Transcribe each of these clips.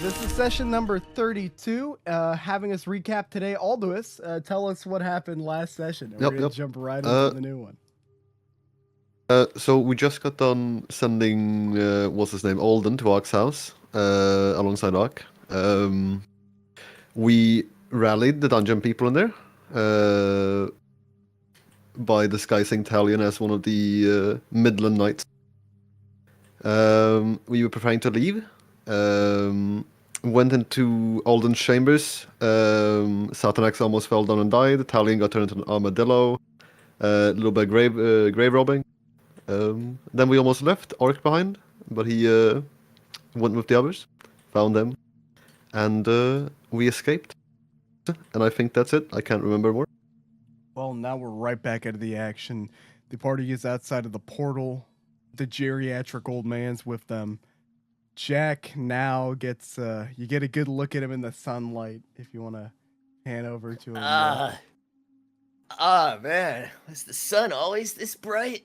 this is session number 32. Having us recap today, Aldous, tell us what happened last session. And we're going to jump right into the new one. So we just got done sending, what's his name, Alden to Ark's house, alongside Ark. We rallied the dungeon people in there, by disguising Talion as one of the Midland Knights. We were preparing to leave. Went into Alden's chambers. Satanex almost fell down and died. Talion got turned into an armadillo. A little bit of grave robbing. Then we almost left Ark behind, but he went with the others, found them, and we escaped. And I think that's it. I can't remember more. Well, now we're right back into the action. The party is outside of the portal. The geriatric old man's with them. Jack now gets, you get a good look at him in the sunlight if you want to pan over to him. Man, was the sun always this bright?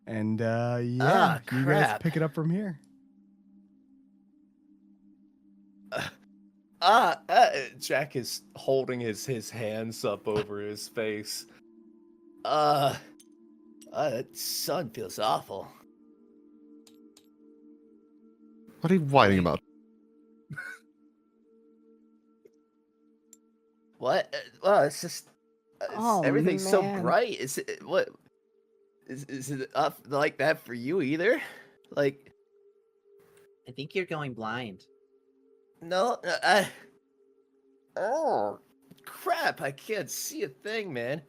And yeah, you guys pick it up from here. Jack is holding his hands up over his face. That sun feels awful. What are you whining about? What? Well, it's just everything's so bright. Is it what? Is it up like that for you either? Like, I think you're going blind. no, oh crap! I can't see a thing, man.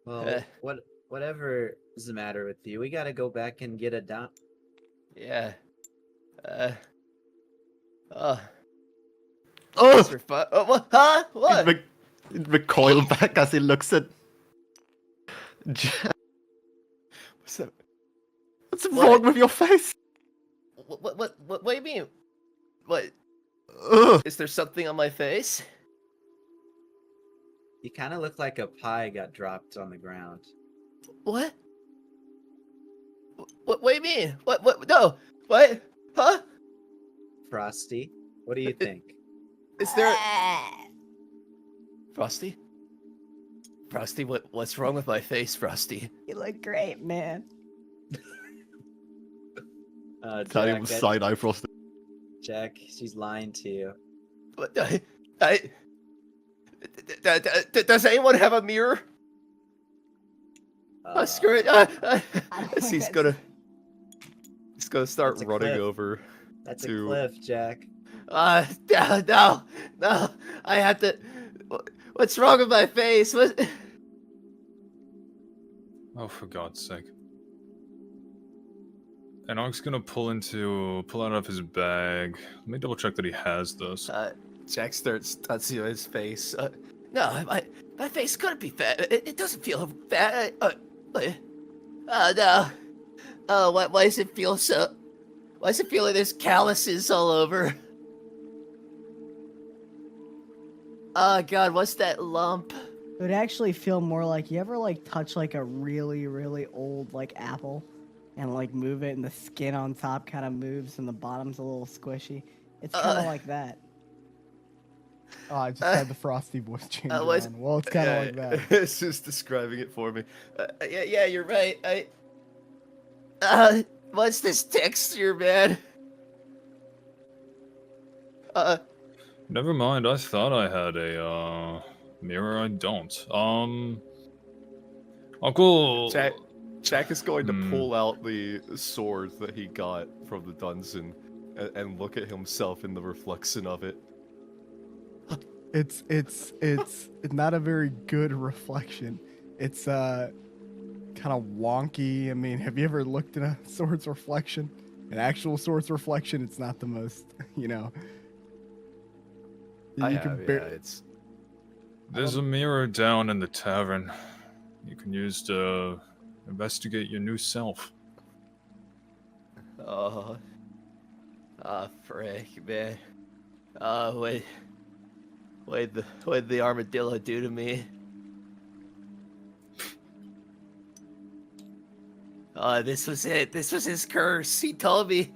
Well, whatever is the matter with you? We gotta go back and get it done. Yeah. Oh! For fun. What? Huh? What? It recoil back as he looks at Jack. What's wrong with your face? What do you mean? What? Ugh. Is there something on my face? You kind of look like a pie got dropped on the ground. What? What do you mean? What? No. What? Huh? Frosty, what do you think? Is there? Frosty? Frosty, what's wrong with my face, Frosty? You look great, man. Talion was side-eye Frosty. Jack, she's lying to you. What? Does anyone have a mirror? Screw it. He's gonna start That's a running cliff. over. That's to- a cliff, Jack. No. I have to. What's wrong with my face? What? Oh, for God's sake. And Ark's gonna pull out of his bag. Let me double check that he has this. Jack starts touching his face. No, my face couldn't be fat. It doesn't feel fat. No. Oh, why does it feel so? Why does it feel like there's calluses all over? Oh God, what's that lump? It would actually feel more like, you ever like touch like a really, really old like apple and like move it and the skin on top kind of moves and the bottom's a little squishy? It's kind of like that. Oh, I just had the Frosty voice change on. Well, it's kind of like that. It's just describing it for me. Yeah, you're right. What's this texture, man? Never mind, I thought I had a mirror. I don't. Uncle. Jack is going to pull out the sword that he got from the dungeon and look at himself in the reflection of it. It's not a very good reflection. It's kind of wonky. I mean, have you ever looked at a sword's reflection? An actual sword's reflection, it's not the most, you know. There's a mirror down in the tavern. You can use to investigate your new self. Oh, frick, man. What'd the armadillo do to me? This was it. This was his curse. He told me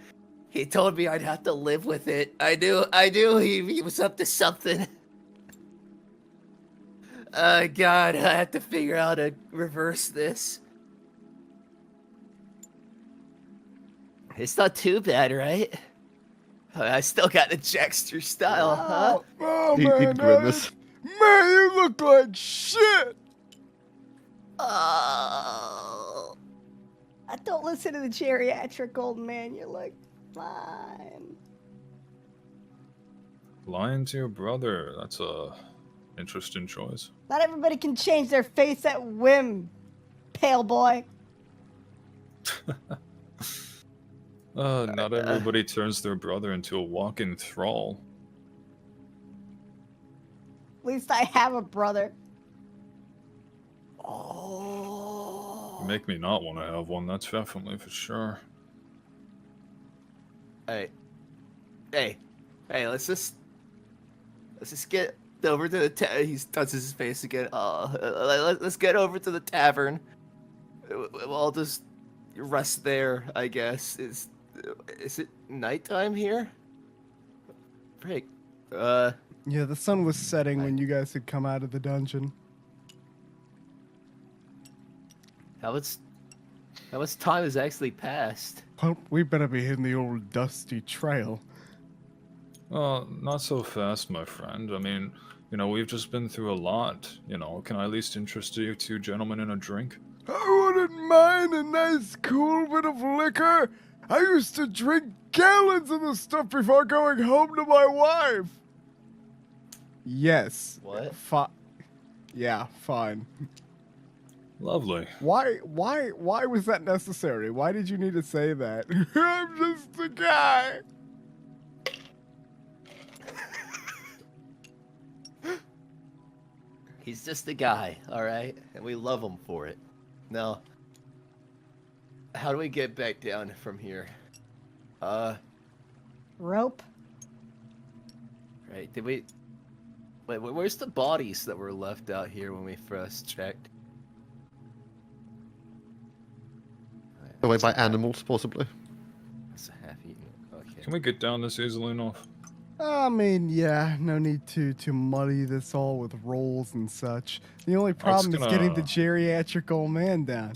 I'd have to live with it. I knew he was up to something. God, I have to figure out how to reverse this. It's not too bad, right? I still got the Jackster style, huh? Oh, He'd man, grimace. man, you look like shit. Oh. Don't listen to the geriatric old man. You're like, fine. Lying to your brother, that's a interesting choice. Not everybody can change their face at whim, pale boy. Not everybody turns their brother into a walking thrall. At least I have a brother. Oh. You make me not want to have one, that's definitely for sure. Hey, let's just get over to the he touches his face again. Let's get over to the tavern. We'll just rest there, I guess. Is it nighttime here? Frick. Yeah, the sun was setting when you guys had come out of the dungeon. How much time has actually passed? Well, we better be hitting the old dusty trail. Not so fast, my friend. I mean, we've just been through a lot. Can I at least interest you two gentlemen in a drink? I wouldn't mind a nice cool bit of liquor. I used to drink gallons of the stuff before going home to my wife. Yes. What? Yeah, fine. Lovely. Why was that necessary? Why did you need to say that? I'm just a guy. He's just a guy, alright? And we love him for it. Now, how do we get back down from here? Rope? Right, did we... Wait, where's the bodies that were left out here when we first checked? Away by animals, possibly. It's a half-eaten... Okay. Can we get down this easily enough? I mean, yeah, no need to muddy this all with rolls and such. The only problem is getting the geriatric old man down.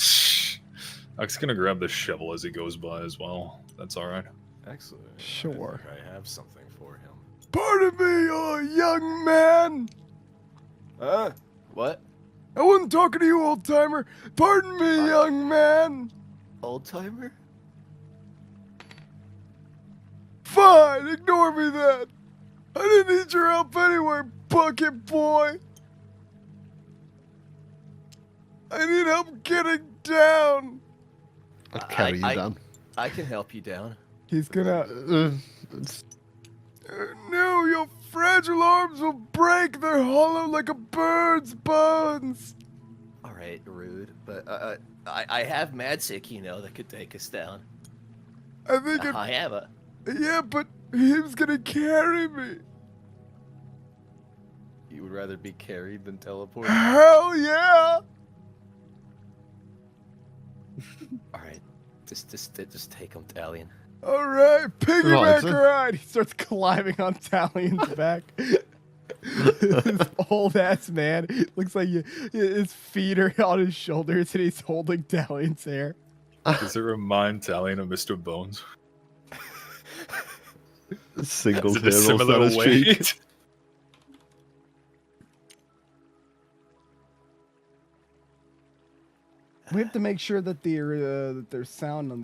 Huck's gonna grab the shovel as he goes by as well. That's alright. Excellent. Sure. I think I have something for him. Pardon me, young man. What? I wasn't talking to you, old timer. Pardon me, young man. Old timer? Fine, ignore me then. I didn't need your help anyway, bucket boy. I need help getting down. I'll carry you down. I can help you down. He's gonna... It's- no, your fragile arms will break. They're hollow like a bird's bones. Alright, rude. But, I have magic, that could take us down. I think I have a... Yeah, but he was gonna carry me. You would rather be carried than teleported? Hell yeah! Alright. Just take him, Talion. Alright, piggyback Right. ride! He starts climbing on Talion's back. This old ass man. Looks like his feet are on his shoulders and he's holding Talion's hair. Does it remind Talion of Mr. Bones? Single Is it a hair rolls similar down his cheek. weight? We have to make sure that there's sound on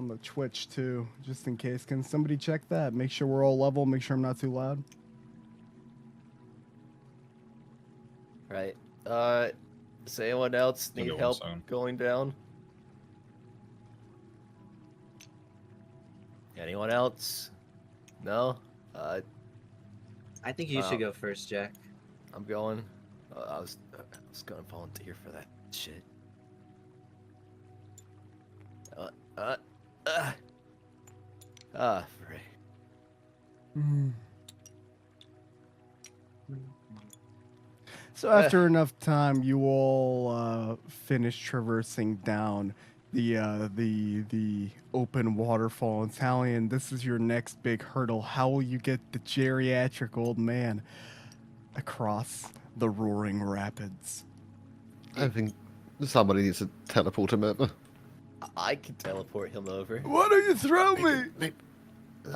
the Twitch too, just in case. Can somebody check that? Make sure we're all level. Make sure I'm not too loud. Right. Does anyone else I'll need go help sound. going down? Anyone else? No? I think you should go first, Jack. I'm going. I was gonna volunteer for that shit. Frey. So after enough time, you all finish traversing down the open waterfall. And Talion, this is your next big hurdle. How will you get the geriatric old man across the roaring rapids? I think somebody needs to teleport him over. I can teleport him over. Why don't you throw me?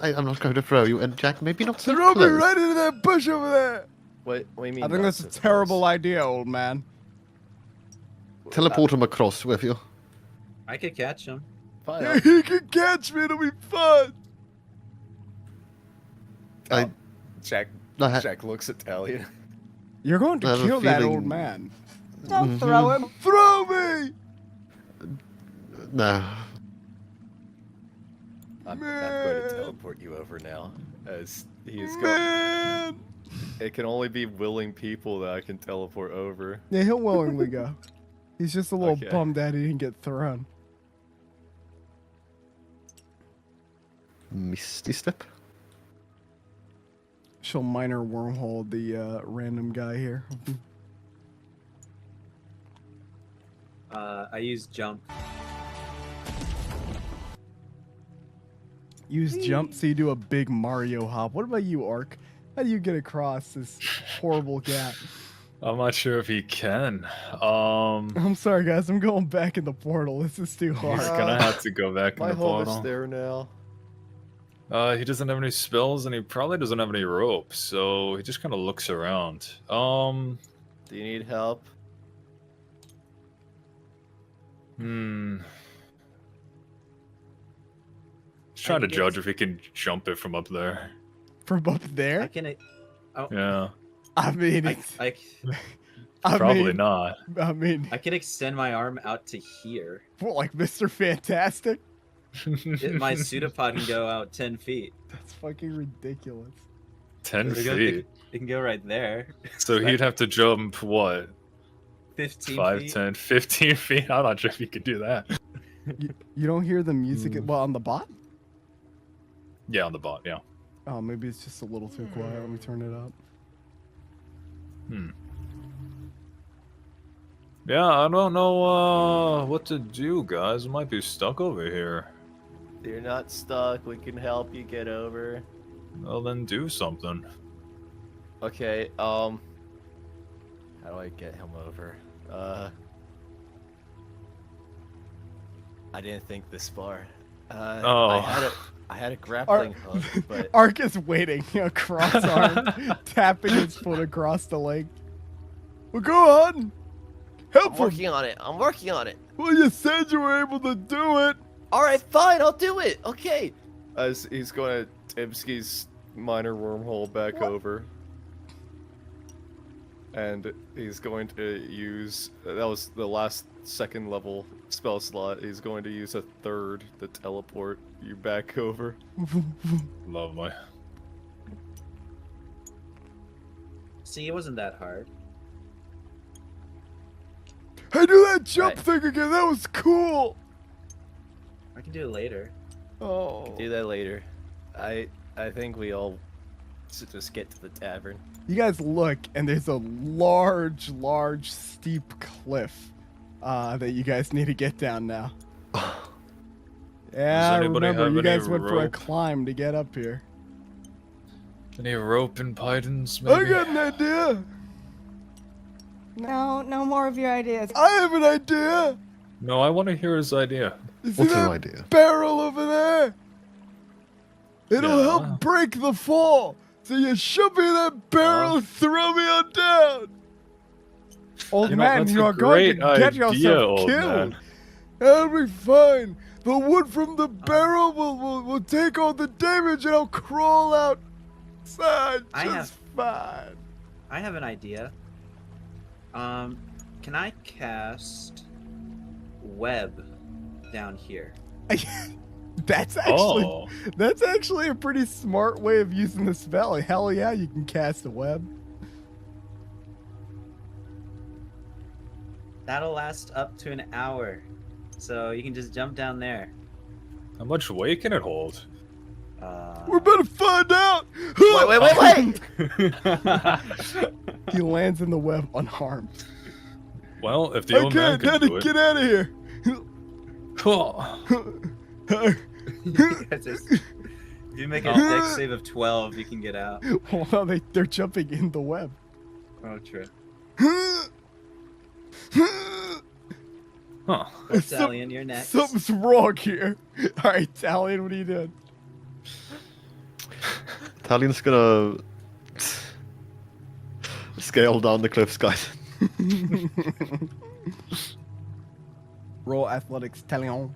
I'm not going to throw you, and Jack, maybe not so Throw me close. right into that bush over there. What do you mean? I think not that's a so close? terrible idea, old man. Teleport him across with you. I could catch him. Fine. Yeah, he can catch me. It'll be fun. I- Jack I- Jack looks at Talion. You're going I to have a kill that feeling- old man. Don't throw him. Throw me. No. I'm going to Man. teleport you over now, as he's going. Man. It can only be willing people that I can teleport over. Yeah, he'll willingly go. He's just a little Okay. bummed that he didn't get thrown. Misty step. She'll minor wormhole the random guy here. I use jump. Use jump so you do a big Mario hop. What about you, Ark? How do you get across this horrible gap? I'm not sure if he can. I'm sorry, guys. I'm going back in the portal. This is too He's hard. gonna have to go back in My the home is portal. there now. He doesn't have any spells, and he probably doesn't have any rope, so he just kind of looks around. Do you need help? He's trying to I guess- judge if he can jump it from up there. From up I there? can. Yeah, I mean, I, it's, I, I probably mean, not. I mean, I can extend my arm out to here. what, like Mr. Fantastic? My pseudopod can go out 10 feet. That's fucking ridiculous. 10 It can- feet. It can go right there. So he'd have to jump, what, 15 5, feet. 10, 15 feet? I'm not sure if he could do that. You don't hear the music? Well, on the bot? Yeah, on the bot, yeah. Oh, maybe it's just a little too quiet. Let me turn it up. Yeah, I don't know what to do, guys. I might be stuck over here. You're not stuck. We can help you get over. Well, then do something. Okay, how do I get him over? I didn't think this far. Oh. I had a grappling hook, but Ark is waiting, cross armed, tapping his foot across the leg. Well, go on. I'm Help him. working on it. I'm working on it. Well, you said you were able to do it. All right, fine. I'll do it. Okay. As he's going to Timsky's minor wormhole back over. And he's going to use... That was the last second level spell slot. He's going to use a third to teleport you back over. Lovely. See, it wasn't that hard. Hey, do that jump Right. thing again. That was cool. I can do it later. Oh. Do that later. I think we all should just get to the tavern. You guys look, and there's a large, steep cliff that you guys need to get down now. Yeah, I anybody remember have you any guys went for a rope? climb to get up here. Any rope and pythons, I maybe? got an idea. No more of your ideas. I have an idea. No, I want to hear his idea. You see What's that your idea? barrel over there? It'll Yeah. help break the fall. So you shove me in that barrel and throw me on down. Old You know, man, that's you a are going to great get idea, yourself old killed. man. That'll be fine. The wood from the barrel will take all the damage and I'll crawl outside I just have- fine. I have an idea. Can I cast web down here? That's actually Oh, that's actually a pretty smart way of using the spell. Hell yeah, you can cast a web. That'll last up to an hour. So you can just jump down there. how much weight can it hold? We're about to find out. Wait! He lands in the web unharmed. Well, if the old man Okay, can Daddy, do it. get out of here. You guys are if you make a dex save of 12, you can get out. Well, no, they're jumping in the web. Oh, true. Huh. Well, Talion, you're next. Something's wrong here. All right, Talion, what are you doing? Talion's gonna scale down the cliffs, guys. Roll athletics, Talion.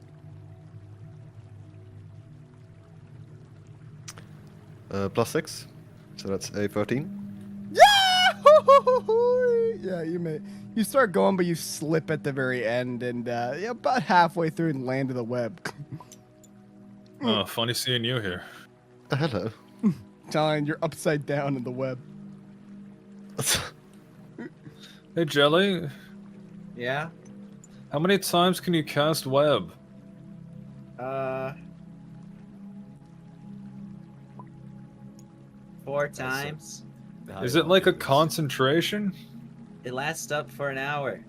+6, so that's a 13. Yeah, you may. You start going, but you slip at the very end, and about halfway through and land in the web. Funny seeing you here. Hello. Talion, you're upside down in the web. Hey, Jelly. Yeah? How many times can you cast web? 4 times. Is it like a concentration? It lasts up for an hour.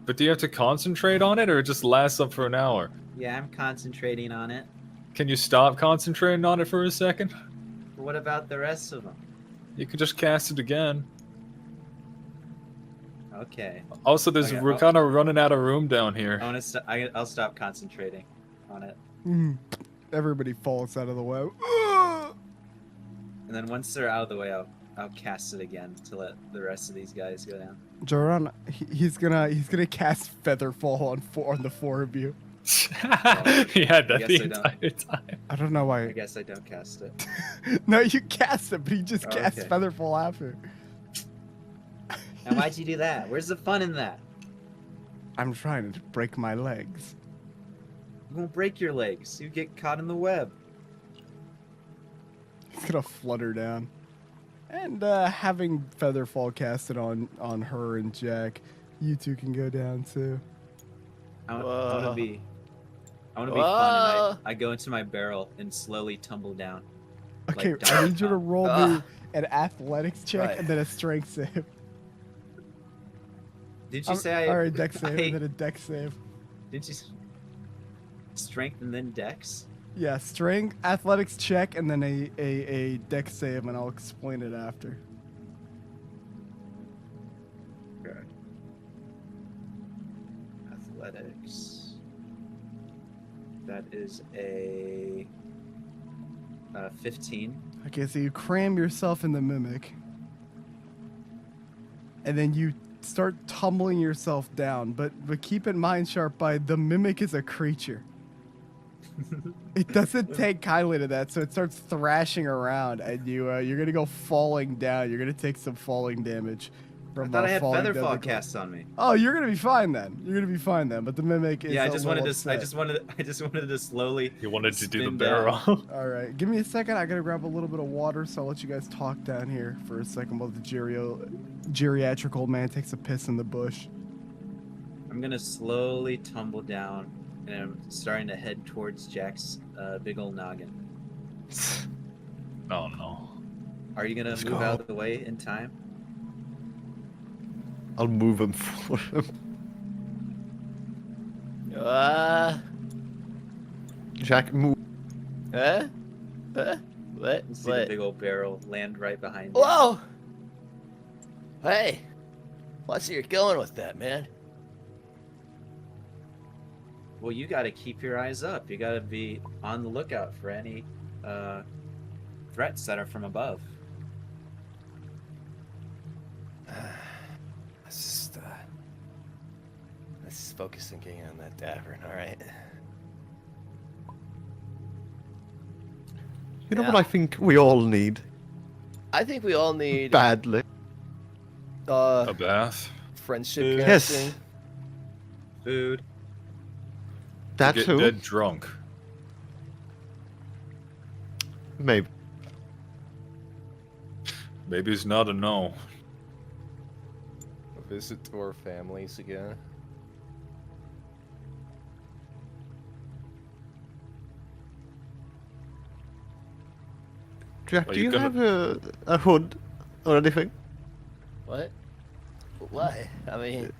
But do you have to concentrate on it, or it just lasts up for an hour? Yeah, I'm concentrating on it. Can you stop concentrating on it for a second? But what about the rest of them? You could just cast it again. Okay. Also, Okay, we're kind of running out of room down here. I'll stop concentrating on it. Everybody falls out of the web. And then once they're out of the way, I'll cast it again to let the rest of these guys go down. Joran, he's gonna cast Featherfall on the 4 of you. He had that I the guess I don't. entire time. I don't know I why. guess I don't cast it. No, you cast it, but he just Oh, cast okay. Featherfall after. And why'd you do that? Where's the fun in that? I'm trying to break my legs. You won't break your legs. You get caught in the web. He's gonna flutter down. And having Featherfall casted on her and Jack, you two can go down too. I want Whoa. to be fun, and I go into my barrel and slowly tumble down. Okay, Like I need you to Donkey roll me Ugh. an athletics check Right. and then a strength save. Did you say I? All right, dex save I- and then a dex save. Did you? Strength and then dex. Yeah, strength, athletics check, and then a dex save, and I'll explain it after. Okay. Athletics. That is a 15. Okay, so you cram yourself in the mimic, and then you start tumbling yourself down. But keep in mind, Sharpeye, the mimic is a creature. It doesn't take kindly to that, so it starts thrashing around, and you're gonna go falling down. You're gonna take some falling damage I from thought I had falling down Featherfall the cliff. cast on me. Oh, you're gonna be fine then. You're gonna be fine then. But the mimic is Yeah, I a just little wanted to. upset. I just wanted to slowly. You wanted to do the Spin barrel. All right, give me a second. I gotta grab a little bit of water, so I'll let you guys talk down here for a second while the geriatric old man takes a piss in the bush. I'm gonna slowly tumble down, and I'm starting to head towards Jack's big old noggin. Oh no. Are you gonna Let's move go. out of the way in time? I'll move him for him. Jack, move. What? You see the big old barrel land right behind you. Whoa! Hey, watch where you're going with that, man. Well, you got to keep your eyes up. You got to be on the lookout for any threats that are from above. Let's just focus on getting on that tavern, all right? You know Yeah. what I think we all need I think we all need badly? A bath? friendship Yes. casting. Food. That Get too. dead drunk. Maybe. Maybe it's not a no. A visit to our families again. Jack, Are do you you gonna- have a hood or anything? What? Why? I mean,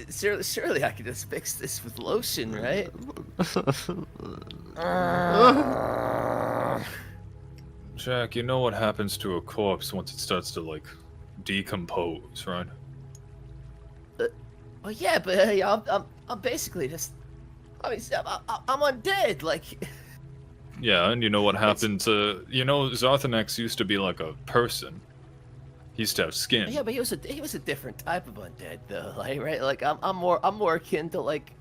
surely I could just fix this with lotion, right? Jack, you know what happens to a corpse once it starts to, like, decompose, right? Well, yeah, but I'm basically just. I mean, I'm undead. Like, Yeah, and you know what happened to... You know, Zarthanex used to be like a person. He used to have skin. yeah, but he was a different type of undead, though. Like, right? Like, I'm more akin to like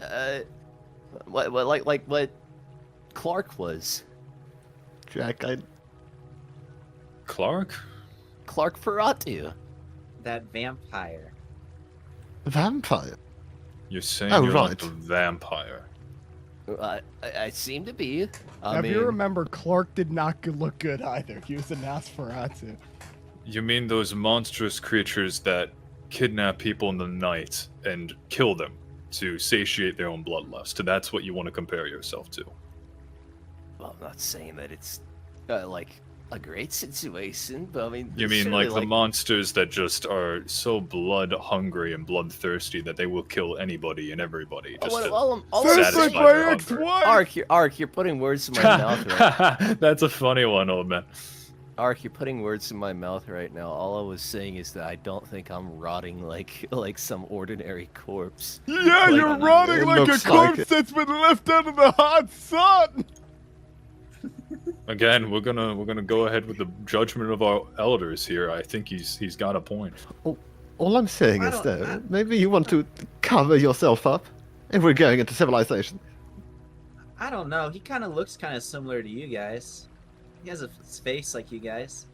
what Clark was. Jack, Clark? Clark Ferratu. That vampire. vampire. You're saying Oh, you're right. like a vampire. I seem to be. I Now, mean, if you remember, Clark did not look good either. He was a Nosferatu. You mean those monstrous creatures that kidnap people in the night and kill them to satiate their own bloodlust? That's what you want to compare yourself to. well, I'm not saying that it's like a great situation, but I mean, You mean surely, like the monsters that just are so blood hungry and bloodthirsty that they will kill anybody and everybody just to all I'm Sounds like satisfy my their hunger. ex-wife! Ark, you're putting words in my mouth right. That's a funny one, old man. Ark, you're putting words in my mouth right now. All I was saying is that I don't think I'm rotting like some ordinary corpse. Yeah, Like, you're rotting it like a looks corpse like it. that's been left out of the hot sun. Again, we're gonna go ahead with the judgment of our elders here. I think he's got a point. All I'm saying I is, don't- though, maybe you want to cover yourself up if we're going into civilization. I don't know. He kind of looks kind of similar to you guys. He has a face like you guys.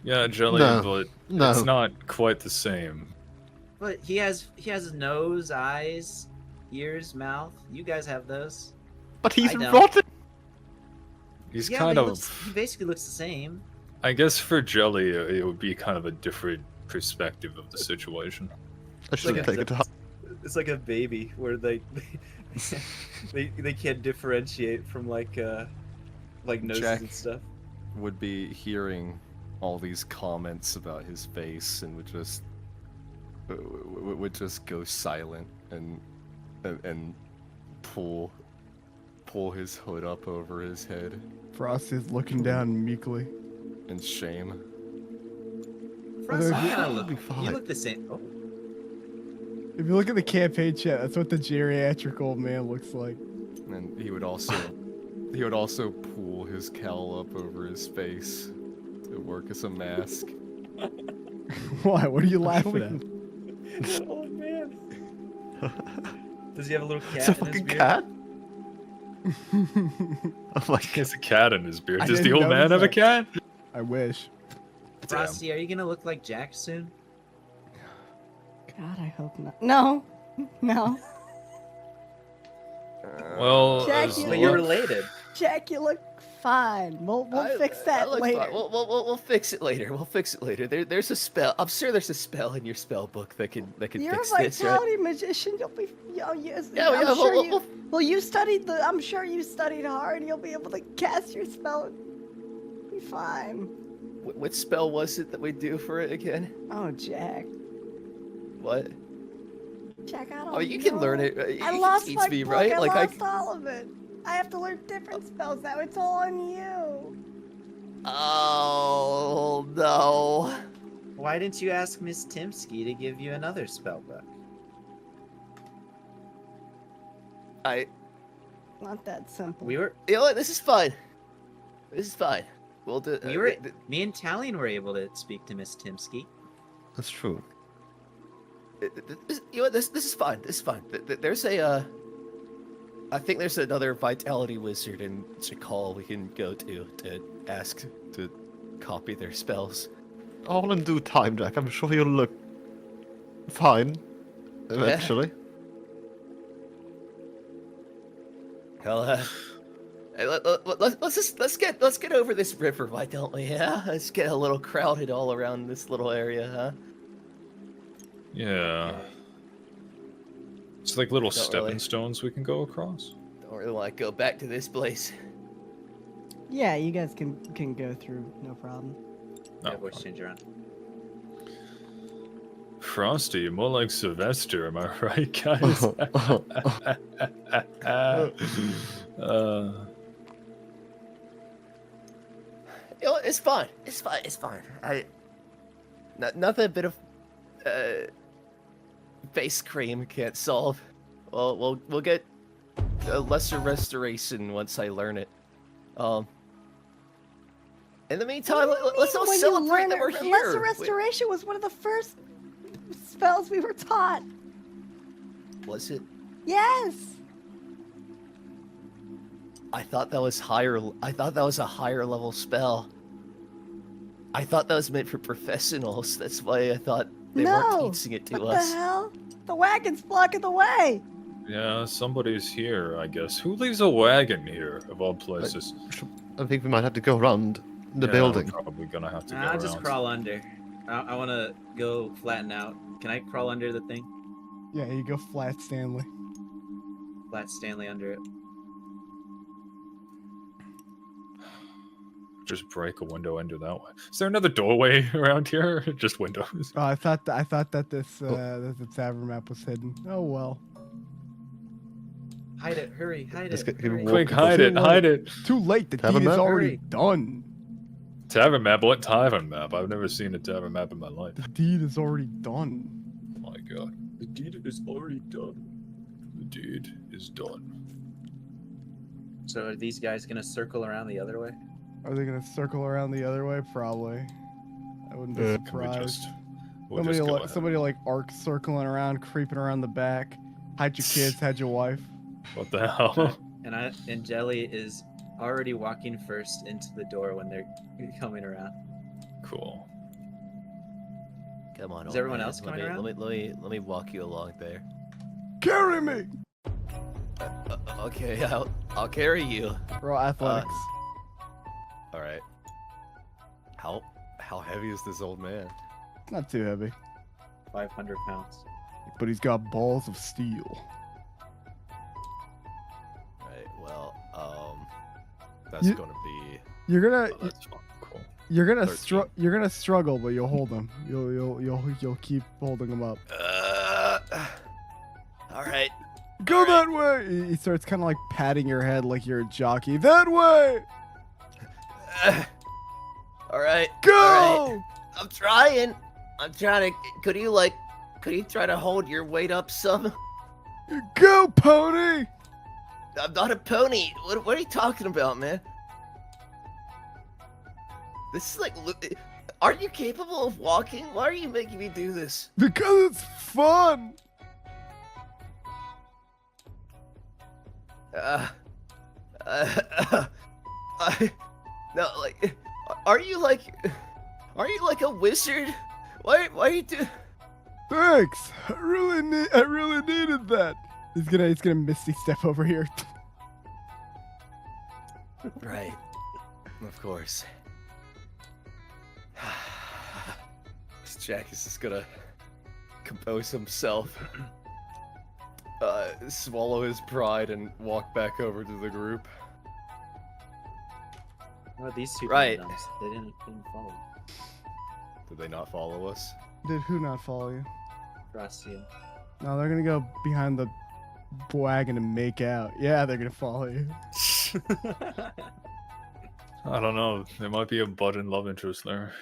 Yeah, Jelly, No, but no. it's not quite the same. But he has his nose, eyes, ears, mouth. You guys have those. But he's I don't. rotten. He's Yeah, kind but of. he basically looks the same. I guess for Jelly, it would be kind of a different perspective of the situation. I should like take a- it to heart. It's like a baby where they they can't differentiate from like noses Jack. and stuff. Would be hearing all these comments about his face and would just go silent and pull his hood up over his head Frosty's looking down meekly. in shame. Frosty, Although you he- kind of He'll be look. fine. You look the same. Oh, If you look at the campaign chat, that's what the geriatric old man looks like. And he would also pull his cowl up over his face to work as a mask. Why? What are you laughing at? Oh man. Does he have a little cat It's a in his fucking beard? cat. Oh my He god. has a cat in his beard. I Does the didn't old man notice have a that. cat? I wish. Frosty, are you gonna look like Jack soon? God, I hope not. No, no. Well, Jack, as you- But you're lo- related. Jack, you look fine. We'll fix that look later. fine. We'll fix it later. We'll fix it later. There's a spell. I'm sure there's a spell in your spell book that can You're fix a this, right? vitality magician. You'll be. Yes. Yeah, I'm yeah, sure we'll- you. we'll- Well, you studied the. I'm sure you studied hard. You'll be able to cast your spell. Be fine. What spell was it that we do for it again? Oh, Jack. What? Jack, I don't. Oh, you can learn know. it. You I can lost teach my me, book. right? I Like lost all of it. I have to learn different spells now. It's all on you. Oh no. Why didn't you ask Miss Timsky to give you another spell book? Not that simple. We were, You know what? This is fine. This is fine. We'll do. we were, me and Talion were able to speak to Miss Timsky. That's true. You know what? This is fine. This is fine. There's a. I think there's another vitality wizard in Jakal we can go to ask to copy their spells. All in due time, Jack. I'm sure you'll look fine eventually. Well, hey, let's get over this river, why don't we? Yeah, let's get a little crowded all around this little area, huh? Yeah. It's like little Don't stepping really. stones we can go across. Don't really want to go back to this place. Yeah, you guys can go through, no problem. Yeah, Oh, voice change around. Frosty, you're more like Sylvester, am I right, guys? You know, it's fine. It's fine. It's fine. Nothing a bit of face cream can't solve. Well, we'll get a lesser restoration once I learn it. In the meantime, let's all When you celebrate learn that we're it, here. Lesser Restoration was one of the first spells we were taught. Was it? Yes. I thought that was higher. I thought that was a higher level spell. I thought that was meant for professionals. That's why I thought they weren't teaching it to what us. the hell? The wagon's blocking the way. Yeah, somebody's here, I guess. Who leaves a wagon here, of all places? I think we might have to go around the Yeah, building. We're probably gonna have to go I'll around. just crawl under. I want to go flatten out. Can I crawl under the thing? Yeah, you go flat, Stanley. Flat Stanley under it. Just break a window into that way. Is there another doorway around here? Just windows. Oh, I thought that this that the tavern map was hidden. Oh well. Hide it! Hurry! Hide Let's it! get him hurry. walk- Quick, hide it! Hide it! Too late. The Tavern deed is map? already Hurry. done. Tavern map? What tavern map? I've never seen a tavern map in my life. The deed is already done. Oh my god. The deed is already done. The deed is done. So are these guys gonna circle around the other way? Are they gonna circle around the other way? Probably. I wouldn't be Yeah. Can we surprised. just... We'll just go ahead. Somebody like arc circling around, creeping around the back. Hide your kids, hide your wife. What the hell? And Jelly is already walking first into the door when they're coming around. Cool. Come on. Is old everyone man. else coming let around? me walk you along there. Carry me. Okay, I'll carry you. Roll athletics. All right. How heavy is this old man? Not too heavy, 500 pounds. but he's got balls of steel. Right. Well, that's You- gonna be. You're gonna Oh, that's fun. Cool. you're gonna 13. struggle, but you'll hold him. You'll keep holding him up. All right. Go that way. He starts kind of like patting your head like you're a jockey. That way. All right. Go. All right. I'm trying. I'm trying to. Could you try to hold your weight up some? Go, pony. I'm not a pony. What are you talking about, man? This is like. Aren't you capable of walking? Why are you making me do this? Because it's fun. No, like, are you like a wizard? Why are you do? Thanks. I really needed that. He's gonna misty step over here. Right. Of course. Jack is just gonna compose himself, swallow his pride, and walk back over to the group. Oh, these two Right. condoms, they didn't follow. Did they not follow us? Did who not follow you? Frosty. No, they're gonna go behind the wagon and make out. Yeah, they're gonna follow you. I don't know. There might be a budding love interest there.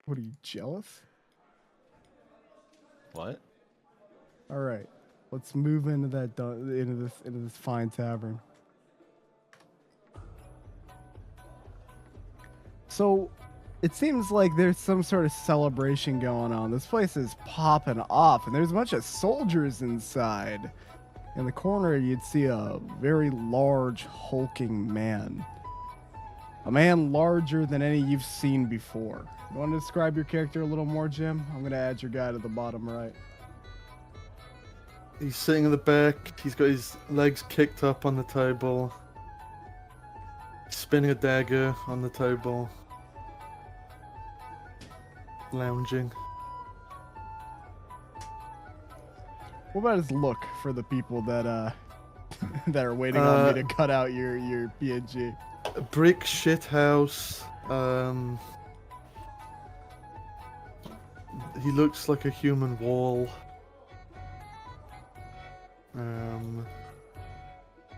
What are you, jealous? What? All right, let's move into this fine tavern. So, it seems like there's some sort of celebration going on. This place is popping off, and there's a bunch of soldiers inside. In the corner, you'd see a very large, hulking man. A man larger than any you've seen before. You want to describe your character a little more, Jim? I'm going to add your guy to the bottom right. He's sitting in the back. He's got his legs kicked up on the table. Spinning a dagger on the table. Lounging. What about his look for the people that that are waiting on me to cut out your PNG. A brick shit house. He looks like a human wall.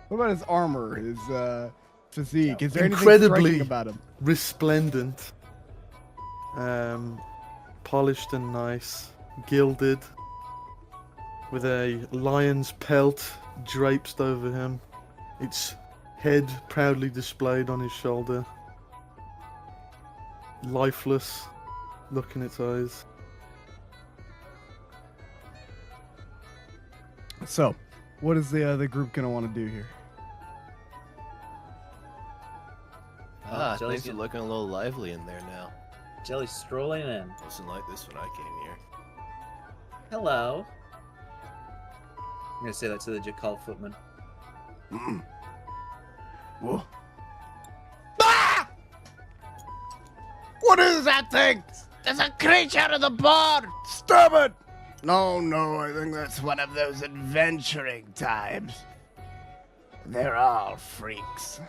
What about his armor, his physique? Is there anything Incredibly striking about him? resplendent. Polished and nice. Gilded. With a lion's pelt draped over him. Its head proudly displayed on his shoulder. Lifeless look in its eyes. So, what is the group gonna want to do here? Things are looking a little lively in there now. Jelly's strolling in. Wasn't like this when I came here. Hello. I'm gonna say that to the Jakal footman. Whoa. What is that thing? There's a creature in the barn! Stop it! No, I think that's one of those adventuring types. They're all freaks.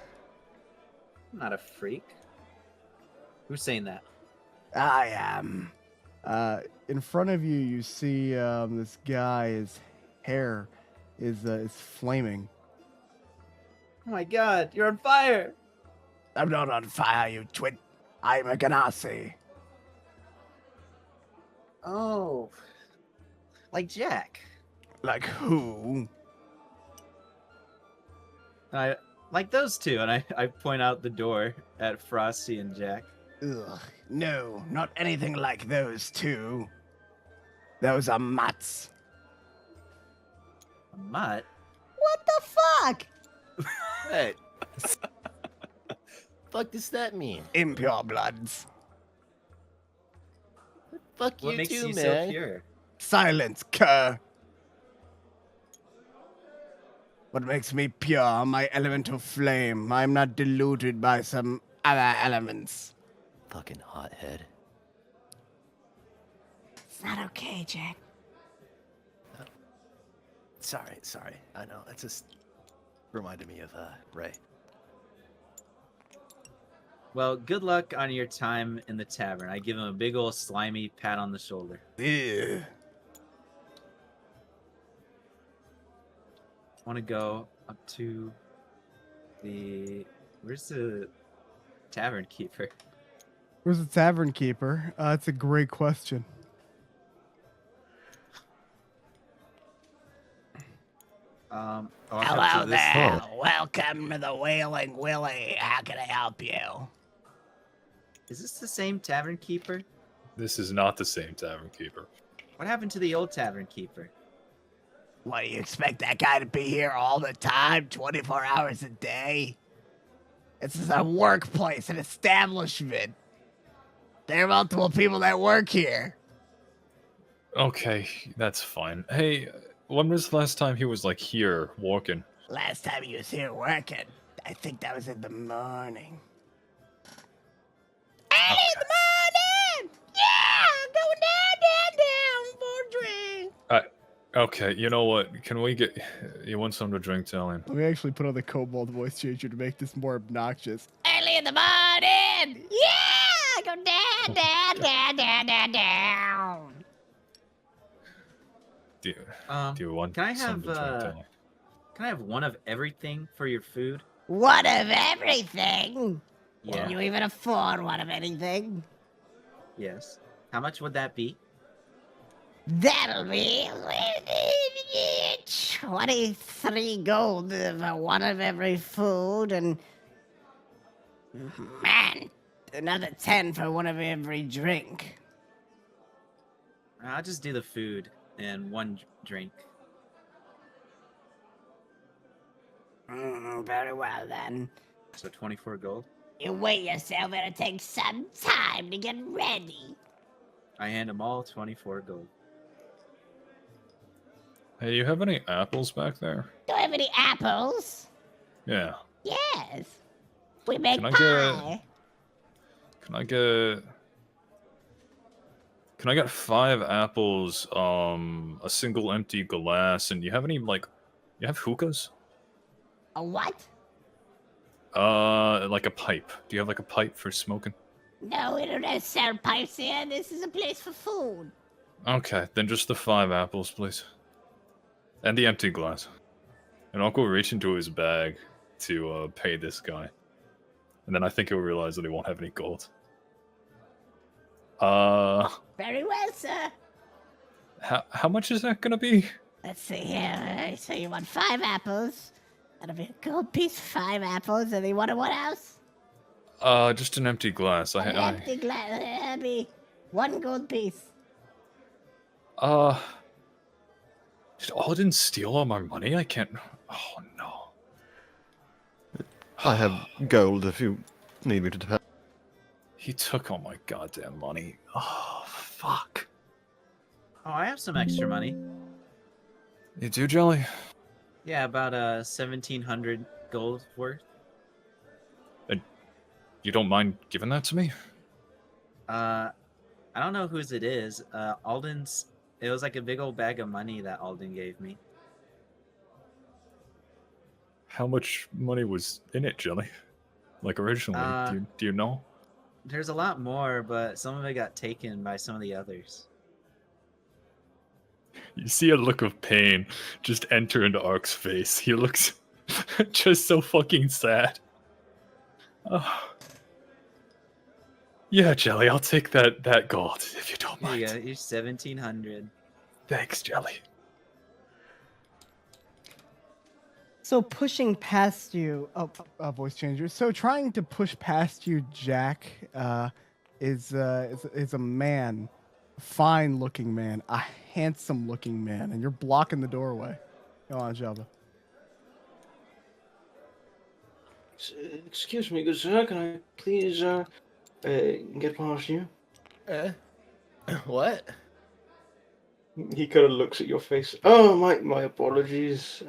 I'm not a freak. Who's saying that? I am. In front of you, you see this guy. His hair is flaming. Oh my god, you're on fire! I'm not on fire, you twit. I'm a Ganassi. Oh. Like Jack. Like who? I like those two, and I point out the door at Frosty and Jack. Ugh, no, not anything like those two. Those are mutts. A mutt? What the fuck? Hey. Fuck does that mean? Impure bloods. Fuck What you makes too, you man. so pure? Silence, cur. What makes me pure? My elemental flame. I'm not diluted by some other elements. Fucking hothead. It's not okay, Jack. Sorry. I know. It just reminded me of Ray. Well, good luck on your time in the tavern. I give him a big old slimy pat on the shoulder. Ew. Want to go up to the... Where's the tavern keeper? Where's the tavern keeper? That's a great question. I'll have Hello to this- there. Welcome to the Wailing Willie. How can I help you? Is this the same tavern keeper? This is not the same tavern keeper. What happened to the old tavern keeper? What, do you expect that guy to be here all the time, 24 hours a day? This is a workplace, an establishment. There are multiple people that work here. Okay, that's fine. Hey, when was the last time he was like here working? Last time he was here working, I think that was in the morning. Early in the morning! Yeah! Going down for a drink. Okay, you know what? Can we get... You want something to drink, Talion? Let me actually put on the kobold voice changer to make this more obnoxious. Early in the morning! Yeah! Go down. Do you want can I something have, to drink, Talion? Can I have one of everything for your food? One of everything? Yeah. Can you even afford one of anything? Yes. How much would that be? That'll be 23 gold for one of every food, and man, another 10 for one of every drink. I'll just do the food and one drink. Very well then. So 24 gold. You wait yourself, it'll take some time to get ready. I hand them all 24 gold. Hey, do you have any apples back there? Do I have any apples? Yeah. Yes. We make Can I pie. Can I get 5 apples, a single empty glass, and you have any, like, you have hookahs? A what? Like a pipe. Do you have like a pipe for smoking? No, we don't sell pipes here. This is a place for food. Okay, then just the 5 apples, please. And the empty glass. And Uncle will reach into his bag to pay this guy. And then I think he'll realize that he won't have any gold. Very well, sir. How much is that gonna be? Let's see here. So you want 5 apples. That'll be a gold piece, 5 apples. And you want what else? Just an empty glass. An empty glass. That'll be 1 gold piece. Did Alden steal all my money? I can't... Oh, no. I have gold if you need me to defend. He took all my goddamn money. Oh, fuck. Oh, I have some extra money. You do, Jelly? Yeah, about 1,700 gold worth. You don't mind giving that to me? I don't know whose it is. Alden's. It was like a big old bag of money that Alden gave me. How much money was in it, Jelly? Like originally? Do you know? There's a lot more, but some of it got taken by some of the others. You see a look of pain just enter into Ark's face. He looks just so fucking sad. Oh. Yeah, Jelly, I'll take that gold if you don't mind. Here you go, you're 1,700. Thanks, Jelly. So pushing past you. Oh, Voice changer. So trying to push past you, Jack, is a man, fine-looking man, a handsome-looking man, and you're blocking the doorway. Go on, Jabba. Excuse me, good sir. Can I please get past you? What? He kind of looks at your face. Oh, my apologies.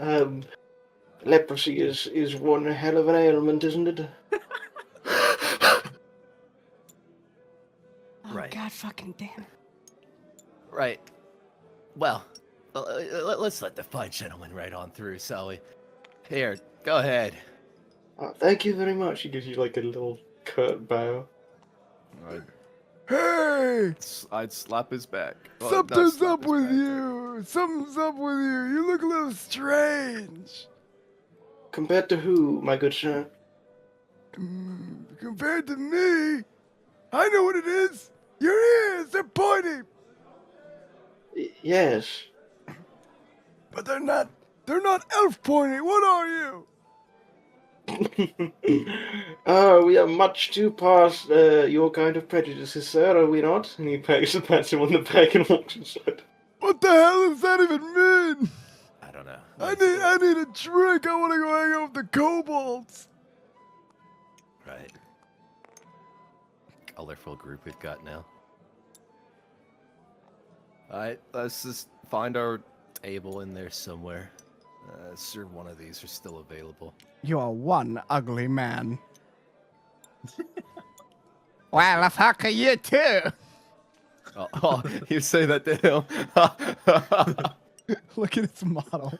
Leprosy is one hell of an ailment, isn't it? oh Right. God, fucking damn it. Right. Well, let's let the fine gentleman right on through, Sully. Here, go ahead. Thank you very much. He gives you like a little curt bow. Hey! I'd slap his back. Well, not Something's slap up his with back, you. Something's up with you. You look a little strange. Compared to who, my good sir? Compared to me, I know what it is. Your ears, they're pointy. Yes. But they're not elf pointy. What are you? We are much too past your kind of prejudices, sir, are we not? And he pats him on the back and walks inside. What the hell does that even mean? I don't know. I need a drink. I want to go hang out with the kobolds. Right. Colorful group we've got now. Alright, let's just find our table in there somewhere. Sure, one of these are still available. You are one ugly man. Well, the fuck are you too? Oh, you say that to him. Look at its model.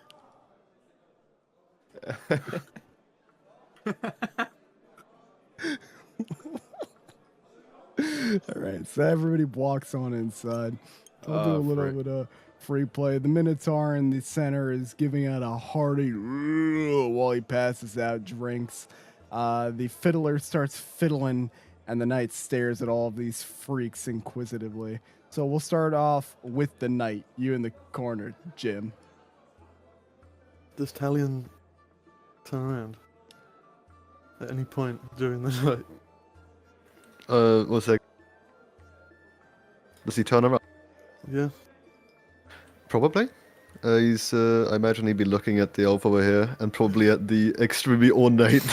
All right, so everybody walks on inside. I'll do a little bit of free play. The Minotaur in the center is giving out a hearty while he passes out drinks. The fiddler starts fiddling, and the knight stares at all of these freaks inquisitively. So we'll start off with the knight. You in the corner, Jim. Does Talion turn around at any point during the night? One sec. Does he turn around? Yeah. Probably. He's. I imagine he'd be looking at the elf over here, and probably at the extremely ornate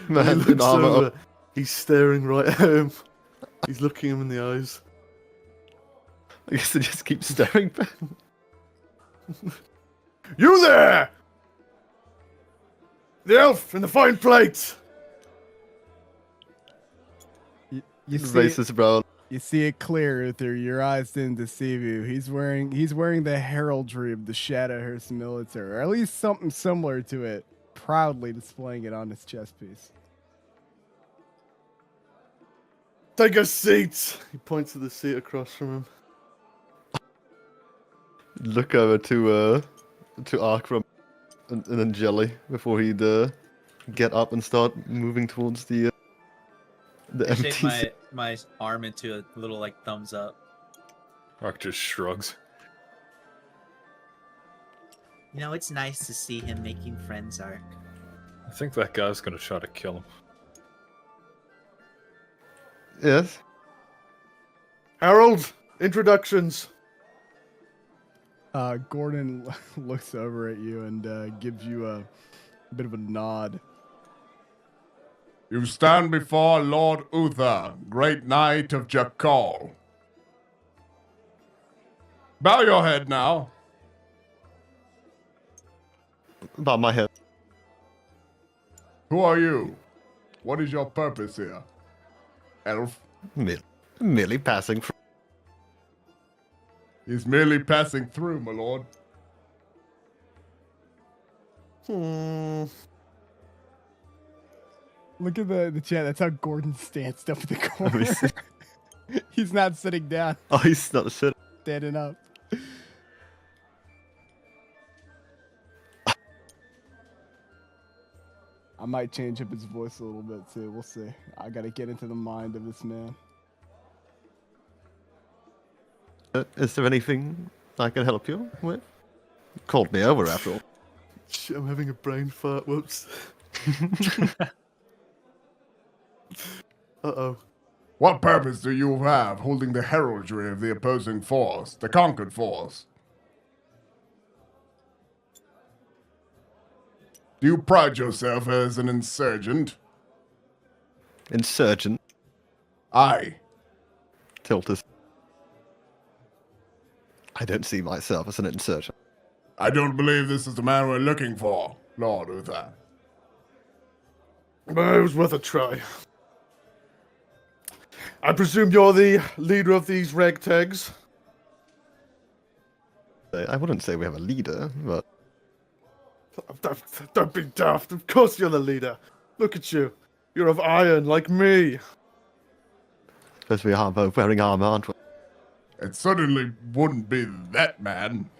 man He in looks armor. over, he's staring right at him. He's looking him in the eyes. I guess he just keeps staring back. You there! The elf in the fine plate! You His see, face is brown. you see it clear, Uther. Your eyes didn't deceive you. He's wearing the heraldry of the Shadowhurst military, or at least something similar to it. proudly displaying it on his chest piece. Take a seat. He points to the seat across from him. Look over to Arkram and then Jelly before he'd get up and start moving towards the I empty. shake my arm into a little like thumbs up. Ark just shrugs. You know, it's nice to see him making friends, Ark. I think that guy's gonna try to kill him. Yes. Harold, introductions. Gordon looks over at you and gives you a bit of a nod. You stand before Lord Uther, great knight of Jakal. Bow your head now. Bow my head. Who are you? What is your purpose here? Elf? Merely passing through. He's merely passing through, my lord. Look at the chat. That's how Gordon stands up in the corner. He's not sitting down. Oh, he's not sitting. Standing up. I might change up his voice a little bit too. We'll see. I gotta get into the mind of this man. Is there anything I can help you with? You called me over after all. Shit, I'm having a brain fart. Whoops. Uh-oh. What purpose do you have holding the heraldry of the opposing force, the conquered force? Do you pride yourself as an insurgent? Insurgent? Aye. Tiltus. I don't see myself as an insurgent. I don't believe this is the man we're looking for, Lord Uther. But it was worth a try. I presume you're the leader of these ragtags? I wouldn't say we have a leader, but... Don't be daft. Of course you're the leader. Look at you. You're of iron, like me. Suppose we are both wearing armor, aren't we? It certainly wouldn't be that man.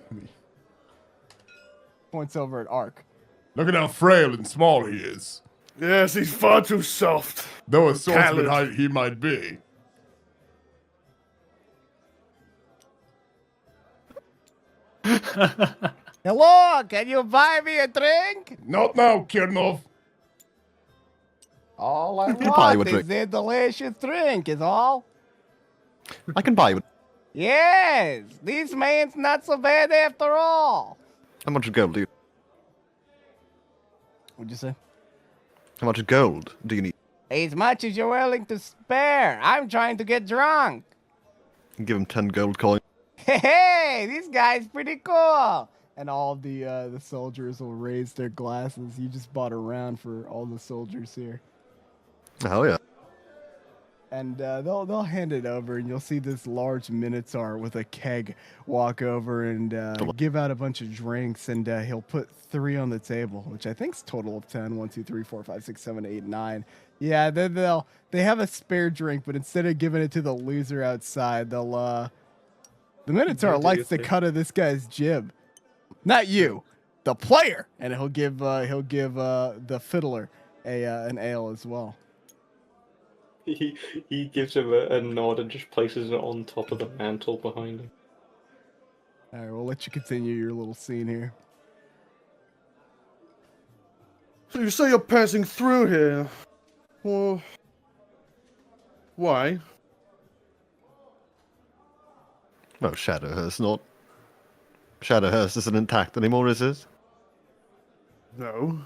Points over at Ark. Look at how frail and small he is. Yes, he's far too soft. Though a swordsman Talion. height he might be. Hello, can you buy me a drink? Not now, Kirnov. All I can buy you a want is drink. a delicious drink, is all. I can buy you. Yes, this man's not so bad after all. How much gold do you? What'd you say? How much gold do you need? As much as you're willing to spare. I'm trying to get drunk. Give him 10 gold coins. Hey, this guy's pretty cool. And all the soldiers will raise their glasses. You just bought a round for all the soldiers here. Oh yeah. And they'll hand it over, and you'll see this large minotaur with a keg walk over and give out a bunch of drinks, and he'll put 3 on the table, which I think's total of 10. 1, 2, 3, 4, 5, 6, 7, 8, 9. Yeah, then they have a spare drink, but instead of giving it to the loser outside, they'll the minotaur likes the cut of this guy's jib. Not you, the player, and he'll give the fiddler an ale as well. He gives him a nod and just places it on top of the mantle behind him. All right, we'll let you continue your little scene here. So you say you're passing through here? Well, why? No, Shadowhurst not. Shadowhurst isn't intact anymore, is it? No.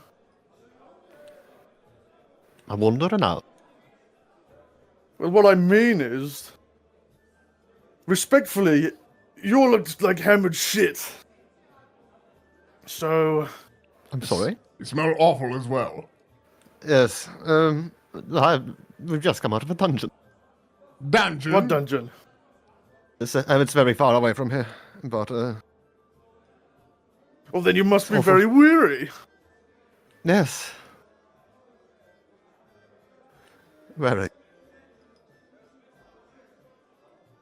I'm wondering out. Well, what I mean is, respectfully, you all look like hammered shit. So... I'm sorry? You smell awful as well. Yes, we've just come out of a dungeon. Dungeon? What dungeon? It's very far away from here, but, Well, then you must be Awful. very weary. Yes. Very.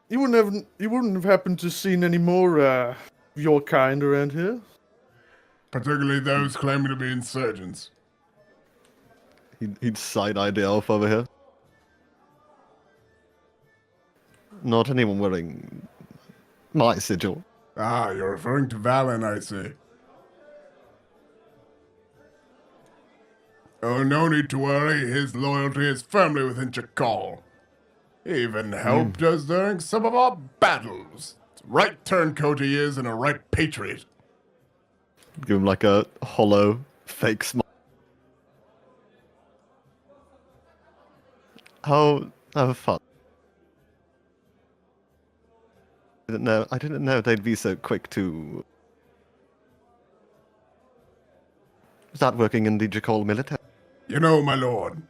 You wouldn't have happened to seen any more of your kind around here? Particularly those claiming to be insurgents. He'd side-eye the elf over here. Not anyone wearing my sigil. Ah, you're referring to Valen, I see. Oh, no need to worry. His loyalty is firmly within Jakal. He even helped us during some of our battles. Right turncoat he is and a right patriot. Give him like a hollow, fake smile. Have fun. I didn't know they'd be so quick to start working in the Jakal military. You know, my lord,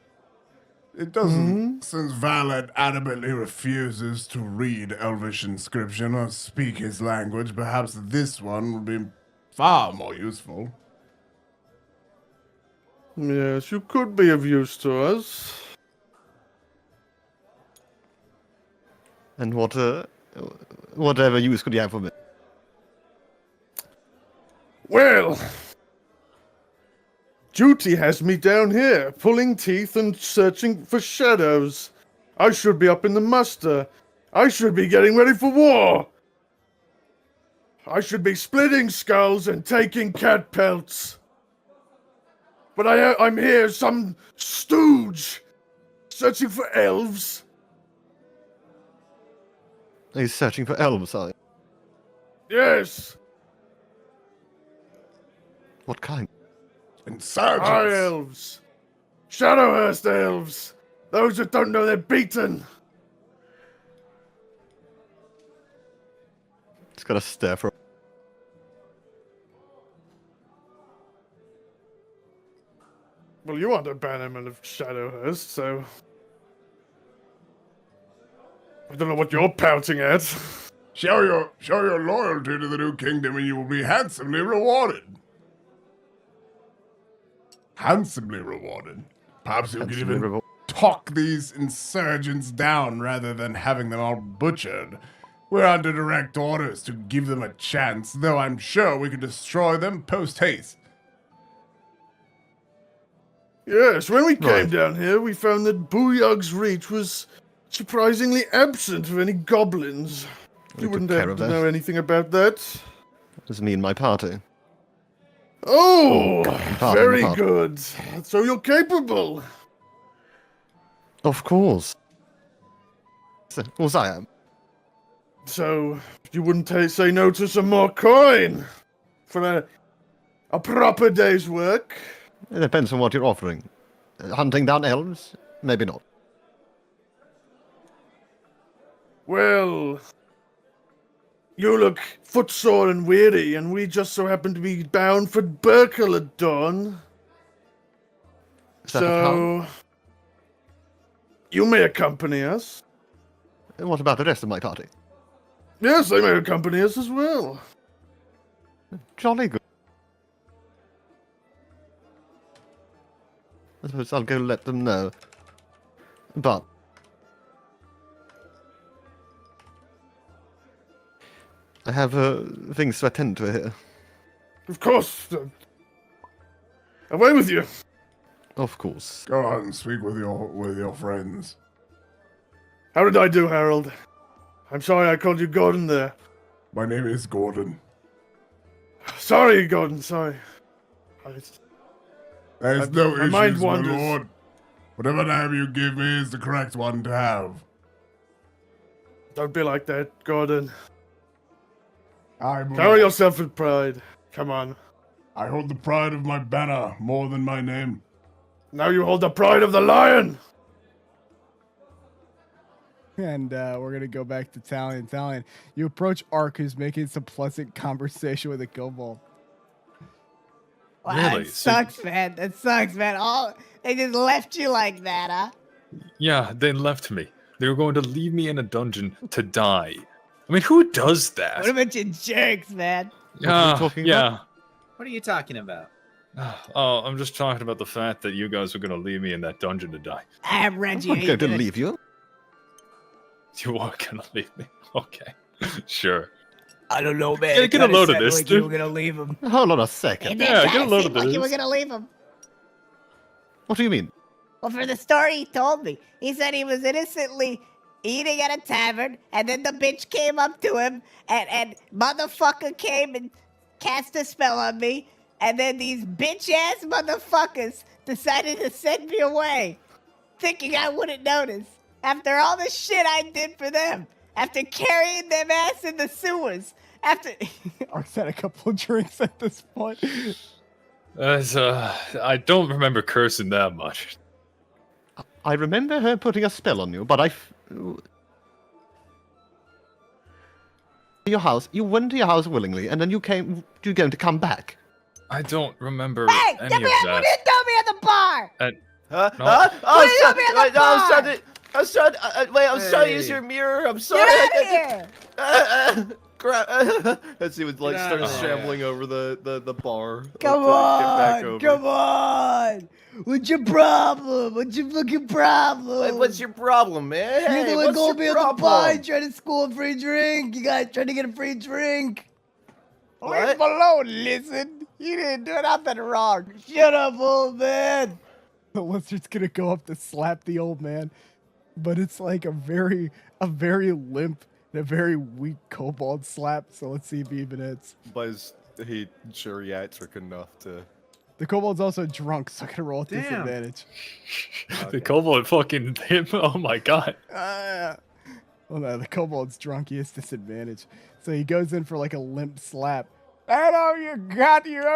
it doesn't, since Valad adamantly refuses to read Elvish inscription or speak his language, perhaps this one would be far more useful. Yes, you could be of use to us. And whatever use could you have for me? Well, duty has me down here, pulling teeth and searching for shadows. I should be up in the muster. I should be getting ready for war. I should be splitting skulls and taking cat pelts. But I'm here, some stooge, searching for elves. He's searching for elves, are you? Yes. What kind? Insurgents! High elves. Shadowhurst elves. Those that don't know they're beaten. He's got a stare for. Well, you aren't a bannerman of Shadowhurst, so... I don't know what you're pouting at. Show your loyalty to the new kingdom and you will be handsomely rewarded. Handsomely rewarded. Perhaps you could even talk these insurgents down rather than having them all butchered. We're under direct orders to give them a chance, though I'm sure we could destroy them post-haste. Yes, when we came down here, we found that Booyog's Reach was surprisingly absent of any goblins. You wouldn't have to know anything about that. It was me and my party. Oh, very good. So you're capable. Of course. Of course I am. So you wouldn't say no to some more coin for a proper day's work? It depends on what you're offering. Hunting down elves? Maybe not. Well, you look footsore and weary, and we just so happen to be bound for Berkel at dawn. So, you may accompany us. And what about the rest of my party? Yes, they may accompany us as well. Jolly good. I suppose I'll go let them know. But I have things to attend to here. Of course. Away with you. Of course. Go on and speak with your friends. How did I do, Harold? I'm sorry I called you Gordon there. My name is Gordon. Sorry, Gordon, sorry. There's no issues, my wanders. lord. Whatever name you give me is the correct one to have. Don't be like that, Gordon. Carry yourself with pride. Come on. I hold the pride of my banner more than my name. Now you hold the pride of the lion! And we're going to go back to Talion. Talion, you approach Ark, who's making some pleasant conversation with a kobold. Wow, Really? it sucks, man. It sucks, man. Oh, they just left you like that, huh? Yeah, they left me. They were going to leave me in a dungeon to die. I mean, who does that? What a bunch of jerks, man. Yeah, talking yeah. about? What are you talking about? Oh, I'm just talking about the fact that you guys were gonna leave me in that dungeon to die. I'm Reggie. I'm going to leave you. You are gonna leave me. Okay. Sure. I don't know, man. Get a load of this, like you dude. were gonna leave him. Hold on a second. Yeah, get a load of like you were this. gonna leave him. What do you mean? Well, for the story he told me, he said he was innocently eating at a tavern, and then the bitch came up to him, and motherfucker came and cast a spell on me, and then these bitch-ass motherfuckers decided to send me away, thinking I wouldn't notice. After all the shit I did for them, after carrying them ass in the sewers, after... Ark's had a couple of drinks at this point. I don't remember cursing that much. I remember her putting a spell on you, but your house. You went to your house willingly, and then you're going to come back. I don't remember Hey, any tell me of what you that. told me at the bar! Huh? No. Huh? What are you doing at the I was bar? trying to use your mirror. I'm sorry. Get out of here! Crap. As he would like Get start outta shambling over the bar. Come to get back on! over. Come on! What's your problem? What's your fucking problem? What's your problem, man? You're Hey, the one what's going your me on the bar problem? trying to score a free drink. You guys trying to get a free drink. What? Leave him alone, listen. You didn't do nothing wrong. Shut up, old man. The lizard's gonna go up to slap the old man, but it's like a very limp and a very weak kobold slap. So let's see if he even hits. But is he geriatric enough to? The kobold's also drunk, so I can roll at Damn. disadvantage. The kobold fucking him. Oh my god. Well, no, the kobold's drunk. He has disadvantage, so he goes in for like a limp slap. I know you got your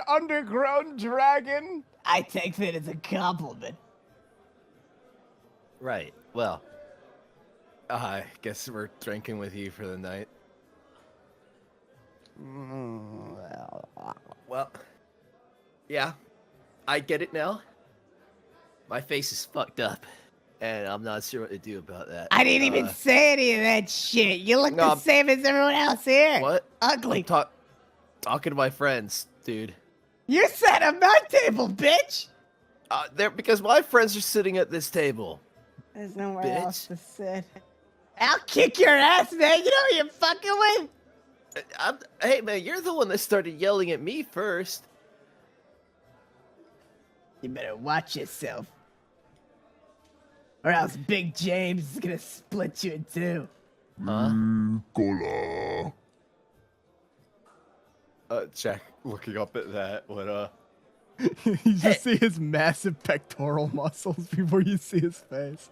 underground dragon. I take that as a compliment. Right. Well, I guess we're drinking with you for the night. Well, yeah, I get it now. My face is fucked up, and I'm not sure what to do about that. I didn't even say any of that shit. You look No, the I'm- same as everyone else here. What? Ugly. I'm talking to my friends, dude. You sat at my table, bitch. Because my friends are sitting at this table. There's nowhere Bitch. else to sit. I'll kick your ass, man. You know who you're fucking with? Hey, man, you're the one that started yelling at me first. You better watch yourself. Or else Big James is gonna split you in two. Nicola. Jack looking up at that when You just see his massive pectoral muscles before you see his face.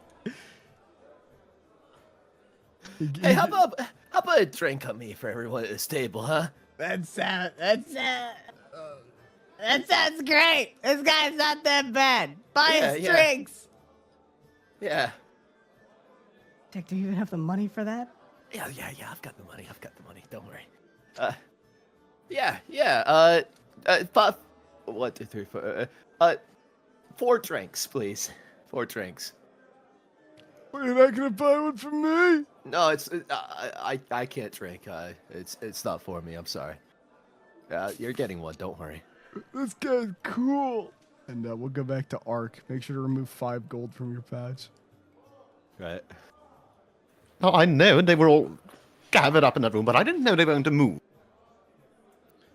Hey, how about a drink on me for everyone at this table, huh? That sounds great. This guy's not that bad. Buy us Yeah. drinks. Yeah. Dick, do you even have the money for that? Yeah, I've got the money. Don't worry. Yeah. 1, 2, 3, 4. 4 drinks, please. 4 drinks. Well, you're not gonna buy one for me? No, I can't drink. It's not for me. I'm sorry. You're getting one. Don't worry. This guy's cool. And we'll go back to Ark. Make sure to remove 5 gold from your patch. Right. Oh, I know they were all gathered up in that room, but I didn't know they were going to move.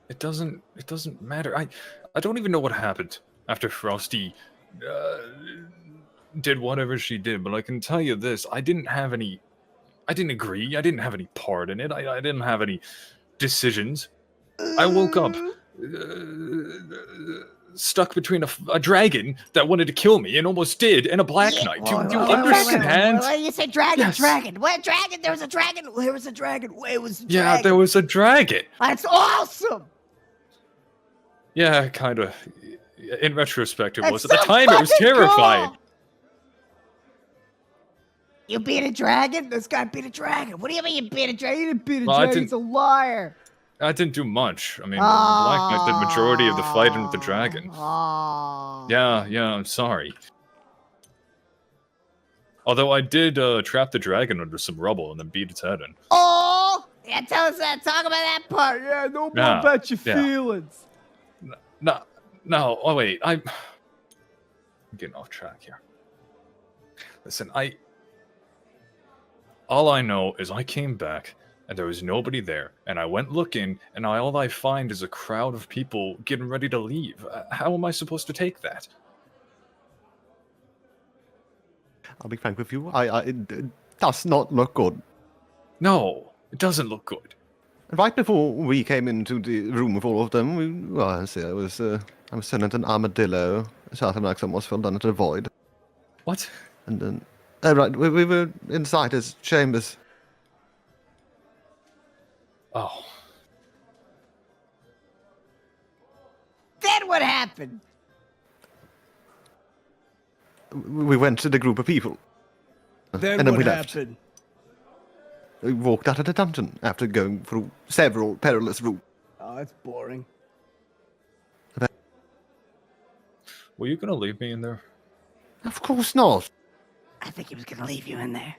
It doesn't matter. I don't even know what happened after Frosty did whatever she did, but I can tell you this: I didn't agree. I didn't have any part in it. I didn't have any decisions. I woke up stuck between a dragon that wanted to kill me and almost did, and a black knight. Do you understand? You said dragon, Yes. dragon. What dragon? There was a dragon. There was a dragon. It was a Yeah, dragon. there was a dragon. That's awesome. Yeah, kind of. In retrospect, it That's was. At the so time, it was fucking terrifying. cool. You beat a dragon? This guy beat a dragon. What do you mean you beat a dragon? You didn't beat a Well, I dragon. didn't- He's a liar. I didn't do much. I mean, the Black Knight did majority of the fighting with the dragon. Oh. Yeah, I'm sorry. Although I did trap the dragon under some rubble and then beat its head in. Oh! Yeah, tell us that. Talk about that part. Yeah, no more Yeah, about your yeah. feelings. No, No, oh wait, I'm getting off track here. Listen, all I know is I came back and there was nobody there, and I went looking, and all I find is a crowd of people getting ready to leave. How am I supposed to take that? I'll be frank with you. It does not look good. No, it doesn't look good. Right before we came into the room with all of them, I was selling an armadillo. Satanak almost fell down into the void. What? And then, right, we were inside his chambers. Oh. Then what happened? We went to the group of people. Then and then what we left. happened? We walked out of the dungeon after going through several perilous routes. Oh, that's boring. Were you gonna leave me in there? Of course not. I think he was gonna leave you in there.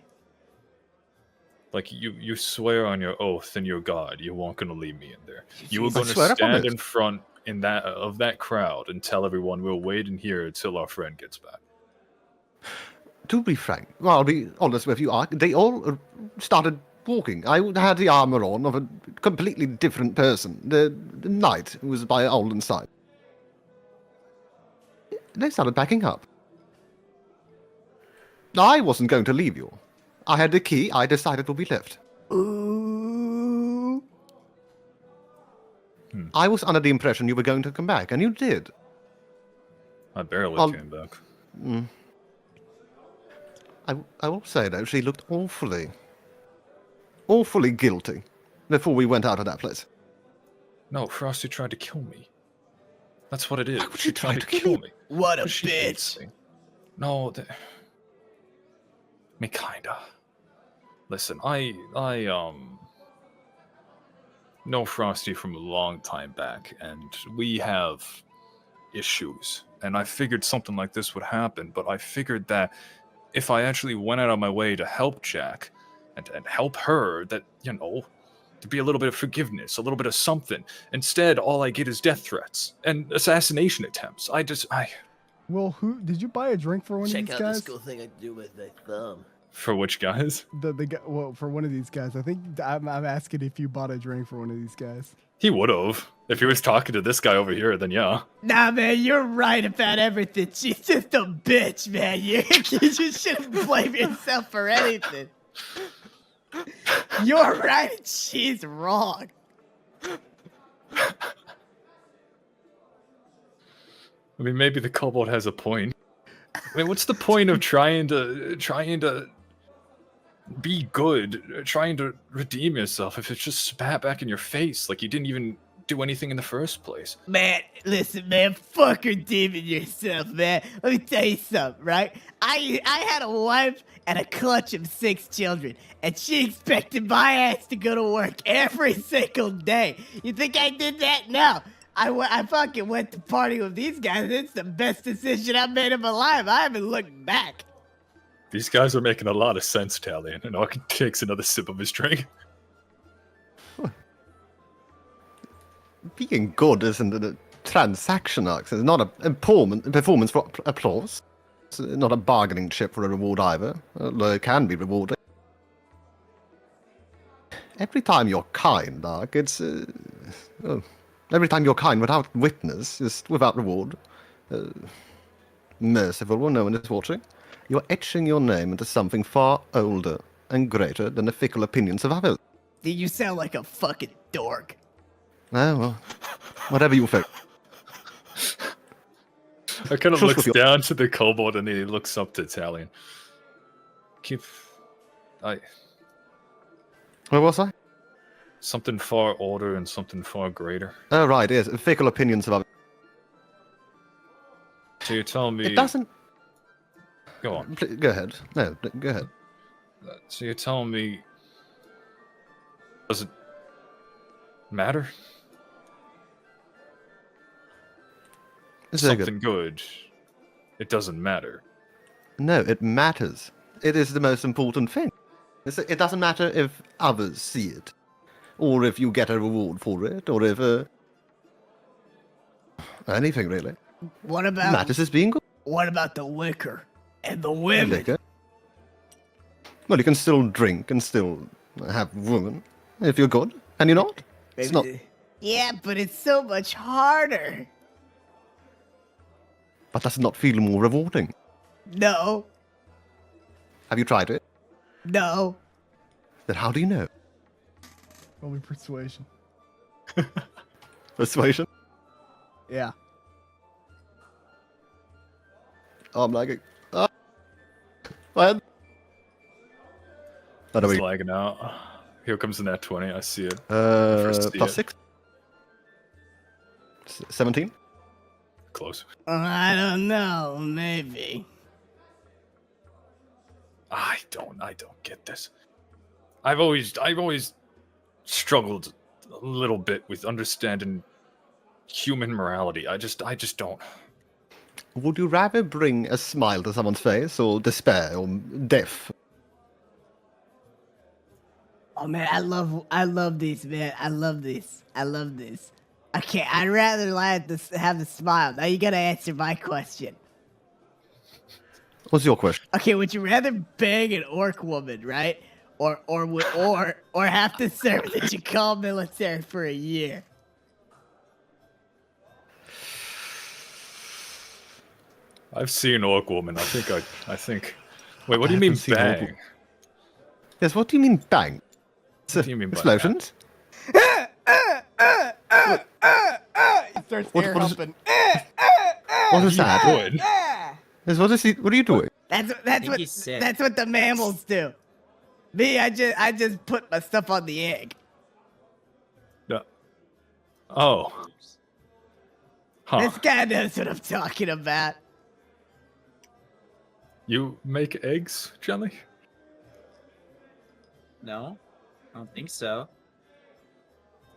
Like, you swear on your oath and your God you weren't gonna leave me in there. You were I gonna swear upon stand it. in front of that crowd and tell everyone we'll wait in here until our friend gets back. To be frank, well, I'll be honest with you, Ark, they all started walking. I had the armor on of a completely different person. The knight who was by Alden's side. They started backing up. I wasn't going to leave you. I had the key. I decided we left. Ooh. I was under the impression you were going to come back, and you did. I barely came back. I will say, though, she looked awfully guilty before we went out of that place. No, Frosty tried to kill me. That's what it is. would She she try tried to to kill kill me. What a She hates bitch. me. No, me kinda. Listen, I know Frosty from a long time back, and we have issues. And I figured something like this would happen, but I figured that if I actually went out of my way to help Jack and help her, that, there'd be a little bit of forgiveness, a little bit of something. Instead, all I get is death threats and assassination attempts. Well, who did you buy a drink for one Check of these out guys? this cool thing I can do with my thumb. For which guys? The guy, well, for one of these guys. I think I'm asking if you bought a drink for one of these guys. He would have. If he was talking to this guy over here, then yeah. Nah, man, you're right about everything. She's just a bitch, man. You shouldn't blame yourself for anything. You're right and she's wrong. I mean, maybe the kobold has a point. I mean, what's the point of trying to be good, trying to redeem yourself if it's just spat back in your face like you didn't even do anything in the first place? Man, listen, man, fuck redeeming yourself, man. Let me tell you something, right? I had a wife and a clutch of 6 children, and she expected my ass to go to work every single day. You think I did that? No. I fucking went to party with these guys. It's the best decision I made in my life. I haven't looked back. These guys are making a lot of sense, Talion, and Ark takes another sip of his drink. Being good isn't a transaction, Ark. It's not a performance for applause. It's not a bargaining chip for a reward either, although it can be rewarding. Every time you're kind, Ark, it's... every time you're kind without witness, just without reward, merciful when no one is watching, you're etching your name into something far older and greater than the fickle opinions of others. Dude, you sound like a fucking dork. Oh, well, whatever you think. I kind of Trust looks with your- down to the kobold and then he looks up to Talion. Where was I? Something far older and something far greater. Oh, right, yes, fickle opinions of others. So you're telling me... It doesn't... Go on. Go ahead. No, go ahead. So you're telling me... Does it matter? Something good. It doesn't matter. No, it matters. It is the most important thing. It doesn't matter if others see it, or if you get a reward for it, or if Anything really. What about Matters is being good. what about the liquor and the women? Liquor. Well, you can still drink and still have women if you're good, and you're not. It's not. Yeah, but it's so much harder. But does it not feel more rewarding? No, Have you tried it? no. Then how do you know? Only persuasion. Persuasion? Yeah. I'm lagging. What? How do It's we? lagging out. Here comes the net 20. I see it. Plus see it. 6? 17? Close. I don't know. Maybe. I don't get this. I've always struggled a little bit with understanding human morality. I just don't. Would you rather bring a smile to someone's face, or despair, or death? Oh man, I love these, man. I love this. Okay, I'd rather have the smile. Now you gotta answer my question. What's your question? Okay, would you rather bang an orc woman, right? Or have to serve the Jakal military for a year? I've seen Orc Woman. I think. Wait, what do you I mean haven't seen Orc bang? Yes, what do you mean bang? What do you mean by Explosions? He starts What- air what is- humping. What is that? Good. Yes, what is he? What are you doing? That's think he's sick. that's what the mammals do. Me, I just put my stuff on the egg. Oh. Huh. This guy knows what I'm talking about. You make eggs, Jelly? No, I don't think so.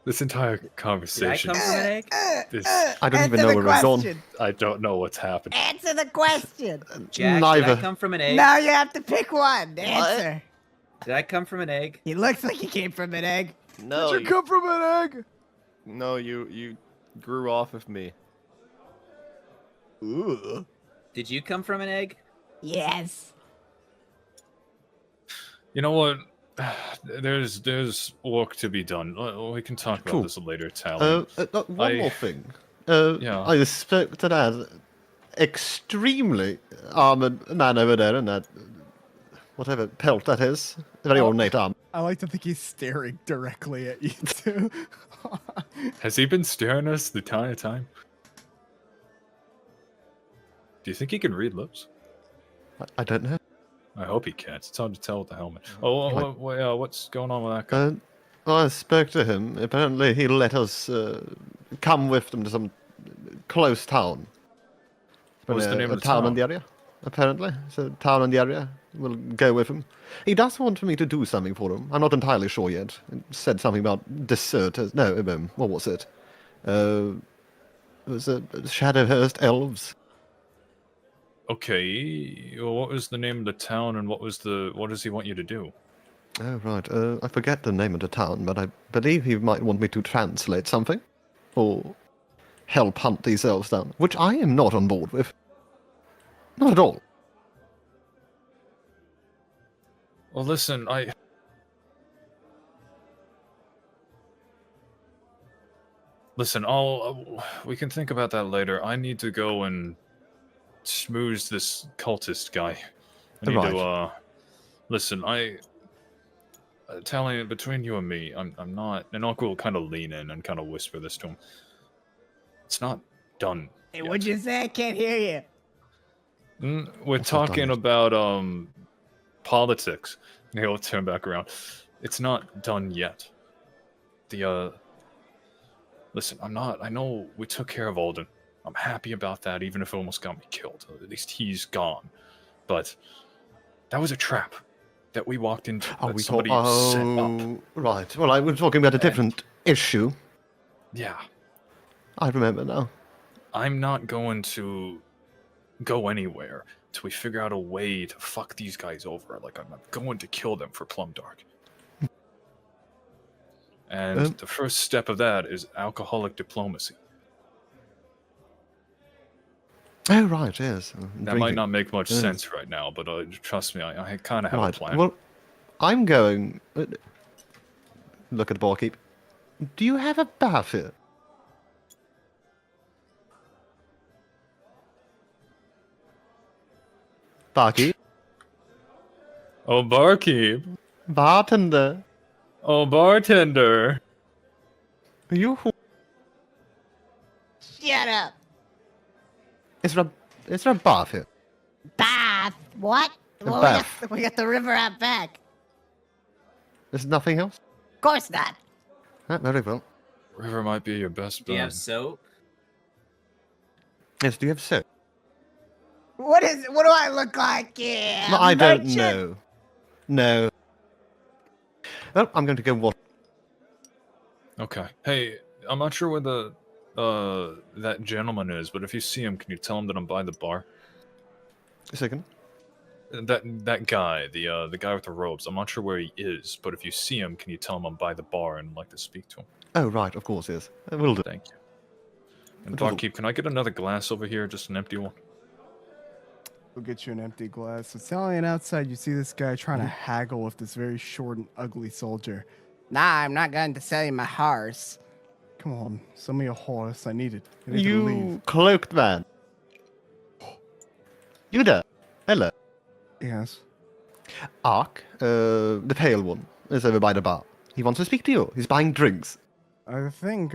This entire Did I conversation come from an egg? is. I don't even Answer know the where we're going. question. I don't know what's happened. Answer the question. Jack, Neither. did I come from an egg? Now you have to pick one. Answer. Did I come from an egg? He looks like he came from an egg. No, Did you come from an egg? No, you grew off of me. Ooh. Did you come from an egg? Yes. You know what? There's work to be done. We can talk about Cool. this later, Talion. One I- more thing. Yeah. I spoke to that extremely armored man over there in that whatever pelt that is. Very ornate arm. I like to think he's staring directly at you too. Has he been staring at us the entire time? Do you think he can read lips? I don't know. I hope he can. It's hard to tell with the helmet. Oh, what's going on with that guy? Well, I spoke to him. Apparently, he let us come with them to some close town. What's the name a of the town in town? the area? Apparently, it's a town in the area. We'll go with him. He does want me to do something for him. I'm not entirely sure yet. He said something about deserters. No, what was it? It was Shadowhurst elves. Okay, well, what was the name of the town, and what does he want you to do? Oh, right. I forget the name of the town, but I believe he might want me to translate something. Or help hunt these elves down, which I am not on board with. Not at all. Well, listen, Listen, we can think about that later. I need to go and schmooze this cultist guy. I need Right. to, listen, Talion, between you and me, I'm not, and Uncle will kind of lean in and kind of whisper this to him. It's not done. Hey, yet. what'd you say? I can't hear you. We're What's not done talking yet? about, politics. And he'll turn back around. It's not done yet. Listen, I know we took care of Alden. I'm happy about that, even if it almost got me killed. At least he's gone. But that was a trap that we walked into. Oh, that we somebody thought. set up. Oh, right. Well, I was talking about a different issue. Yeah. I remember now. I'm not going to go anywhere till we figure out a way to fuck these guys over. Like, I'm not going to kill them for Plumdark. And the first step of that is alcoholic diplomacy. Oh, right, yes. That might not make much sense right now, but trust me, I kind of have a plan. Well, I'm going... look at the barkeep. Do you have a bath here? Barkeep? Oh, barkeep. Bartender? Oh, bartender. You... Shut up. Is there a bath here? Bath. What? Well, bath. we got the river out back. There's nothing else? Of course not. Very well. River might be your best Do you bet. have soap? Yes, do you have soap? What do I look like? Yeah. No, I don't merchant? know. No. Well, I'm going to go wash. Okay. Hey, I'm not sure where that gentleman is, but if you see him, can you tell him that I'm by the bar? A second. That guy, the guy with the robes. I'm not sure where he is, but if you see him, can you tell him I'm by the bar and like to speak to him? Oh, right, of course, yes. I will do. Thank you. And barkeep, can I get another glass over here, just an empty one? We'll get you an empty glass. So Talion outside, you see this guy trying to haggle with this very short and ugly soldier. Nah, I'm not going to sell you my horse. Come on, sell me a horse. I need it. I need to leave. You cloaked man. Uther. Hello. Yes. Ark, the pale one, is over by the bar. He wants to speak to you. He's buying drinks. I think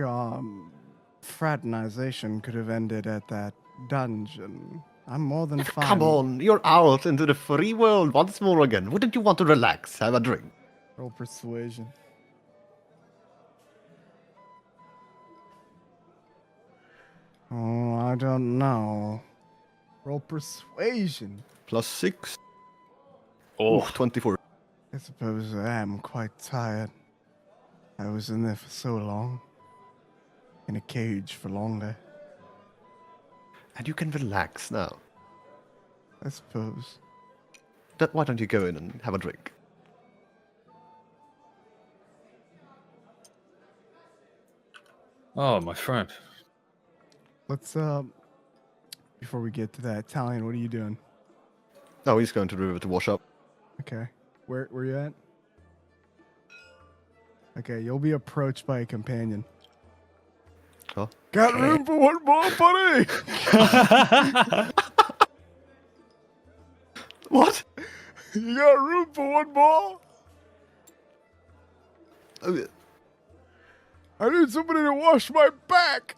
fraternization could have ended at that dungeon. I'm more than fine. Come on, you're out into the free world once more again. Wouldn't you want to relax, have a drink? Roll persuasion. Oh, I don't know. Roll persuasion. +6. Oh, 24. I suppose I am quite tired. I was in there for so long. In a cage for longer. And you can relax now. I suppose. Why don't you go in and have a drink? Oh, my friend. Let's, before we get to that, Talion, what are you doing? Oh, he's going to the river to wash up. Okay. Where you at? Okay, you'll be approached by a companion. Huh? Got room for one more, buddy? What? You got room for one more? I need somebody to wash my back.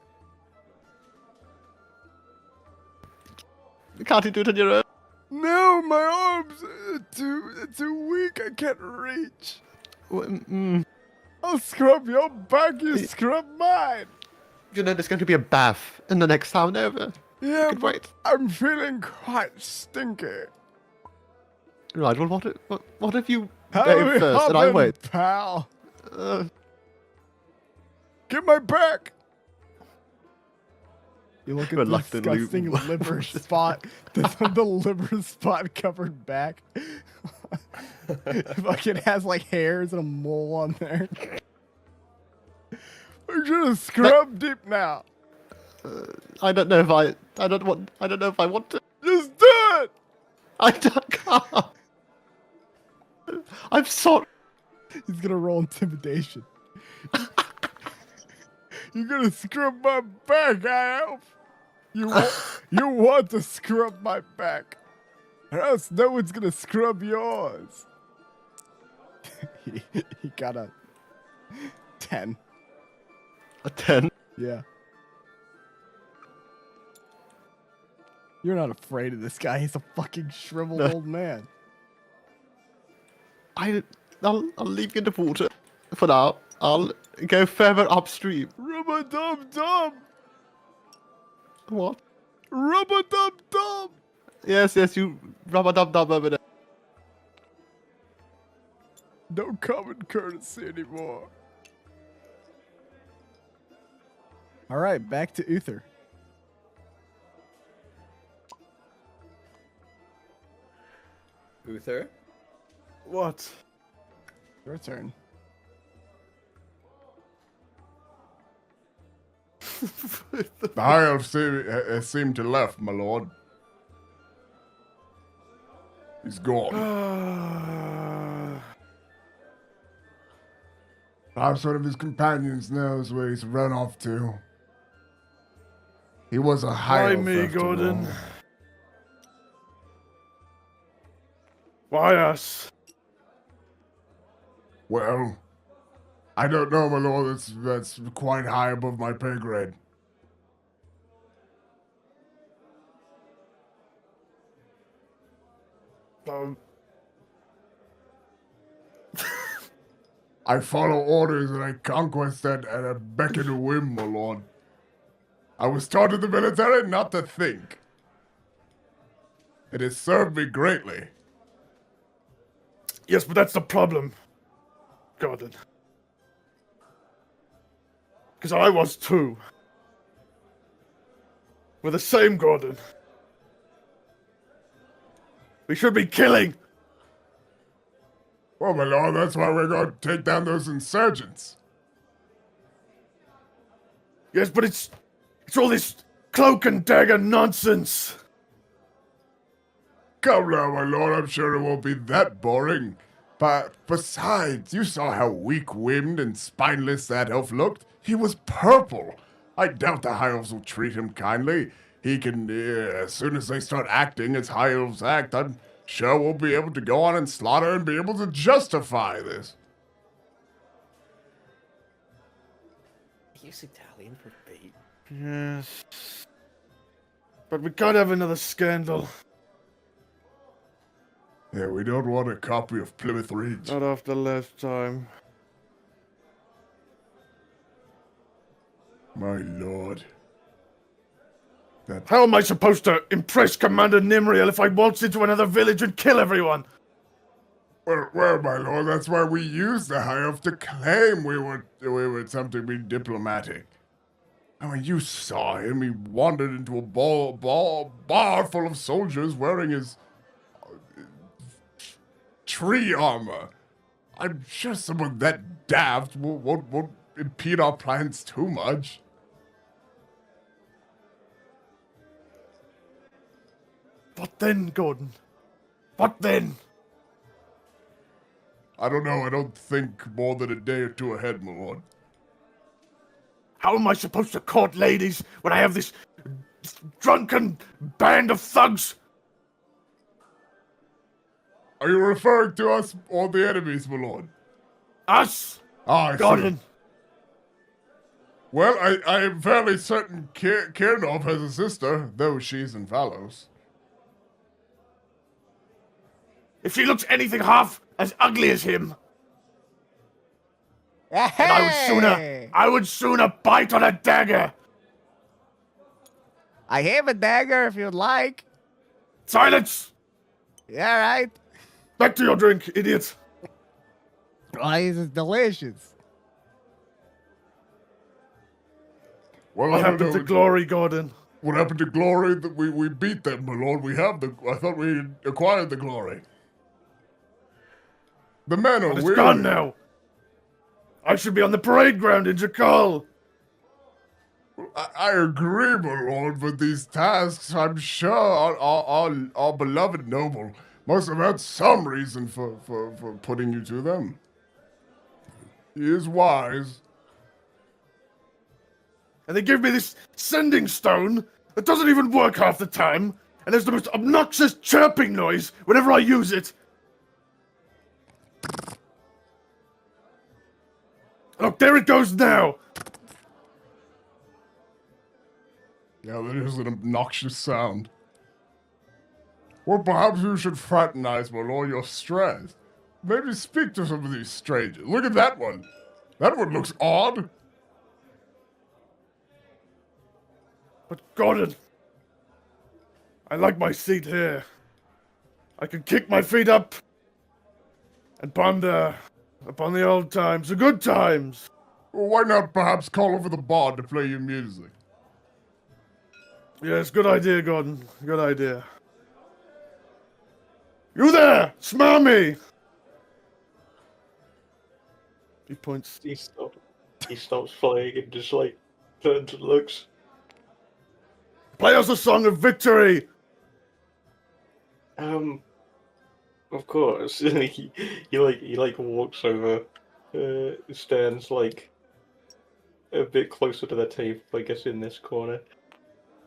Can't you do it on your own? No, my arms are too weak. I can't reach. I'll scrub your back, you scrub mine. You know there's going to be a bath in the next town over. Yeah, Good but wait. I'm feeling quite stinky. Right, well, what if you Hop bathe first and I in, wait? pal. Get my back. You look at the Reluctantly disgusting liver spot. The liver spot covered back. Fucking has like hairs and a mole on there. I'm gonna scrub deep now. I don't know if I don't know if I want to. Just do it. I can't. I'm sorry. He's gonna roll intimidation. You're gonna scrub my back, I hope. You want to scrub my back. Or else no one's gonna scrub yours. he got a 10. A 10? Yeah. You're not afraid of this guy. He's a fucking shriveled old man. I'll leave you in the water for now. I'll go further upstream. Rub-a-dub-dub. What? Rub-a-dub-dub. Yes, you rub-a-dub-dub over there. No common courtesy anymore. All right, back to Uther. Uther? What? Your turn. The high elf seemed to left, my lord. He's gone. Perhaps one of his companions knows where he's run off to. He was a high Why elf me, after Gordon? all. Why us? Well, I don't know, my lord. That's quite high above my pay grade. I follow orders and I conquest at a beck and a whim, my lord. I was taught in the military not to think. It has served me greatly. Yes, but that's the problem, Gordon. Because I was too. We're the same, Gordon. We should be killing. Well, my lord, that's why we're going to take down those insurgents. Yes, but it's all this cloak and dagger nonsense. Come now, my lord, I'm sure it won't be that boring. But besides, you saw how weak-limbed and spineless that elf looked. He was purple. I doubt the high elves will treat him kindly. He can, as soon as they start acting as high elves act, I'm sure we'll be able to go on and slaughter and be able to justify this. Using Talion for bait. Yes. But we can't have another scandal. Yeah, we don't want a copy of Plymouth Ridge. Not after last time. My lord. How am I supposed to impress Commander Nimriel if I waltz into another village and kill everyone? Well, my lord, that's why we used the high elf to claim we were attempting to be diplomatic. I mean, you saw him. He wandered into a bar full of soldiers wearing his tree armor. I'm sure someone that daft won't impede our plans too much. What then, Gordon? What then? I don't know. I don't think more than a day or two ahead, my lord. How am I supposed to court ladies when I have this drunken band of thugs? Are you referring to us or the enemies, my lord? Us? Ah, I see. Gordon. Well, I am fairly certain Kirnov has a sister, though she's in Valos. If she looks anything half as ugly as him, then I would sooner bite on a dagger. I have a dagger if you'd like. Silence! Yeah, right. Back to your drink, idiot. Why, this is delicious. Well, What happened to Glory, Gordon? What happened to Glory? That we beat them, my lord. We have I thought we acquired the Glory. The men are But it's weary. gone now. I should be on the parade ground in Jakal. I agree, my lord, with these tasks. I'm sure our beloved noble must have had some reason for putting you to them. He is wise. And they give me this sending stone that doesn't even work half the time, and there's the most obnoxious chirping noise whenever I use it. Look, there it goes now. Yeah, that is an obnoxious sound. Well, perhaps you should fraternize, my lord, your stress. Maybe speak to some of these strangers. Look at that one. That one looks odd. But Gordon, I like my seat here. I can kick my feet up and ponder upon the old times, the good times. Well, why not perhaps call over the bard to play you music? Yes, good idea, Gordon. Good idea. You there! Smell me! He points. He stops flying and just like turns and looks. Play us a song of victory! Of course. he walks over, stands like a bit closer to the table, I guess in this corner.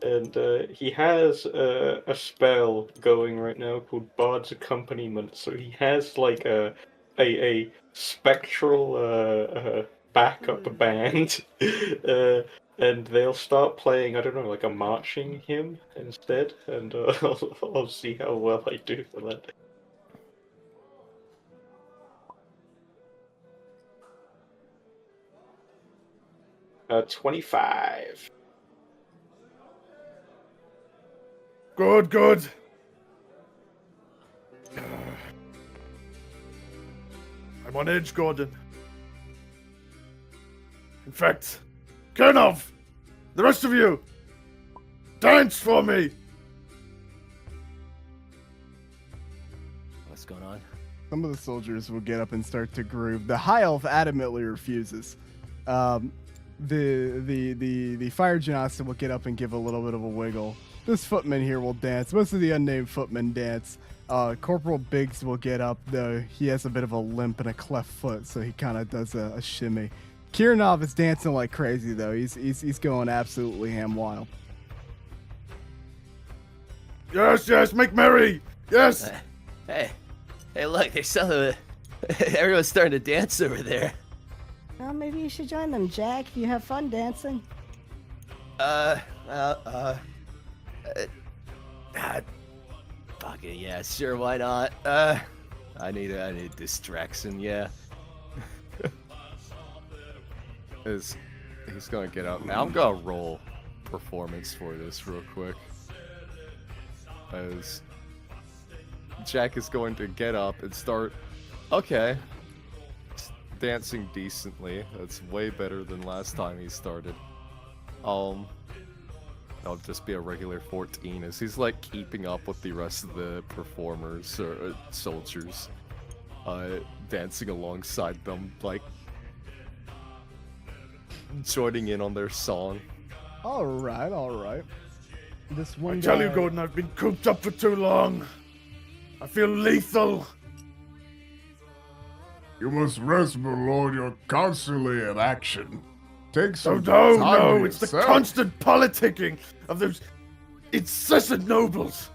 And he has a spell going right now called Bard's Accompaniment. So he has like a spectral backup band, and they'll start playing, I don't know, like a marching hymn instead. And I'll see how well I do for that. Uh, 25. Good, good. I'm on edge, Gordon. In fact, Kernov, the rest of you, dance for me. What's going on? Some of the soldiers will get up and start to groove. The high elf adamantly refuses. The fire genasta will get up and give a little bit of a wiggle. This footman here will dance. Most of the unnamed footmen dance. Corporal Biggs will get up, though he has a bit of a limp and a cleft foot, so he kind of does a shimmy. Kiranov is dancing like crazy, though. He's going absolutely ham wild. Yes, yes, make merry. Yes. Hey, look, they sound everyone's starting to dance over there. Well, maybe you should join them, Jack, if you have fun dancing. Fuck it, yeah, sure, why not? I need a distraction, yeah. He's gonna get up. Now I'm gonna roll performance for this real quick. As Jack is going to get up and start. Okay. Dancing decently. That's way better than last time he started. I'll just be a regular 14 as he's like keeping up with the rest of the performers or soldiers, dancing alongside them, like joining in on their song. All right. This one I tell guy... you, Gordon, I've been cooped up for too long. I feel lethal. You must rest, my lord. You're constantly in action. Take some No, time to it's the yourself. constant politicking of those incessant nobles.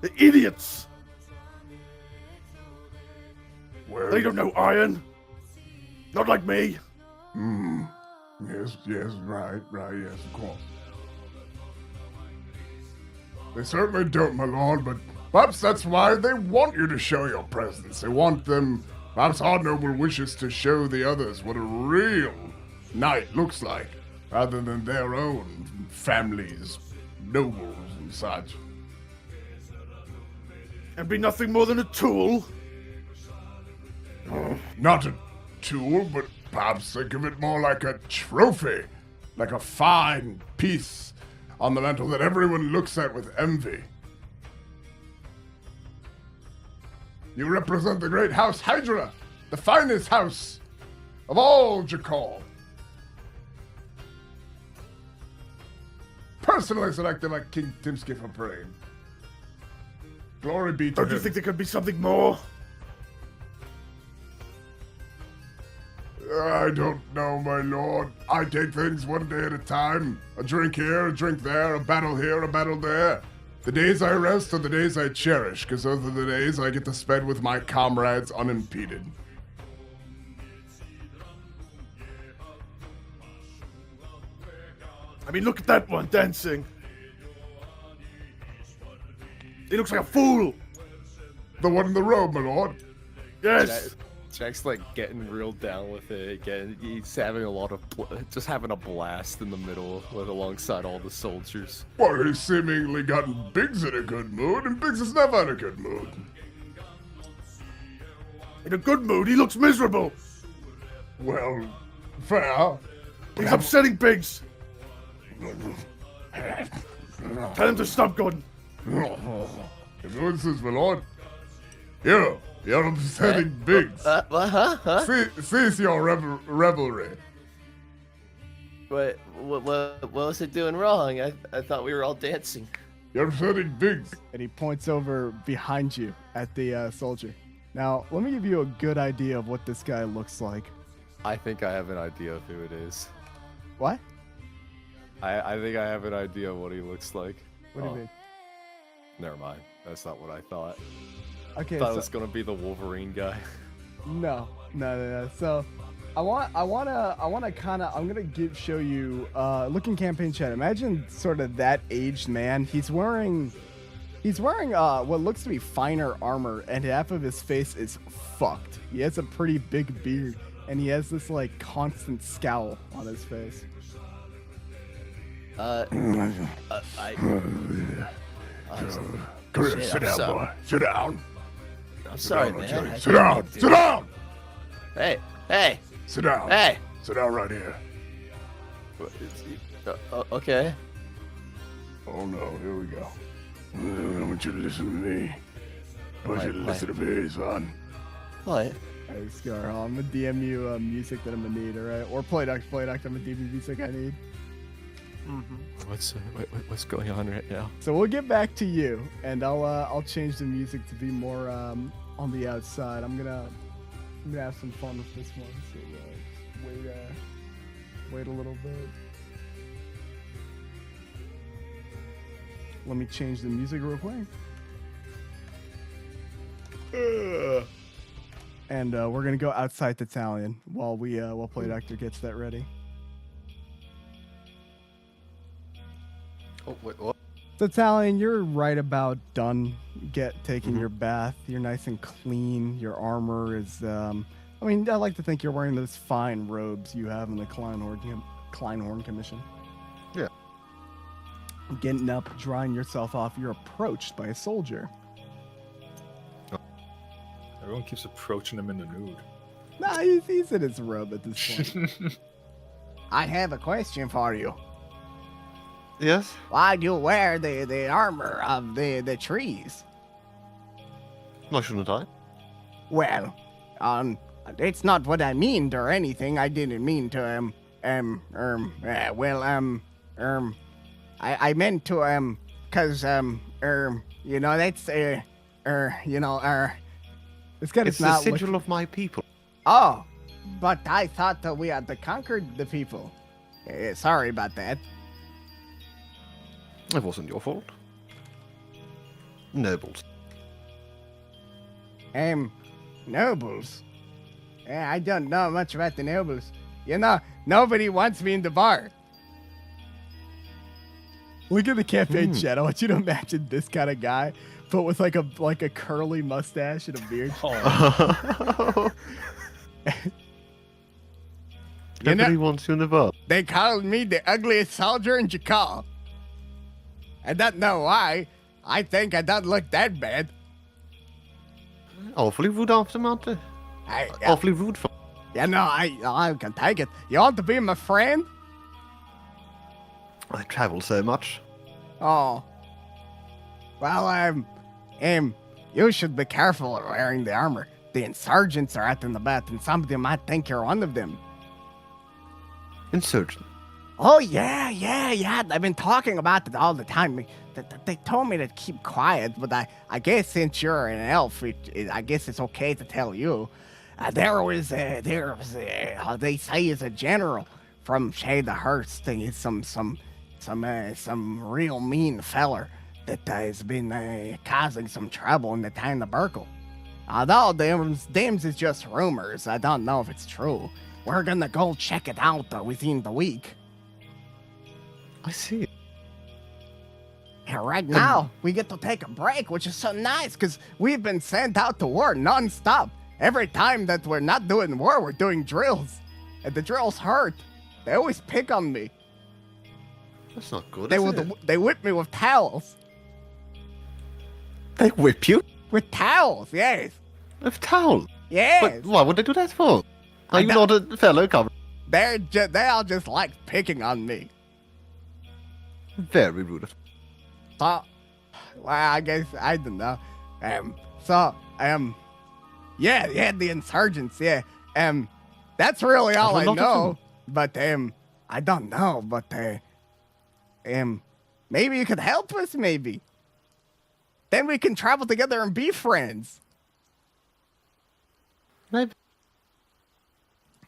The idiots. Well, They don't know iron. Not like me. Yes, right, yes, of course. They certainly don't, my lord, but perhaps that's why they want you to show your presence. They want them, perhaps our noble wishes to show the others what a real knight looks like, rather than their own families, nobles and such. And be nothing more than a tool. Not a tool, but perhaps think of it more like a trophy, like a fine piece on the mantle that everyone looks at with envy. You represent the great House Hydra, the finest house of all Jakal. Personally selected by King Timsky for parade. Glory be to Don't him. you think there could be something more? I don't know, my lord. I take things one day at a time. A drink here, a drink there, a battle here, a battle there. The days I rest are the days I cherish, because those are the days I get to spend with my comrades unimpeded. I mean, look at that one dancing. He looks like a fool. The one in the robe, my lord. Yes. Jack's like getting real down with it again. He's having a lot of just having a blast in the middle with alongside all the soldiers. Well, he's seemingly gotten Biggs in a good mood, and Biggs is never in a good mood. In a good mood, he looks miserable. Well, fair. He's upsetting Biggs. Tell him to stop, Gordon. Influences, my lord. You're upsetting Biggs. What, huh? Cease your revelry. What was it doing wrong? I thought we were all dancing. You're very big. And he points over behind you at the soldier. Now, let me give you a good idea of what this guy looks like. I think I have an idea of who it is. What? I think I have an idea of what he looks like. What do you mean? Never mind. That's not what I thought. Okay, I thought so it was gonna be the Wolverine guy. no. So I'm gonna show you look in campaign chat. Imagine sort of that aged man. He's wearing what looks to be finer armor, and half of his face is fucked. He has a pretty big beard, and he has this like constant scowl on his face. Sit down, boy. Sit down. I'm sorry, man. Sit down. Sit down. Hey. Sit down. Hey. Sit down right here. Okay. Oh no, here we go. I want you to listen to me. I want you to listen to me, son. What? Hey, Scar, I'm gonna DM you music that I'm gonna need, alright? Or playdorktor, I'm gonna DM you music I need. What's going on right now? So we'll get back to you, and I'll change the music to be more on the outside. I'm gonna have some fun with this one. So wait a little bit. Let me change the music real quick. And we're gonna go outside the Talion while playdorktor gets that ready. Oh, wait, what? So Talion, you're right about done taking your bath. You're nice and clean. Your armor is I like to think you're wearing those fine robes you have in the Kleinhorn Commission. Yeah. Getting up, drying yourself off, you're approached by a soldier. Everyone keeps approaching him in the nude. Nah, he's in his robe at this point. I have a question for you. Yes? Why do you wear the armor of the trees? Why shouldn't I? Well, it's not what I mean or anything. I didn't mean to I meant to cause that's This guy It's does the not sigil of my people. Oh, but I thought that we had conquered the people. Sorry about that. It wasn't your fault. Nobles. Nobles. I don't know much about the nobles. Nobody wants me in the bar. Look at the campaign chat. I want you to imagine this kind of guy, but with like a curly mustache and a beard. Nobody wants you in the bar. They called me the ugliest soldier in Jakal. I don't know why. I think I don't look that bad. Awfully rude after Monty. Awfully rude for. I can take it. You want to be my friend? I travel so much. Oh. Well, you should be careful of wearing the armor. The insurgents are out in the bath, and somebody might think you're one of them. Insurgent. Oh, yeah. They've been talking about it all the time. They told me to keep quiet, but I guess since you're an elf, I guess it's okay to tell you. There was they say he's a general from Shadehurst. He's some real mean feller that has been causing some trouble in the town of Burkle. Although them's is just rumors, I don't know if it's true. We're gonna go check it out within the week. I see. And right now, we get to take a break, which is so nice, because we've been sent out to war non-stop. Every time that we're not doing war, we're doing drills. And the drills hurt. They always pick on me. That's not good, They whip me with towels. They whip you? With towels, yes. With towels? Yes. But why would they do that for? Are you not a fellow cover? They all just like picking on me. Very rude. So, well, I guess, I don't know. Yeah, the insurgents, yeah. That's really all I know. But, I don't know, but maybe you could help us. Maybe. Then we can travel together and be friends. Maybe.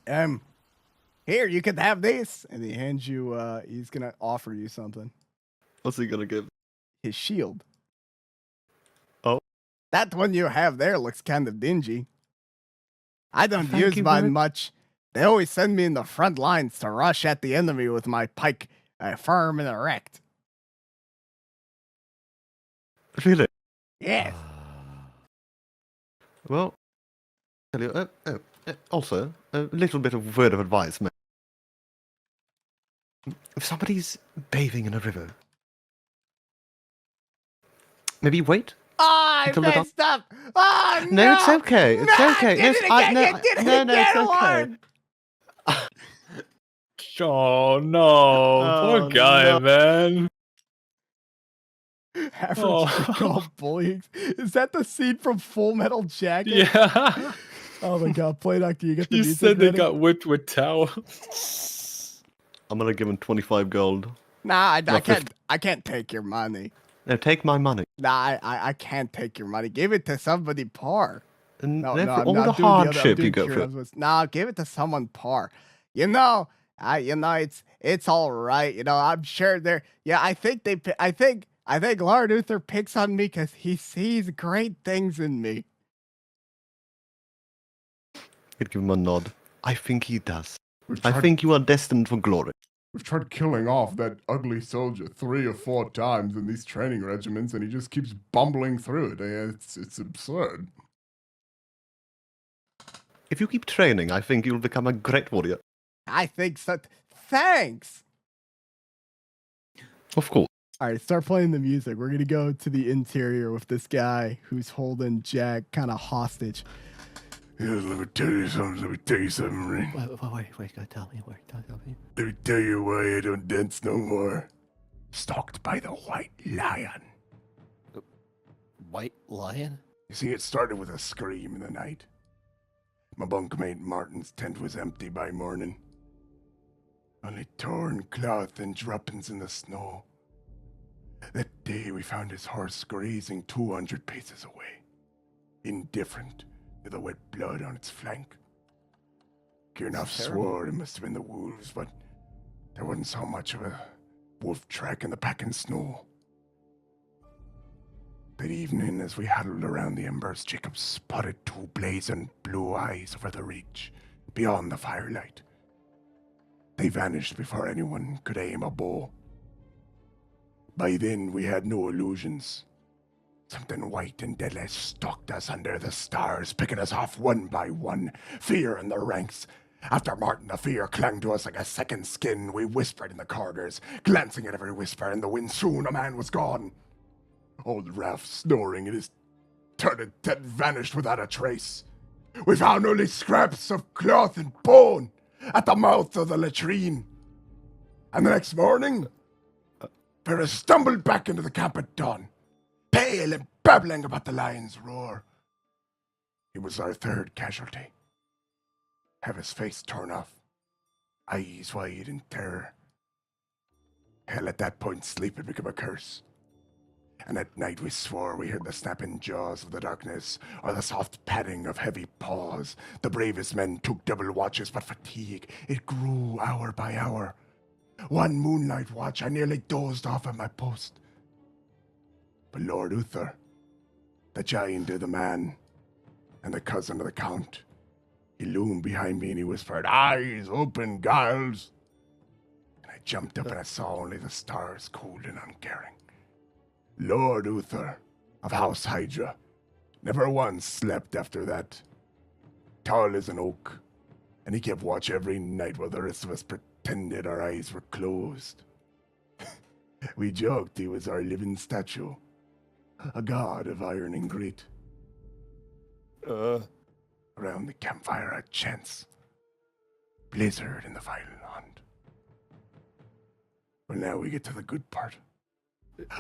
Here, you could have this, and he hands you. He's gonna offer you something. What's he gonna give? His shield. Oh. That one you have there looks kind of dingy. I don't Thank use you mine very- much. They always send me in the front lines to rush at the enemy with my pike firm and erect. Really? Yes. Well, tell you, also, a little bit of word of advice, man. If somebody's bathing in a river, maybe wait. I Until they're done. messed up. Oh, no. No, it's okay. It's No, okay. I did it again. You did it again, it's okay. Warren. Oh no, poor Oh, guy, no. man. Average Oh. golf bullying. Is that the scene from Full Metal Jacket? Yeah. Oh my god, Playdorktor, you get the You music said they ready? got whipped with towels. I'm gonna give him 25 gold. Nah, I Not can't. I can't take your money. No, take my money. Nah, I can't take your money. Give it to somebody poor. And No, for I'm all not the doing the other- I'm hardship doing you go Kieran's through. voice. No, give it to someone poor. It's all right. I'm sure they're. Yeah, I think Lord Uther picks on me because he sees great things in me. I'd give him a nod. I think he does. We've I tried, think you are destined for glory. we've tried killing off that ugly soldier 3 or 4 times in these training regiments, and he just keeps bumbling through it. It's absurd. If you keep training, I think you'll become a great warrior. I think so. Thanks. Of course. All right, start playing the music. We're gonna go to the interior with this guy who's holding Jack kind of hostage. Yes, let me tell you something, Ring. Wait, go tell me. Let me tell you why I don't dance no more. Stalked by the White Lion. White lion? You see, it started with a scream in the night. My bunkmate Martin's tent was empty by morning. Only torn cloth and droppings in the snow. That day we found his horse grazing 200 paces away, indifferent to the wet blood on its flank. Kirnoff swore it must have been the wolves, but there wasn't so much of a wolf track in the packing snow. That evening, as we huddled around the embers, Jacob spotted 2 blazing blue eyes over the ridge, beyond the firelight. They vanished before anyone could aim a bow. By then, we had no illusions. Something white and deadly stalked us under the stars, picking us off one by one, fear in the ranks. After Martin, the fear clung to us like a second skin. We whispered in the corridors, glancing at every whisper in the wind. Soon a man was gone. Old Ralph, snoring in his turret tent, vanished without a trace. We found only scraps of cloth and bone at the mouth of the latrine. And the next morning, Ferris stumbled back into the camp at dawn, pale and babbling about the lion's roar. He was our 3rd casualty. Have his face torn off, eyes wide in terror. Hell, at that point, sleep had become a curse. And at night we swore we heard the snapping jaws of the darkness, or the soft padding of heavy paws. The bravest men took double watches, but fatigue, it grew hour by hour. One moonlight watch, I nearly dozed off at my post. But Lord Uther, the giant of the man, and the cousin of the count, he loomed behind me and he whispered, "Eyes open, Giles!" And I jumped up and I saw only the stars, cold and uncaring. Lord Uther of House Hydra never once slept after that. Tall as an oak, and he kept watch every night while the rest of us pretended our eyes were closed. We joked he was our living statue, a god of iron and grit. Around the campfire at chance, blizzard in the violent hunt. Well, now we get to the good part.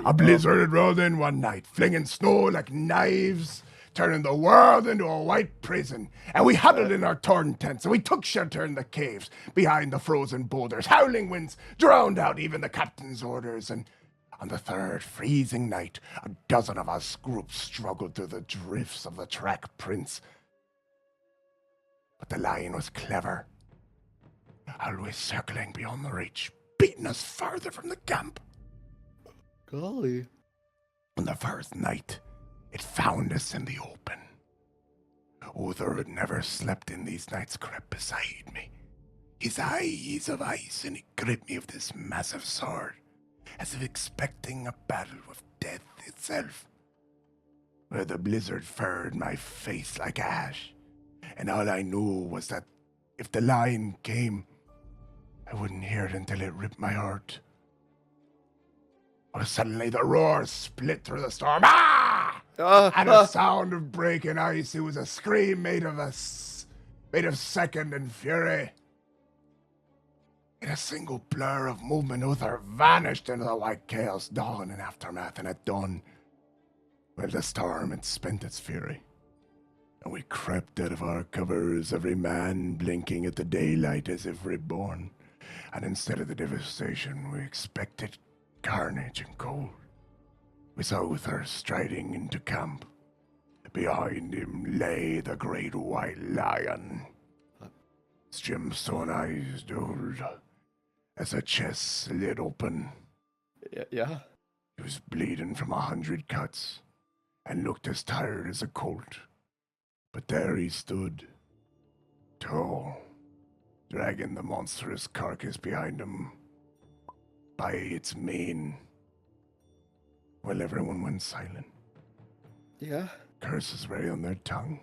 A blizzard had rolled in one night, flinging snow like knives, turning the world into a white prison. And we huddled in our torn tents, and we took shelter in the caves behind the frozen boulders. Howling winds drowned out even the captain's orders, and on the third freezing night, a dozen of us groups struggled through the drifts of the track prince. But the lion was clever, always circling beyond the reach, beating us farther from the camp. Golly. On the first night, it found us in the open. Uther had never slept in these nights, crept beside me. His eyes of ice, and he gripped me with this massive sword, as if expecting a battle with death itself. Where the blizzard furred my face like ash, and all I knew was that if the lion came, I wouldn't hear it until it ripped my heart. Or suddenly the roar split through the storm. Ah! And a sound of breaking ice. It was a scream made of second and fury. In a single blur of movement, Uther vanished into the white chaos, dawn and aftermath, and at dawn, well, the storm had spent its fury. And we crept out of our covers, every man blinking at the daylight as if reborn. And instead of the devastation we expected, carnage and cold. We saw Uther striding into camp. Behind him lay the great white lion. His gemstone eyes dulled as a chest slid open. Yeah? He was bleeding from 100 cuts and looked as tired as a colt. But there he stood, tall, dragging the monstrous carcass behind him by its mane, while everyone went silent. Yeah? Curses were on their tongue,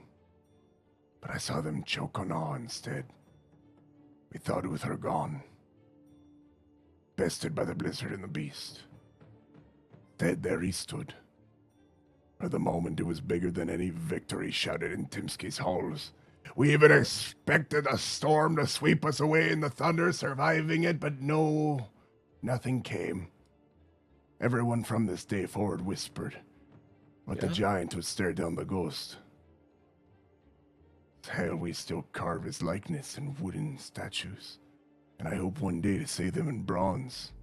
but I saw them choke on awe instead. We thought Uther gone, bested by the blizzard and the beast. Dead there he stood. For the moment it was bigger than any victory shouted in Timsky's halls. We even expected a storm to sweep us away in the thunder, surviving it, but no, nothing came. Everyone from this day forward whispered, but the giant would stare down the ghost. Hell, we still carve his likeness in wooden statues, and I hope one day to see them in bronze.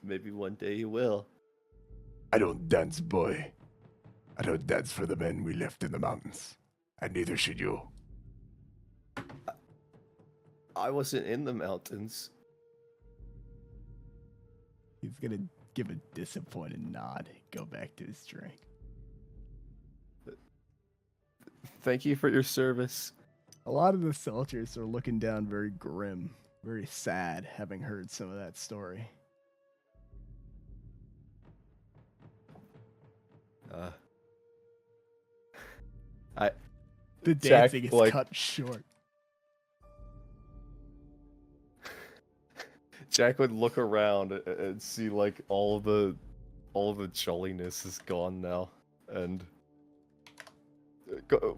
Maybe one day you will. I don't dance, boy. I don't dance for the men we left in the mountains, and neither should you. I wasn't in the mountains. He's gonna give a disappointed nod, go back to his drink. Thank you for your service. A lot of the soldiers are looking down very grim, very sad, having heard some of that story. The dancing is cut short. Jack would look around and see like all the jolliness is gone now, and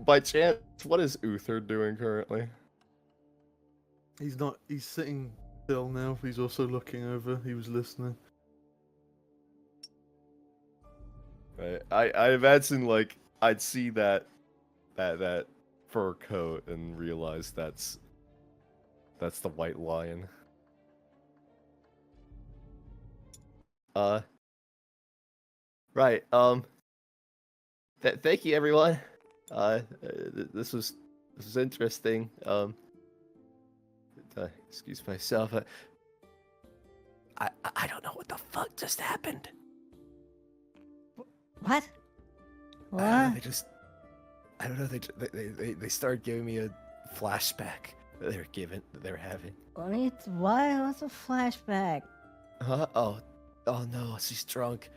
by chance, what is Uther doing currently? He's not. He's sitting still now. He's also looking over. He was listening. Right. I imagine like I'd see that fur coat and realize that's the white lion. Right. Thank you, everyone. This was interesting. Excuse myself. I don't know what the fuck just happened. What? I don't know. They started giving me a flashback. They were having. Why? What's a flashback? Huh? Oh no, she's drunk.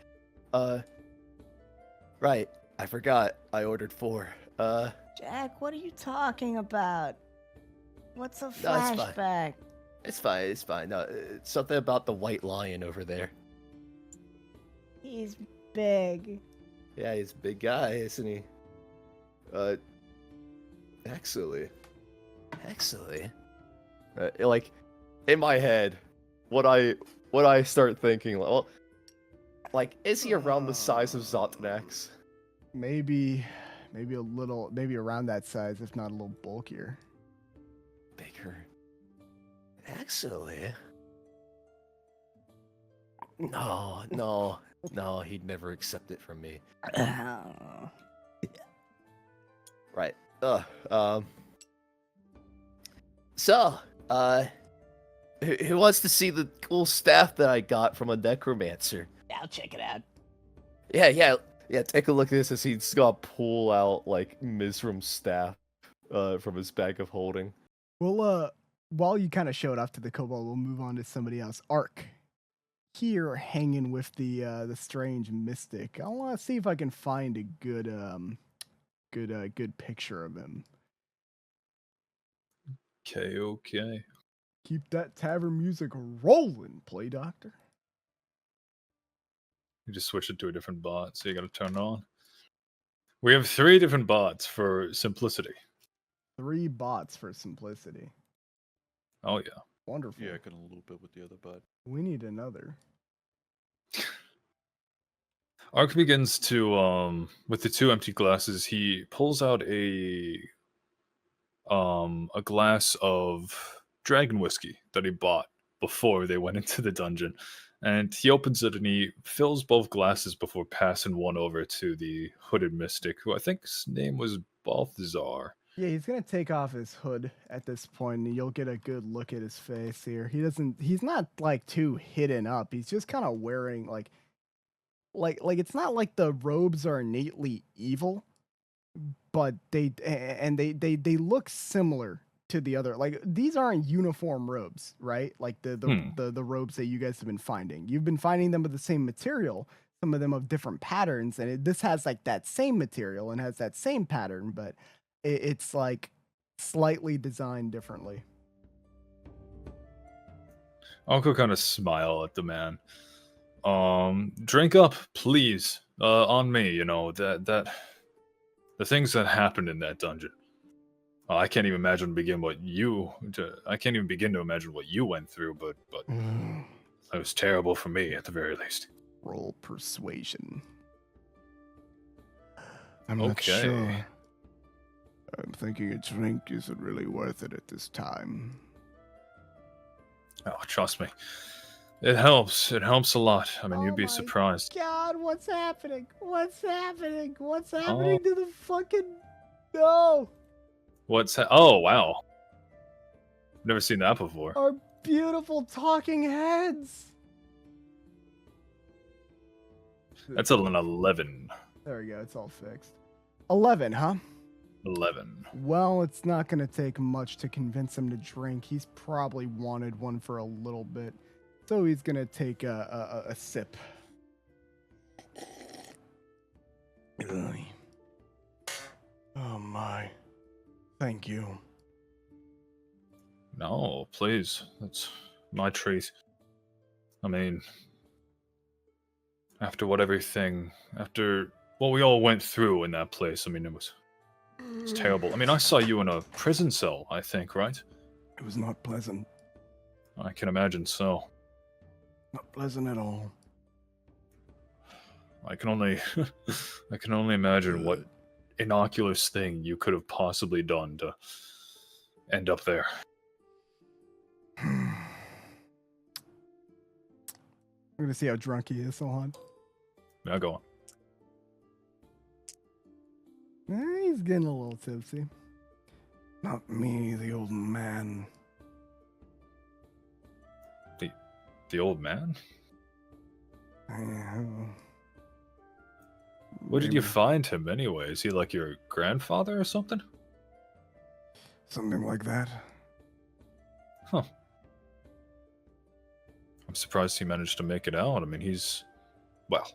Right. I forgot. I ordered 4. Jack, what are you talking about? What's a No, flashback? It's fine. No, it's something about the white lion over there. He's big. Yeah, he's a big guy, isn't he? Actually. Like, in my head, what I start thinking, well, Like, is he around the size of Zotanax? Maybe a little, maybe around that size, if not a little bulkier. Bigger. Actually. No, he'd never accept it from me. Right. So, who wants to see the cool staff that I got from a necromancer? I'll check it out. Yeah. Take a look at this as he's gonna pull out, like, Mizram's staff from his bag of holding. Well, while you kind of show it off to the kobold, we'll move on to somebody else. Ark. Here, hanging with the strange mystic. I want to see if I can find a good picture of him. Okay. Keep that tavern music rolling, playdorktor. You just switch it to a different bot, so you gotta turn it on. We have 3 different bots for simplicity. 3 bots for simplicity. Oh yeah. Wonderful. Yeah, I got a little bit with the other bot. We need another. Ark begins to with the 2 empty glasses, he pulls out a glass of dragon whiskey that he bought before they went into the dungeon. And he opens it and he fills both glasses before passing one over to the hooded mystic, who I think his name was Balthazar. Yeah, he's gonna take off his hood at this point, and you'll get a good look at his face here. He's not like too hidden up. He's just kind of wearing like it's not like the robes are innately evil, but they look similar to the other. Like, these aren't uniform robes, right? Like the robes that you guys have been finding. You've been finding them with the same material, some of them of different patterns, and this has like that same material and has that same pattern, but it's like slightly designed differently. Uncle kind of smile at the man. Drink up, please. On me, you know, that the things that happened in that dungeon. I can't even imagine I can't even begin to imagine what you went through, but it was terrible for me at the very least. Roll persuasion. I'm not Okay. sure. I'm thinking a drink isn't really worth it at this time. Oh, trust me. It helps. It helps a lot. I mean, Oh you'd be my surprised. God, what's happening? What's happening? What's happening to the fucking... No! Oh, wow. Never seen that before. Our beautiful talking heads! That's an 11. There we go, it's all fixed. 11, huh? 11. Well, it's not going to take much to convince him to drink. He's probably wanted one for a little bit. So he's going to take a sip. Oh my. Thank you. No, please. That's my treat. I mean, after what we all went through in that place, I mean, it was terrible. I mean, I saw you in a prison cell, I think, right? It was not pleasant. I can imagine so. Not pleasant at all. I can only imagine what innocuous thing you could have possibly done to end up there. I'm going to see how drunk he is, Sohan. Now go on. He's getting a little tipsy. Not me, the old man. The old man? Yeah. Where did you find him anyway? Is he like your grandfather or something? Something like that. Huh. I'm surprised he managed to make it out. I mean, well,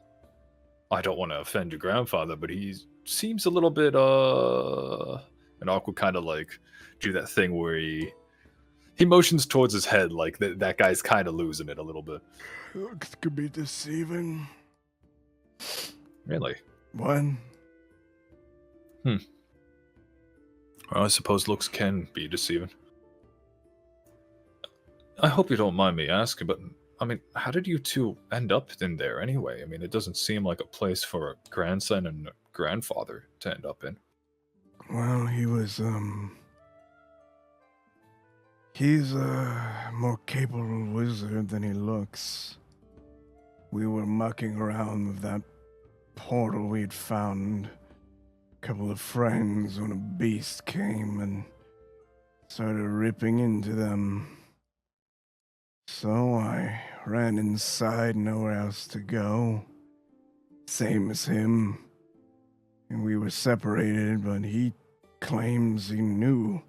I don't want to offend your grandfather, but he seems a little bit, and Ark will kind of like do that thing where he motions towards his head like that guy's kind of losing it a little bit. Looks could be deceiving. Really? What? Well, I suppose looks can be deceiving. I hope you don't mind me asking, but I mean, how did you two end up in there anyway? I mean, it doesn't seem like a place for a grandson and a grandfather to end up in. Well, he's a more capable wizard than he looks. We were mucking around with that portal we'd found. A couple of friends when a beast came and started ripping into them. So I ran inside, nowhere else to go. Same as him. And we were separated, but he claims he knew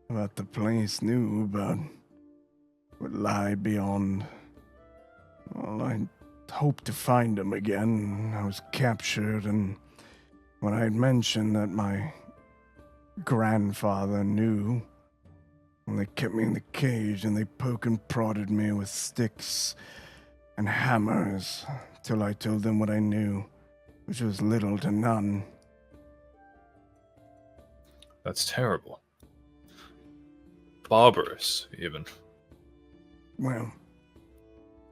about the place, knew about what lied beyond. Well, I hoped to find him again. I was captured, and when I had mentioned that my grandfather knew, well, they kept me in the cage and they poke and prodded me with sticks and hammers till I told them what I knew, which was little to none. That's terrible. Barbarous, even. Well,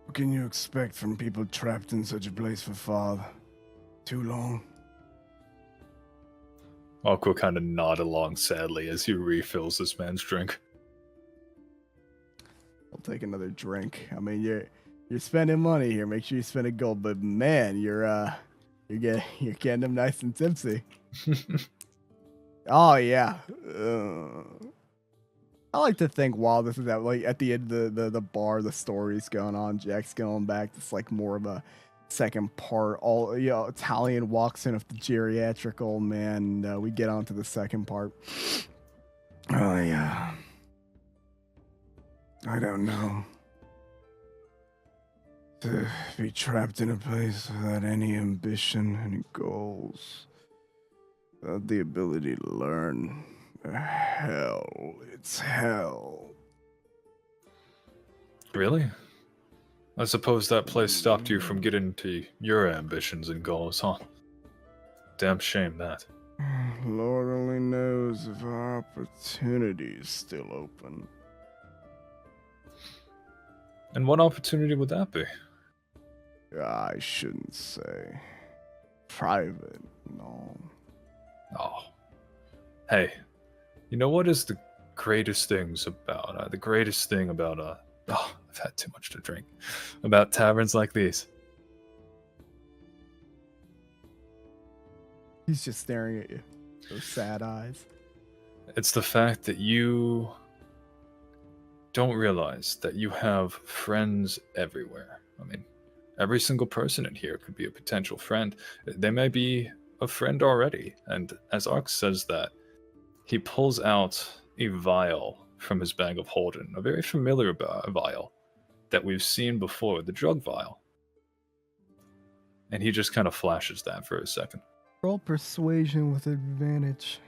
what can you expect from people trapped in such a place for far too long? Aqua kind of nod along sadly as he refills this man's drink. I'll take another drink. I mean, you're spending money here. Make sure you spend a gold, but man, you're getting them nice and tipsy. Oh yeah. I like to think while this is at the end of the bar, the story's going on. Jack's going back. It's like more of a second part. Talion walks in with the geriatric old man. And, we get on to the second part. Oh yeah. I don't know. To be trapped in a place without any ambition, any goals, without the ability to learn. Hell, it's hell. Really? I suppose that place stopped you from getting to your ambitions and goals, huh? Damn shame that. Lord only knows if our opportunity is still open. And what opportunity would that be? I shouldn't say. Private, no. Oh. Hey, you know what is the greatest things about, the greatest thing about, I've had too much to drink, about taverns like these? He's just staring at you. Those sad eyes. It's the fact that you don't realize that you have friends everywhere. I mean, every single person in here could be a potential friend. They may be a friend already. And as Ark says that, he pulls out a vial from his bag of holding, a very familiar vial that we've seen before, the drug vial. And he just kind of flashes that for a second. Roll persuasion with advantage.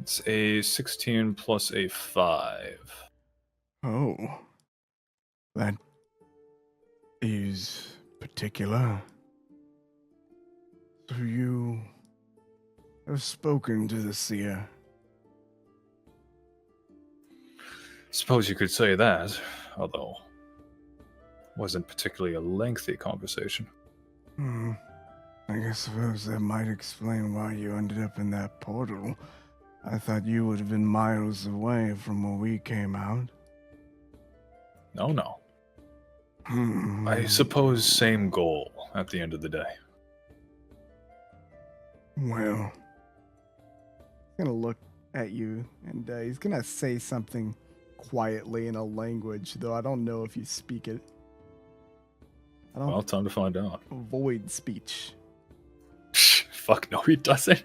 It's a 16 plus a 5. Oh. That is particular. So you have spoken to the seer. Suppose you could say that, although wasn't particularly a lengthy conversation. I suppose that might explain why you ended up in that portal. I thought you would have been miles away from where we came out. No. I suppose same goal at the end of the day. Well, He's gonna look at you and he's gonna say something quietly in a language, though I don't know if you speak it. Well, time to find out. Void speech. Fuck no, he doesn't.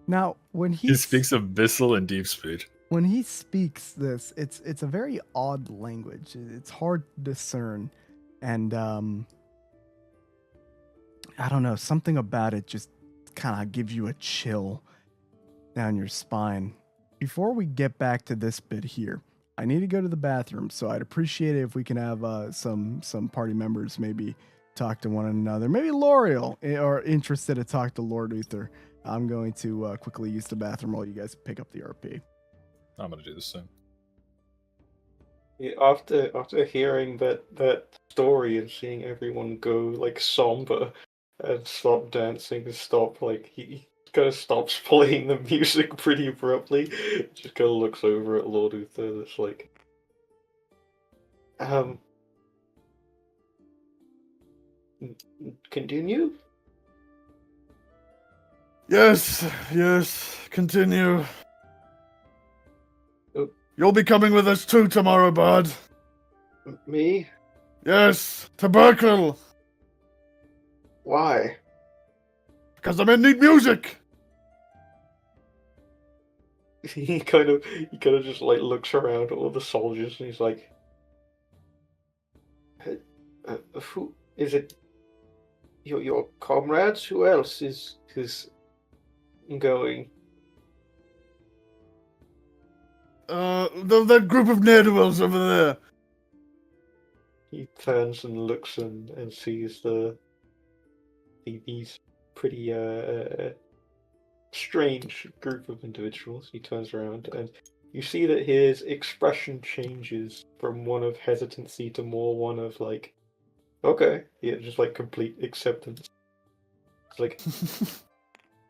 Now, when he speaks abyssal and deep speech. When he speaks this, it's a very odd language. It's hard to discern, and I don't know, something about it just kind of gives you a chill down your spine. Before we get back to this bit here, I need to go to the bathroom, so I'd appreciate it if we can have some party members maybe talk to one another. Maybe L'Oreal are interested to talk to Lord Uther. I'm going to quickly use the bathroom while you guys pick up the RP. I'm gonna do the same. Yeah, after hearing that story and seeing everyone go like somber and stop dancing and stop like he kind of stops playing the music pretty abruptly, just kind of looks over at Lord Uther. That's like, continue. Yes, continue. Oh. You'll be coming with us too tomorrow, bud. Me? Yes, to Berkeley. Why? Because the men need music. He kind of just like looks around at all the soldiers and he's like, who is it? Your comrades? Who else is going? That group of ne'er-do-wells over there. He turns and looks and sees these pretty strange group of individuals. He turns around and you see that his expression changes from one of hesitancy to more one of like, okay, yeah, just like complete acceptance. It's like,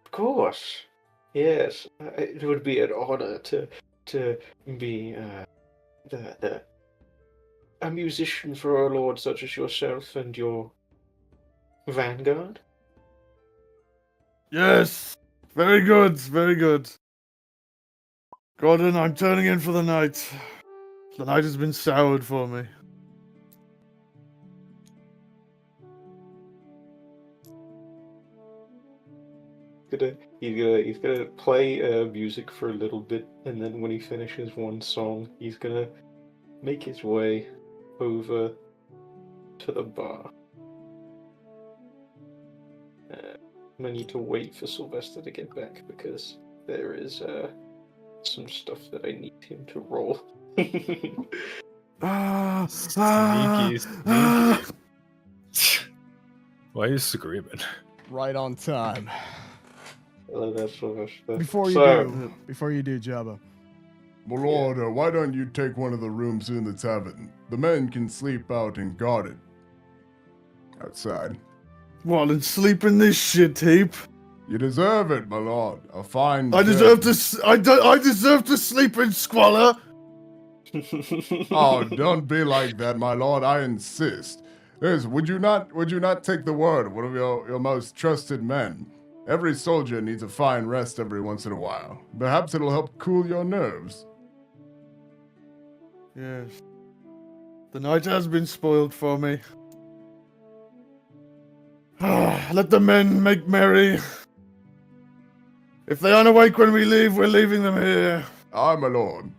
of course, yes, it would be an honor to be a musician for a lord such as yourself and your vanguard. Yes, very good, very good. Gordon, I'm turning in for the night. The night has been soured for me. He's gonna play music for a little bit, and then when he finishes one song, he's gonna make his way over to the bar. I need to wait for Sylvester to get back because there is some stuff that I need him to roll. Sneaky. Why are you screaming? Right on time. That's Sylvester. Before you do, Jabba. My lord, why don't you take one of the rooms in the tavern? The men can sleep out and guard it. Outside. What, and sleep in this shit heap? You deserve it, my lord. A fine. I deserve to sleep in squalor. Oh, don't be like that, my lord. I insist. Would you not take the word of one of your most trusted men? Every soldier needs a fine rest every once in a while. Perhaps it'll help cool your nerves. Yes. The night has been spoiled for me. Let the men make merry. If they aren't awake when we leave, we're leaving them here. Aye, my lord.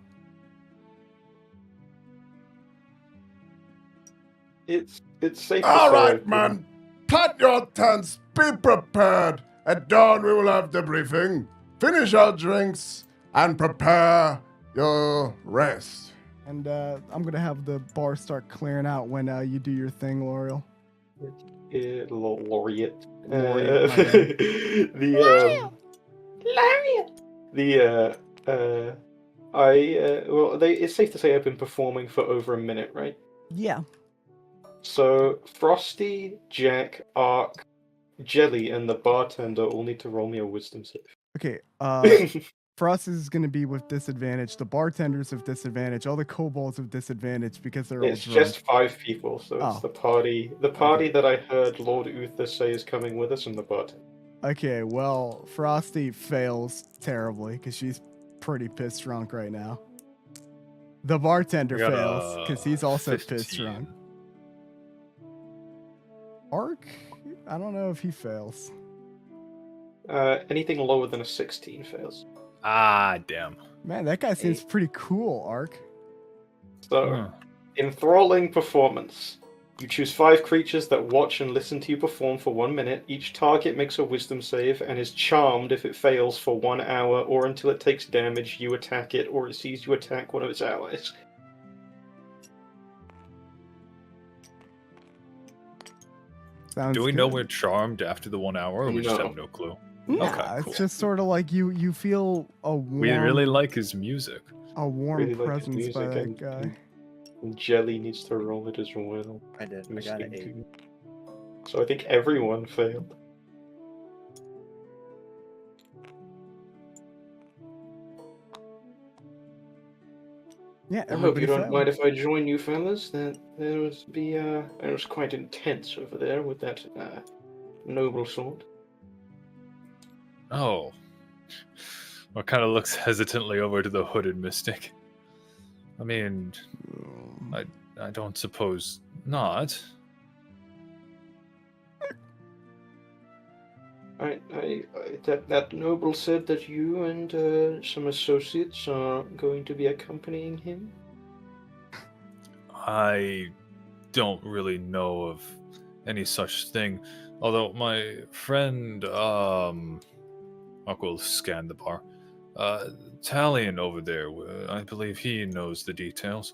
It's safe. All right, man. Plant your tents. Be prepared. At dawn, we will have debriefing. Finish our drinks and prepare your rest. And I'm gonna have the bar start clearing out when you do your thing, L'Oreal. Laureate. It's safe to say I've been performing for over a minute, right? Yeah. So Frosty, Jack, Ark, Jelly, and the bartender all need to roll me a wisdom save. Okay, Frost is going to be with disadvantage. The bartenders have disadvantage. All the kobolds have disadvantage because they're all It's drunk. just 5 people, so it's the party. The party that I heard Lord Uther say is coming with us, and the bartender. Okay, well, Frosty fails terribly because she's pretty pissed drunk right now. The bartender fails because he's also 15. pissed drunk. Ark? I don't know if he fails. Anything lower than a 16 fails. Ah, damn. Man, that guy seems pretty cool, Ark. So, enthralling performance. You choose 5 creatures that watch and listen to you perform for 1 minute. Each target makes a wisdom save and is charmed if it fails for 1 hour or until it takes damage, you attack it, or it sees you attack one of its allies. Sounds Do we know good. we're charmed after the 1 hour, or we just have no clue? Nah, Okay, it's cool. just sort of like you feel a warm. We really like his music. A warm Really like his presence by music that and- guy. And Jelly needs to roll it as well. I did. I Who's got an 8. into- So I think everyone failed. Yeah, I hope you everybody don't failed. mind if I join you fellas. That it was quite intense over there with that noble sword. Oh. Well, kind of looks hesitantly over to the hooded mystic. I mean, I don't suppose not. That noble said that you and some associates are going to be accompanying him. I don't really know of any such thing. Although my friend, I'll scan the bar. Talion over there, I believe he knows the details.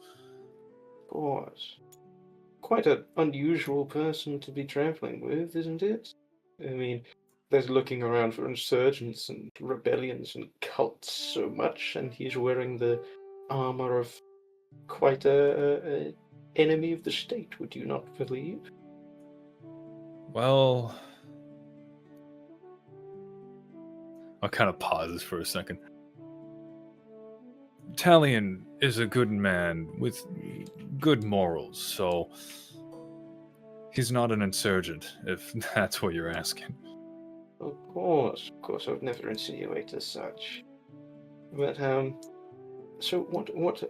Of course. Quite an unusual person to be traveling with, isn't it? I mean, there's looking around for insurgents and rebellions and cults so much, and he's wearing the armor of quite a enemy of the state, would you not believe? Well, I'll kind of pauses for a second. Talion is a good man with good morals, so he's not an insurgent, if that's what you're asking. Of course, I would never insinuate as such. But, so what,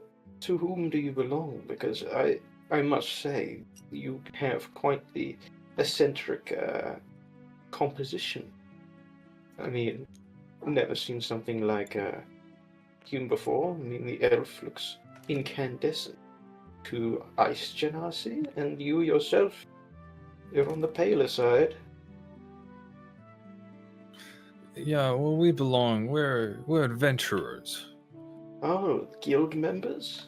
to whom do you belong? Because I must say, you have quite the eccentric, composition. I mean, I've never seen something like, you before. I mean, the elf looks incandescent to ice genasi, and you yourself, you're on the paler side. Yeah, well, we're adventurers. Oh, guild members?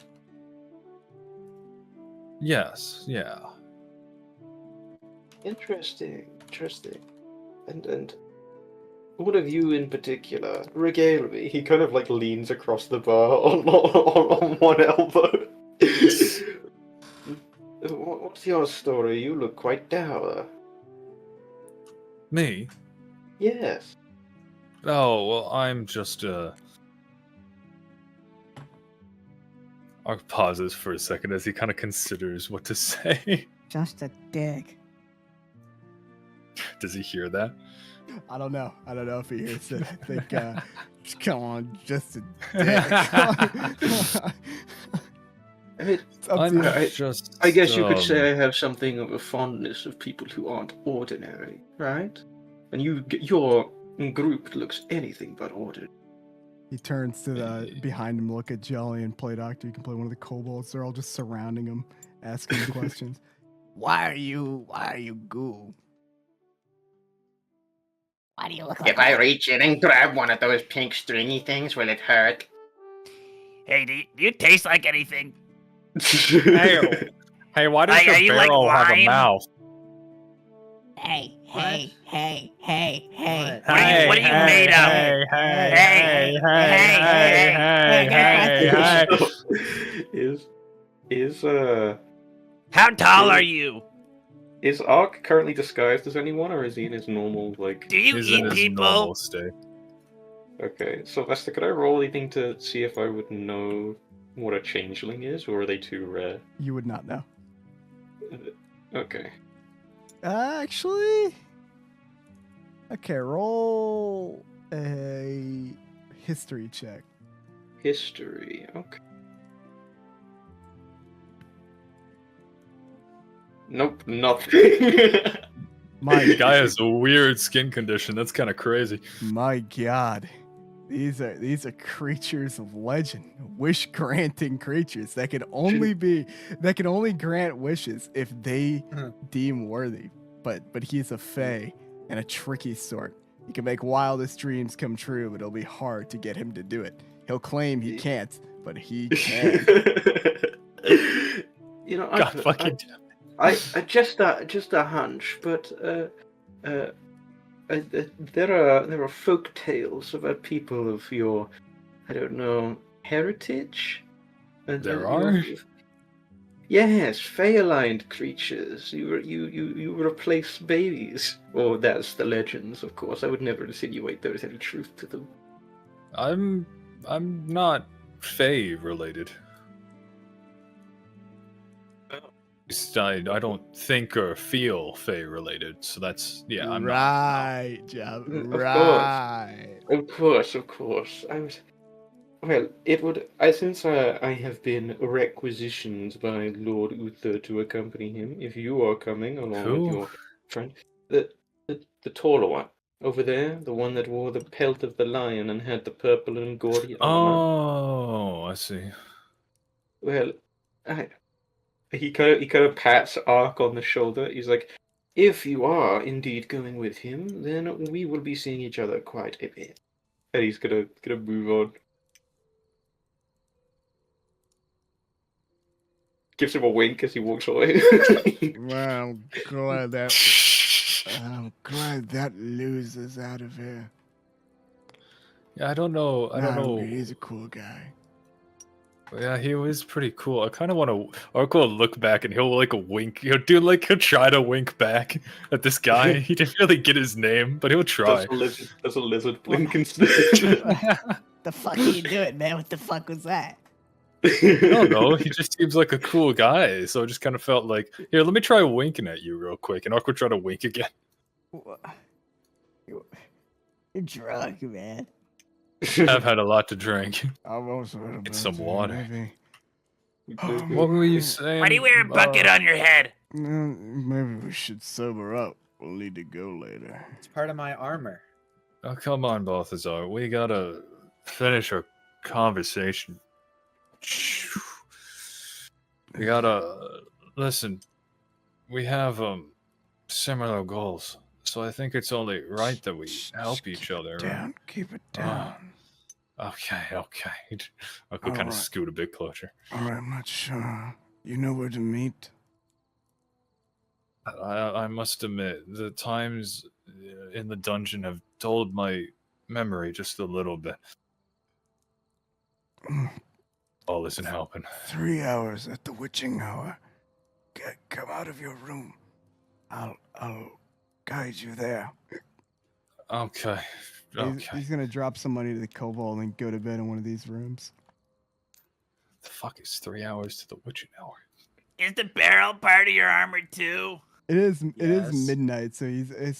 Yes, yeah. Interesting. And what have you in particular? Regale me. He kind of like leans across the bar on one elbow. What's your story? You look quite dour. Me? Yes. Oh, well, I'm just, Ark pauses for a second as he kind of considers what to say. Just a dick. Does he hear that? I don't know. I don't know if he hears it. I think, come on, just a dick. I mean, It's up to you. I guess you could say I have something of a fondness of people who aren't ordinary, right? And your group looks anything but ordinary. He turns to the behind him, look at Jelly and playdorktor. You can play one of the kobolds. They're all just surrounding him, asking him questions. Why are you goo? Why do you look like If I reach in and grab one of those pink stringy things, will it hurt? Hey, do you taste like anything? Hey, why does Are your you like barrel have a lime? mouth? Hey. What are you made of? How tall are you? Is Ark currently disguised as anyone, or is he in his normal, like... Do you He's eat in his people? normal state. Okay, Sylvester, could I roll anything to see if I would know what a changeling is, or are they too rare? You would not know. Okay. Actually, okay. Roll a history check. History, okay. Nope, nothing. My Guy has a weird skin condition. That's kind of crazy. My God, these are creatures of legend, wish granting creatures that can only grant wishes if they deem worthy. But he's a fae and a tricky sort. He can make wildest dreams come true, but it'll be hard to get him to do it. He'll claim he can't, but he can. You know, God fucking damn. I just a hunch, but there are folk tales about people of your, I don't know, heritage. There are? Yes, fey-aligned creatures. You replace babies. Or that's the legends, of course. I would never insinuate there is any truth to them. I'm not Fey related. I don't think or feel Fey related, so that's I'm not. Right, Jeff. Of Right. Of course. Well, since I have been requisitioned by Lord Uther to accompany him, if you are coming along Who? with your friend, the taller one over there, the one that wore the pelt of the lion and had the purple and gaudy armor. Oh, I see. Well, he kind of pats Ark on the shoulder. He's like, if you are indeed going with him, then we will be seeing each other quite a bit. And he's gonna move on. Gives him a wink as he walks away. Well, I'm glad that loses out of here. Yeah, I don't know. He's a cool guy. Yeah, he was pretty cool. I kind of want to. Ark will look back and he'll like a wink. He'll try to wink back at this guy. He didn't really get his name, but he'll try. Does a lizard blink instead? The fuck are you doing, man? What the fuck was that? I don't know. He just seems like a cool guy, so I just kind of felt like, here, let me try winking at you real quick, and Ark will try to wink again. You're drunk, man. I've had a lot to drink. I've also had a Get some water. Maybe. What were you saying? Why do you wear a bucket on your head? Maybe we should sober up. We'll need to go later. It's part of my armor. Oh, come on, Balthazar. We gotta finish our conversation. We gotta listen. We have similar goals, so I think it's only right that we help each other. Down, keep it down. Okay. I could kind of scoot a bit closer. All right, I'm not sure. You know where to meet? I must admit, the times in the dungeon have dulled my memory just a little bit. All isn't helping. 3 hours at the witching hour. Come out of your room. I'll guide you there. Okay. He's gonna drop some money to the kobold and go to bed in one of these rooms. The fuck is 3 hours to the witching hour? Is the barrel part of your armor too? It is midnight, so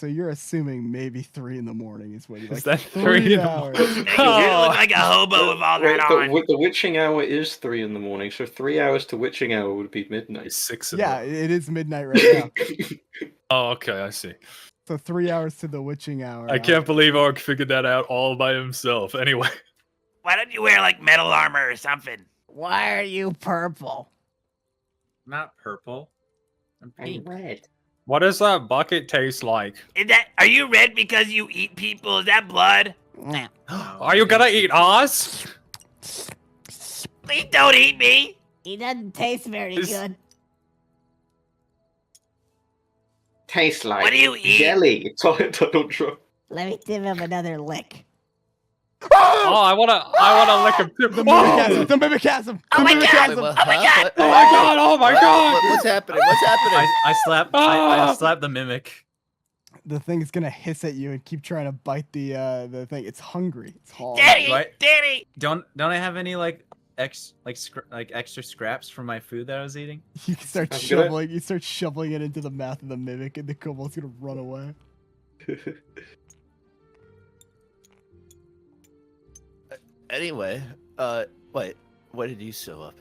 you're assuming maybe 3 in the morning is what he's like. Is that 3 hours? You look like a hobo with all that on. The witching hour is 3 in the morning, so 3 hours to witching hour would be midnight. 6 Yeah, it is midnight right now. Oh, okay, I see. So 3 hours to the witching hour. I can't believe Ark figured that out all by himself. Anyway. Why don't you wear like metal armor or something? Why are you purple? I'm not purple. I'm pink. red. What does that bucket taste like? Are you red because you eat people? Is that blood? Are you gonna eat us? Please don't eat me. He doesn't taste very good. Tastes like What do you eat? Jelly. Don't try. Let me give him another lick. Oh, I wanna lick him too. The mimicasm! Oh my god! Wait, what? Oh my god! Oh my god! Oh my god! What's happening? What's happening? I slapped the mimic. The thing is gonna hiss at you and keep trying to bite the thing. It's hungry. It's hard. Daddy! Right? Daddy! Don't I have any extra scraps from my food that I was eating? You start I'm shoveling. You start shoveling it into the mouth of the mimic, and the kobold's gonna run away. Anyway, wait. What did you sew up?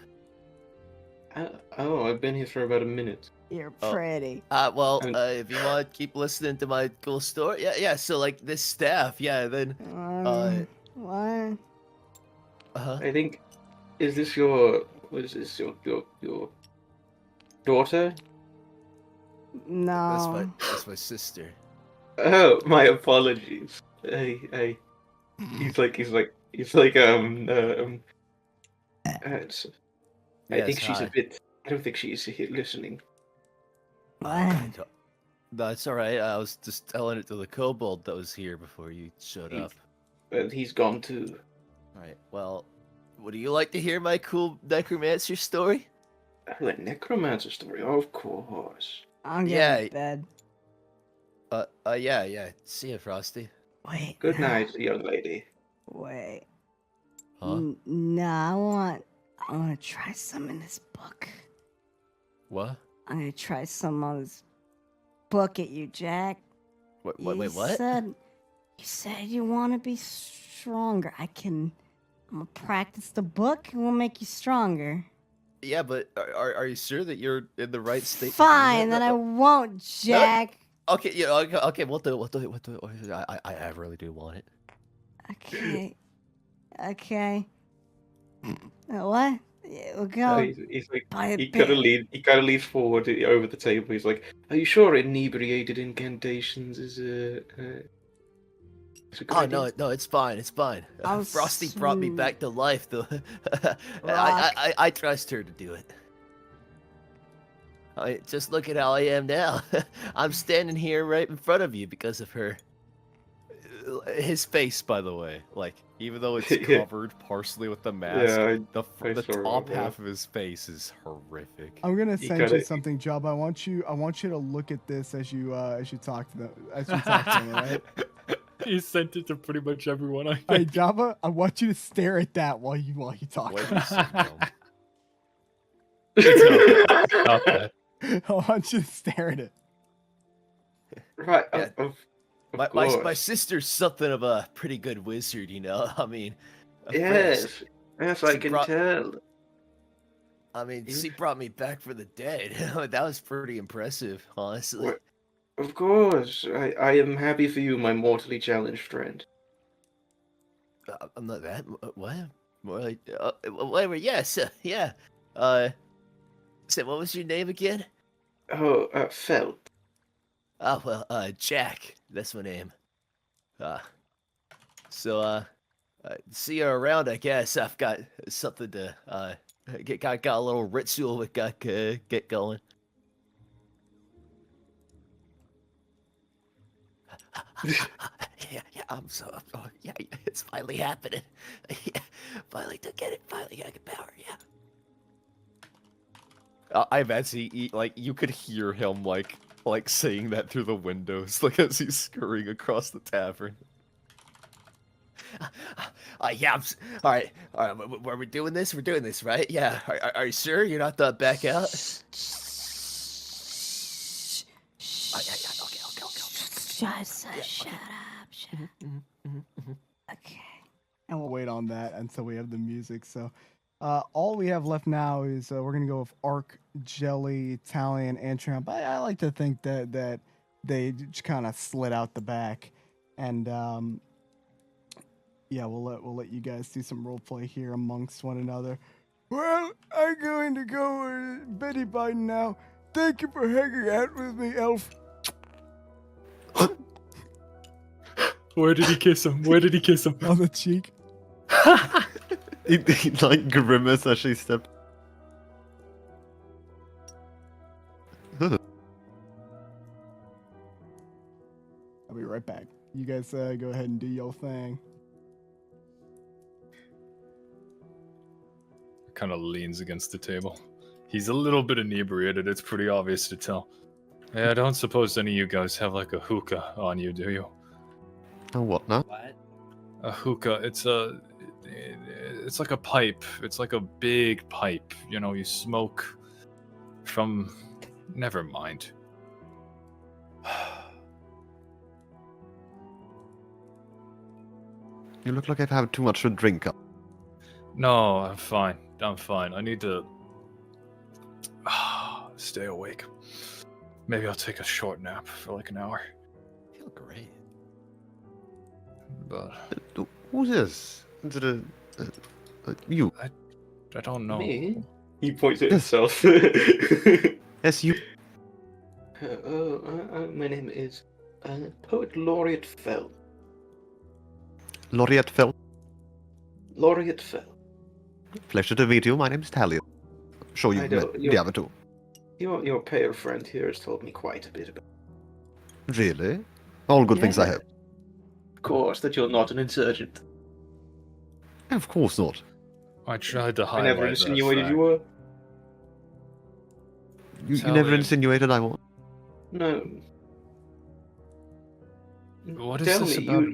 I've been here for about a minute. You're Oh. pretty. Well, if you want to keep listening to my cool story, yeah. So like this staff, then, What? I think, is this your daughter? No. That's my sister. Oh, my apologies. He's like I think she's hi. a bit. I don't think she's listening. What? That's all right. I was just telling it to the kobold that was here before you showed up. And he's gone too. All right. Well, would you like to hear my cool necromancer story? The necromancer story, of course. I'm getting Yeah. to bed. Yeah. See you, Frosty. Wait. Good night, young lady. Wait. Huh? Nah, I want to try some in this book. What? I'm gonna try some on this book at you, Jack. Wait, what? You said you want to be stronger. I'm gonna practice the book and we'll make you stronger. Yeah, but are you sure that you're in the right state? Fine, then I won't, Jack. Okay, yeah, okay, we'll do it. I really do want it. Okay. What? Yeah, we'll go. He's like, Buy a he beer. kind of leans forward over the table. He's like, "Are you sure inebriated incantations is a good Oh idea?" no, it's fine. I'll Frosty brought me back to life, though. Rock. I trust her to do it. Just look at how I am now. I'm standing here right in front of you because of her. His face, by the way, like even though it's Yeah. covered partially with the mask, Yeah, the saw top that. half of his face is horrific. I'm gonna You send gotta- you something, Job. I want you to look at this as you talk to them. As you talk to them, all right? He sent it to pretty much everyone. Hey, Java, I want you to stare at that while you talk. What you said, Okay. I want you to stare at it. Right. Yeah. Of my course. sister's something of a pretty good wizard, you know. I mean, Yes, I She can brought- tell. I mean, she brought me back from the dead. That was pretty impressive, honestly. What? Of course, I am happy for you, my mortally challenged friend. I'm not that. What? More like, wait, yes, yeah. So what was your name again? Oh, Felt. Oh well, Jack. That's my name. So see you around, I guess. I've got something to got a little ritual we got get going. yeah, I'm so yeah, it's finally happening. Yeah, finally to get it. Finally got the power. Yeah. I imagine like you could hear him like saying that through the windows, like as he's scurrying across the tavern. Yeah. All right. Are we doing this? We're doing this, right? Yeah. Are you sure you're not the back out? Just shut up. Okay. And we'll wait on that until we have the music. So, all we have left now is we're gonna go with Arc, Jelly, Talion, and Tramp. I like to think that they just kind of slid out the back, and yeah, we'll let you guys do some role play here amongst one another. Well, I'm going to go Betty Biden now. Thank you for hanging out with me, Elf. Where did he kiss him? On the cheek. He like grimace as she stepped. I'll be right back. You guys go ahead and do your thing. Kind of leans against the table. He's a little bit inebriated. It's pretty obvious to tell. Yeah, I don't suppose any of you guys have like a hookah on you, do you? Oh, what now? What? A hookah. It's like a pipe. It's like a big pipe. You know, you smoke from. Never mind. You look like I've had too much to drink. No, I'm fine. I need to stay awake. Maybe I'll take a short nap for like an hour. You look great. But Who's this? Is it you? I don't know. Me? He points at himself. Yes, you. My name is Poet Laureate Fell. Laureate Fell. Laureate Fell. Pleasure to meet you. My name's Talion. Sure, I you've know, met you're- the other two. Your pale friend here has told me quite a bit about. Really? All good things, I Yeah. hope. Of course, that you're not an insurgent. Of course not. I tried to I highlight never that insinuated fact. you were. You never Talion. insinuated I was. No. What is Tell this me, about?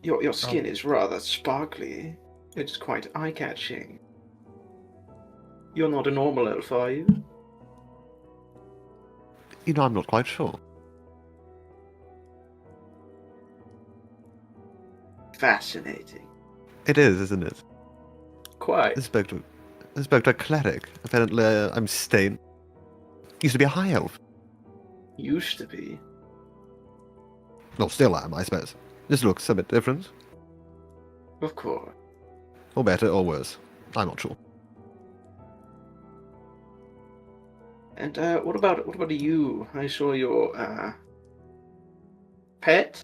your skin is rather sparkly. It's quite eye-catching. You're not a normal elf, are you? You know, I'm not quite sure. Fascinating. It is, isn't it? Quite. Inspector Cleric. Apparently, I'm Stain. Used to be a high elf. Used to be. Well, still am, I suppose. This looks a bit different. Of course. Or better, or worse. I'm not sure. And what about you? I saw your pet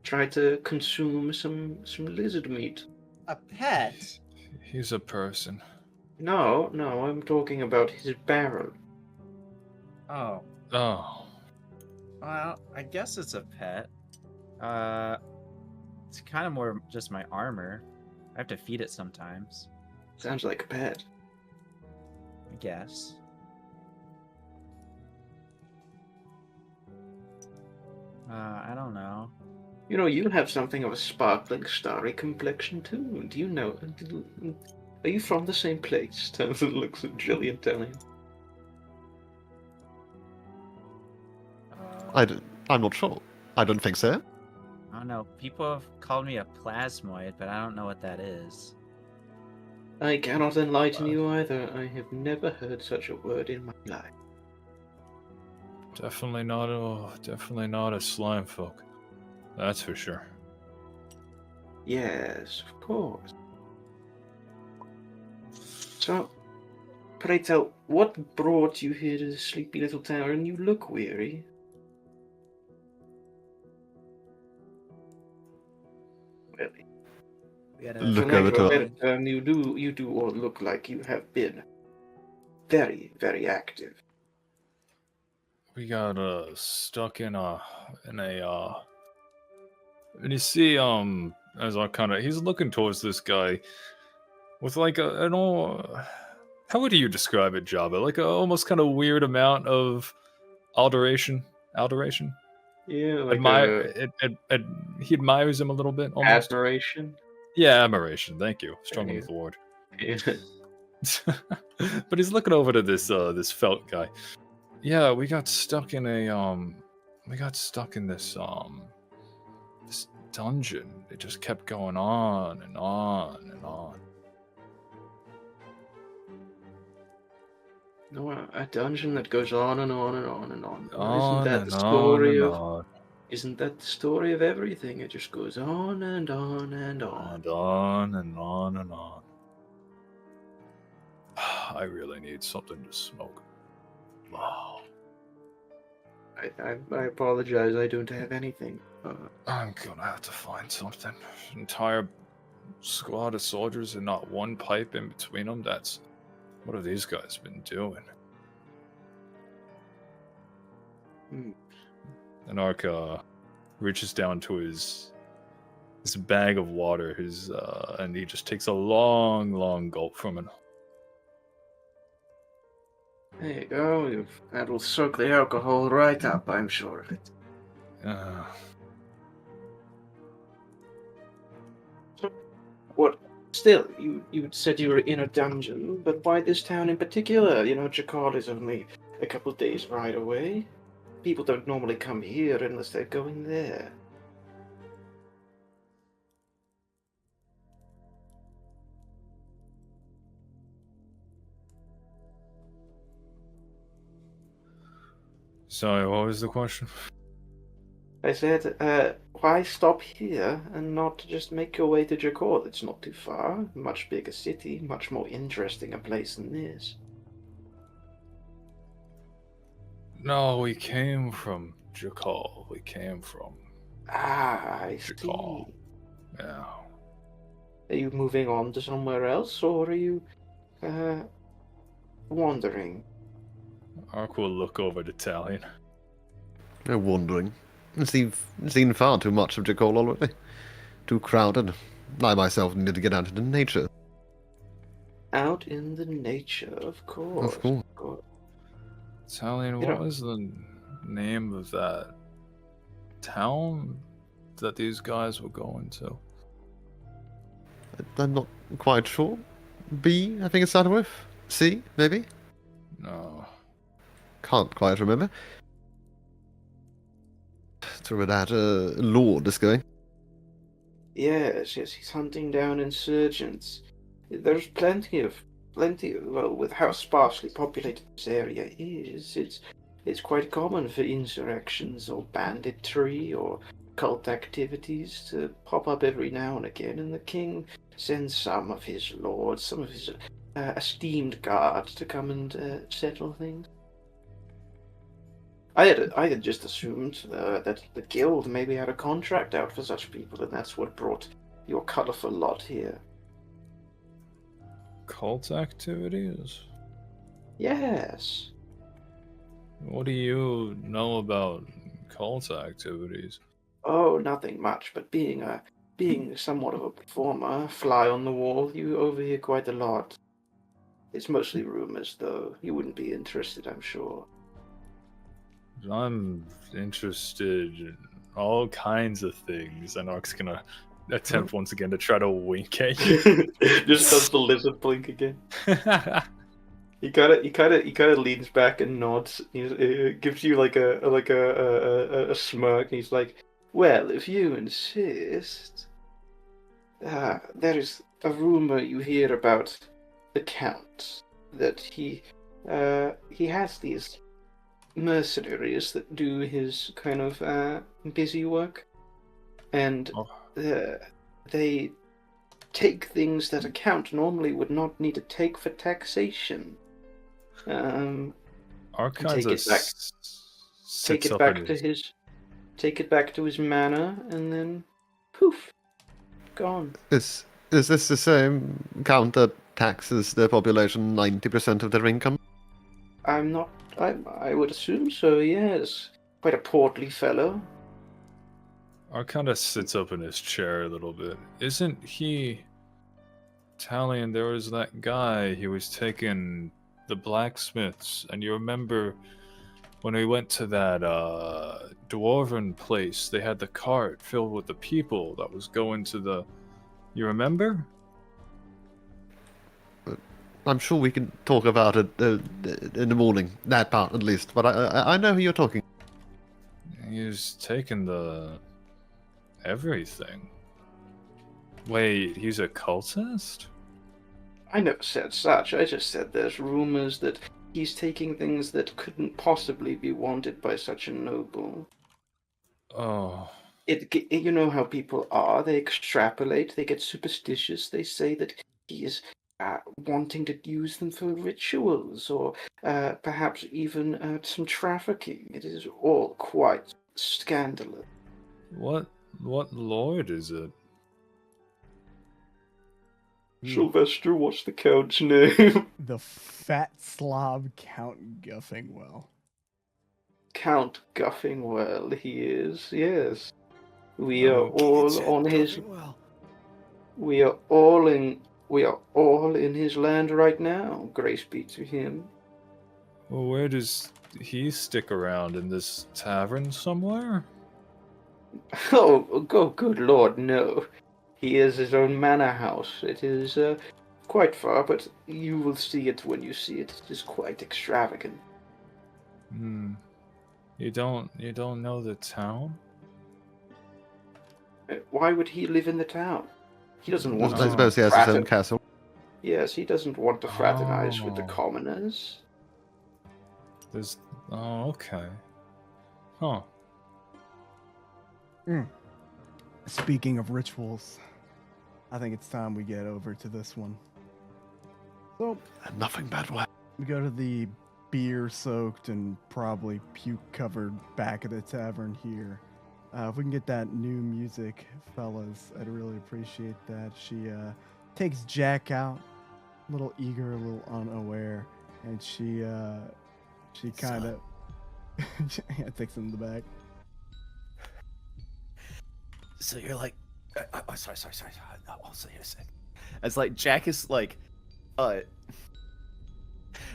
try to consume some lizard meat. A pet? He's a person. No, I'm talking about his barrel. Oh. Oh. Well, I guess it's a pet. It's kind of more just my armor. I have to feed it sometimes. Sounds like a pet. I guess. I don't know. You know, you have something of a sparkling, starry complexion too. Do you know? Are you from the same place? Townsend looks at Jillian Talion. I'm not sure. I don't think so. I don't know. People have called me a plasmoid, but I don't know what that is. I cannot enlighten you either. I have never heard such a word in my life. Definitely not a slime folk. That's for sure. Yes, of course. So, pray tell, what brought you here to the sleepy little tavern? You look weary. Really? Look over to You do all look like you have been very, very active. We got stuck in a and you see as I he's looking towards this guy with like an all, how would you describe it, Jabba? Like a almost kind of weird amount of adoration. Yeah, like he admires him a little bit almost. admiration. Yeah, admiration. Thank you. Struggling with the word. But he's looking over to this this felt guy. Yeah, we got stuck in this this dungeon. It just kept going on and on and on. No, a dungeon that goes on and on and on and on. On Isn't that and the on story and of? on. Isn't that the story of everything? It just goes on and on and on. And on and on and on. I really need something to smoke. Wow. I apologize. I don't have anything. I'm gonna have to find something. Entire squad of soldiers and not one pipe in between them. That's what have these guys been doing? And Ark reaches down to his bag of water, and he just takes a long gulp from it. There you go. That'll soak the alcohol right up, I'm sure of it. So, what? Still, you said you were in a dungeon, but why this town in particular? You know, Jakal is only a couple days' ride away. People don't normally come here unless they're going there. Sorry, what was the question? I said, why stop here and not just make your way to Jakal? It's not too far. Much bigger city, much more interesting a place than this. No, we came from Jakal. We came from I Jakal. see. Yeah. Are you moving on to somewhere else, or are you wandering? Ark will look over to Talion. No wondering. Seen far too much of Jakal already. Too crowded. I myself need to get out into nature. Out in the nature, of course. Of course. Of course. Talion, You what know- was the name of that town that these guys were going to? I'm not quite sure. B, I think it started with. C, maybe? No. Can't quite remember. To where that Lord is going. Yes, he's hunting down insurgents. There's plenty, well, with how sparsely populated this area is, it's quite common for insurrections or banditry or cult activities to pop up every now and again, and the king sends some of his lords, some of his esteemed guards to come and settle things. I had just assumed that the guild maybe had a contract out for such people, and that's what brought your colourful lot here. Cult activities? Yes. What do you know about cult activities? Oh, nothing much, but being somewhat of a performer, fly on the wall, you overhear quite a lot. It's mostly rumors, though. You wouldn't be interested, I'm sure. I'm interested in all kinds of things, and Ark's gonna attempt once again to try to wink at you. Just does the lizard blink again. He kind of leans back and nods. He gives you like a smirk. And he's like, "Well, if you insist, there is a rumor you hear about the Count that he has these mercenaries that do his kind of busy work, and they take things that a count normally would not need to take for taxation. Ark Take kinda it back. Take sits it up back in to his... his. Take it back to his manor, and then poof, gone. Is this the same count that taxes the population 90% of their income? I'm not. I would assume so. Yes, quite a portly fellow. Ark kinda sits up in his chair a little bit. Isn't he... Talion, there was that guy, he was taking the blacksmiths, and you remember when we went to that dwarven place, they had the cart filled with the people that was going to the... You remember? I'm sure we can talk about it in the morning, that part at least, but I know who you're talking. He was taking the... everything. Wait, he's a cultist? I never said such. I just said there's rumors that he's taking things that couldn't possibly be wanted by such a noble. Oh. You know how people are. They extrapolate. They get superstitious. They say that he is wanting to use them for rituals or perhaps even some trafficking. It is all quite scandalous. What lord is it? Sylvester, what's the Count's name? The fat slob Count Guffingwell. Count Guffingwell, he is, yes. We are all on his. We are all in his land right now. Grace be to him. Well, where does he stick around? In this tavern somewhere? Oh, good lord, no. He has his own manor house. It is quite far, but you will see it when you see it. It is quite extravagant. Hmm. You don't know the town? Why would he live in the town? He doesn't want I to. suppose he has his own castle. Yes, he doesn't want to fraternize with the commoners. There's... Oh, okay. Huh. Speaking of rituals, I think it's time we get over to this one. So, nothing bad will happen. We go to the beer-soaked and probably puke-covered back of the tavern here. If we can get that new music, fellas, I'd really appreciate that. She takes Jack out, a little eager, a little unaware, and she She kind of takes him in the back. So you're like, sorry. I'll say it in a sec. As like Jack is like,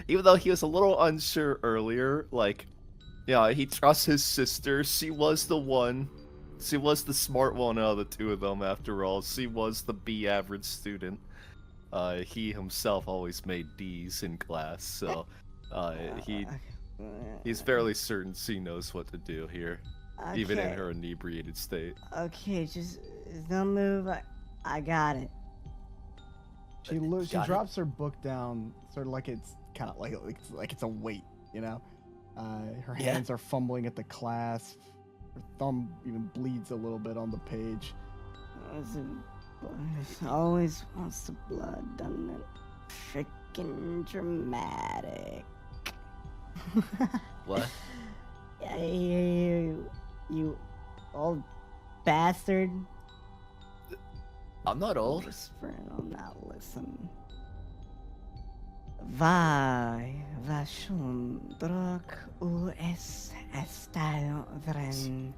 even though he was a little unsure earlier, like, yeah, he trusts his sister. She was the one. She was the smart one out of the two of them, after all. She was the B average student. He himself always made D's in class, so he's fairly certain she knows what to do here, even in her inebriated state. Okay, just don't move. I got it. She drops her book down, sort of like it's kind of like it's a weight, you know. Her hands are fumbling at the clasp. Her thumb even bleeds a little bit on the page. It always wants the blood, doesn't it? Freaking dramatic. What? You old bastard. I'm not old. Whispering, I'll not listen. Vai, vashun, drok, us, estado, dren,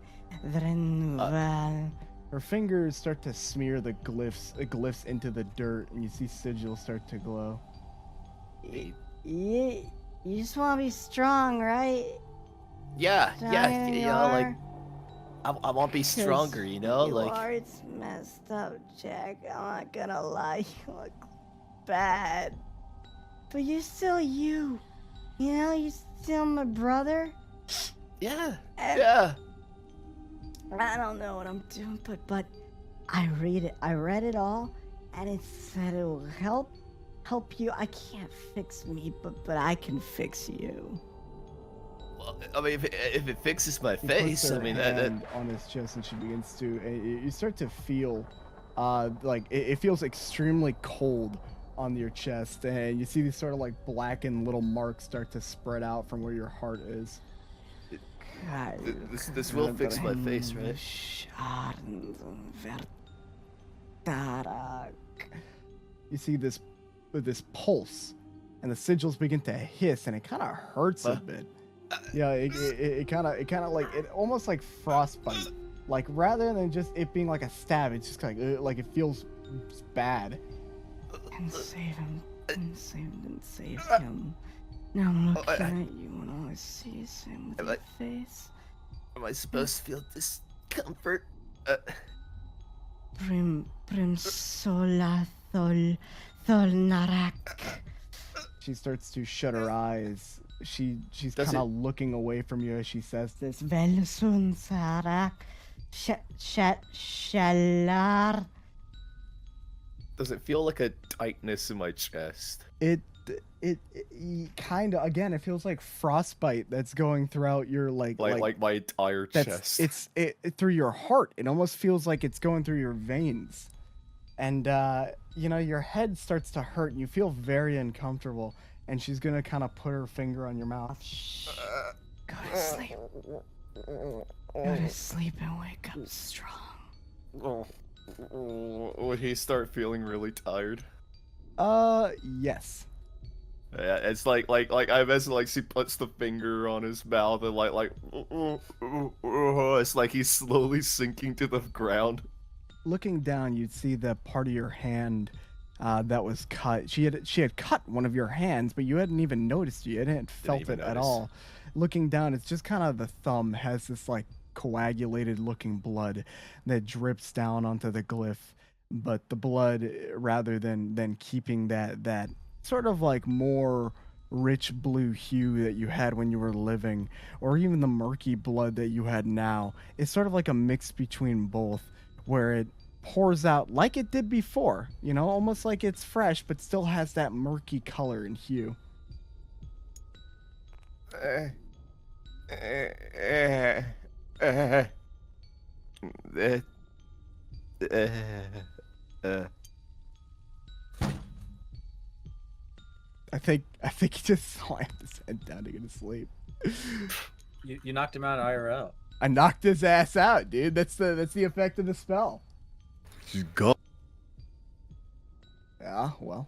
Her fingers start to smear the glyphs into the dirt, and you see sigils start to glow. You just want to be strong, right? Yeah, Stronger you you know, are? like, I want to be stronger, you know, like. You are, it's messed up, Jack. I'm not gonna lie, you look bad. But you're still you. You know, you're still my brother. Yeah, And yeah. I don't know what I'm doing, but I read it all, and it said it will help you. I can't fix me, but I can fix you. Well, I mean, if it fixes my He face, puts her I mean, hand on his chest, and she begins to. You start to feel, like it feels extremely cold on your chest, and you see these sort of like blackened little marks start to spread out from where your heart is. This will fix my face, right? You see this pulse, and the sigils begin to hiss, and it kind of hurts a bit. Yeah, it kind of like it almost like frostbite. Like rather than just it being like a stab, it's just like it feels bad. And save him. And save him. Now I'm looking at you and all I see is him with your face. Am I supposed to feel discomfort? Prim sola thol narak. She starts to shut her eyes. She's kind of looking away from you as she says this. Velsun sarak shalar. Does it feel like a tightness in my chest? It kind of, again, it feels like frostbite that's going throughout your like my entire chest. It's through your heart. It almost feels like it's going through your veins, and you know, your head starts to hurt and you feel very uncomfortable. And she's gonna kind of put her finger on your mouth. Go to sleep. Go to sleep and wake up strong. Would he start feeling really tired? Yes. Yeah, it's like I imagine like she puts the finger on his mouth and like it's like he's slowly sinking to the ground. Looking down, you'd see the part of your hand that was cut. She had cut one of your hands, but you hadn't even noticed it. You hadn't felt it at all. Looking down, it's just kind of the thumb has this like coagulated looking blood that drips down onto the glyph. But the blood, rather than keeping that sort of like more rich blue hue that you had when you were living, or even the murky blood that you had now, it's sort of like a mix between both, where it pours out like it did before, you know, almost like it's fresh, but still has that murky color and hue. I think he just slammed his head down to go to sleep. You knocked him out IRL. I knocked his ass out, dude. That's the effect of the spell. She's gone. Yeah, well,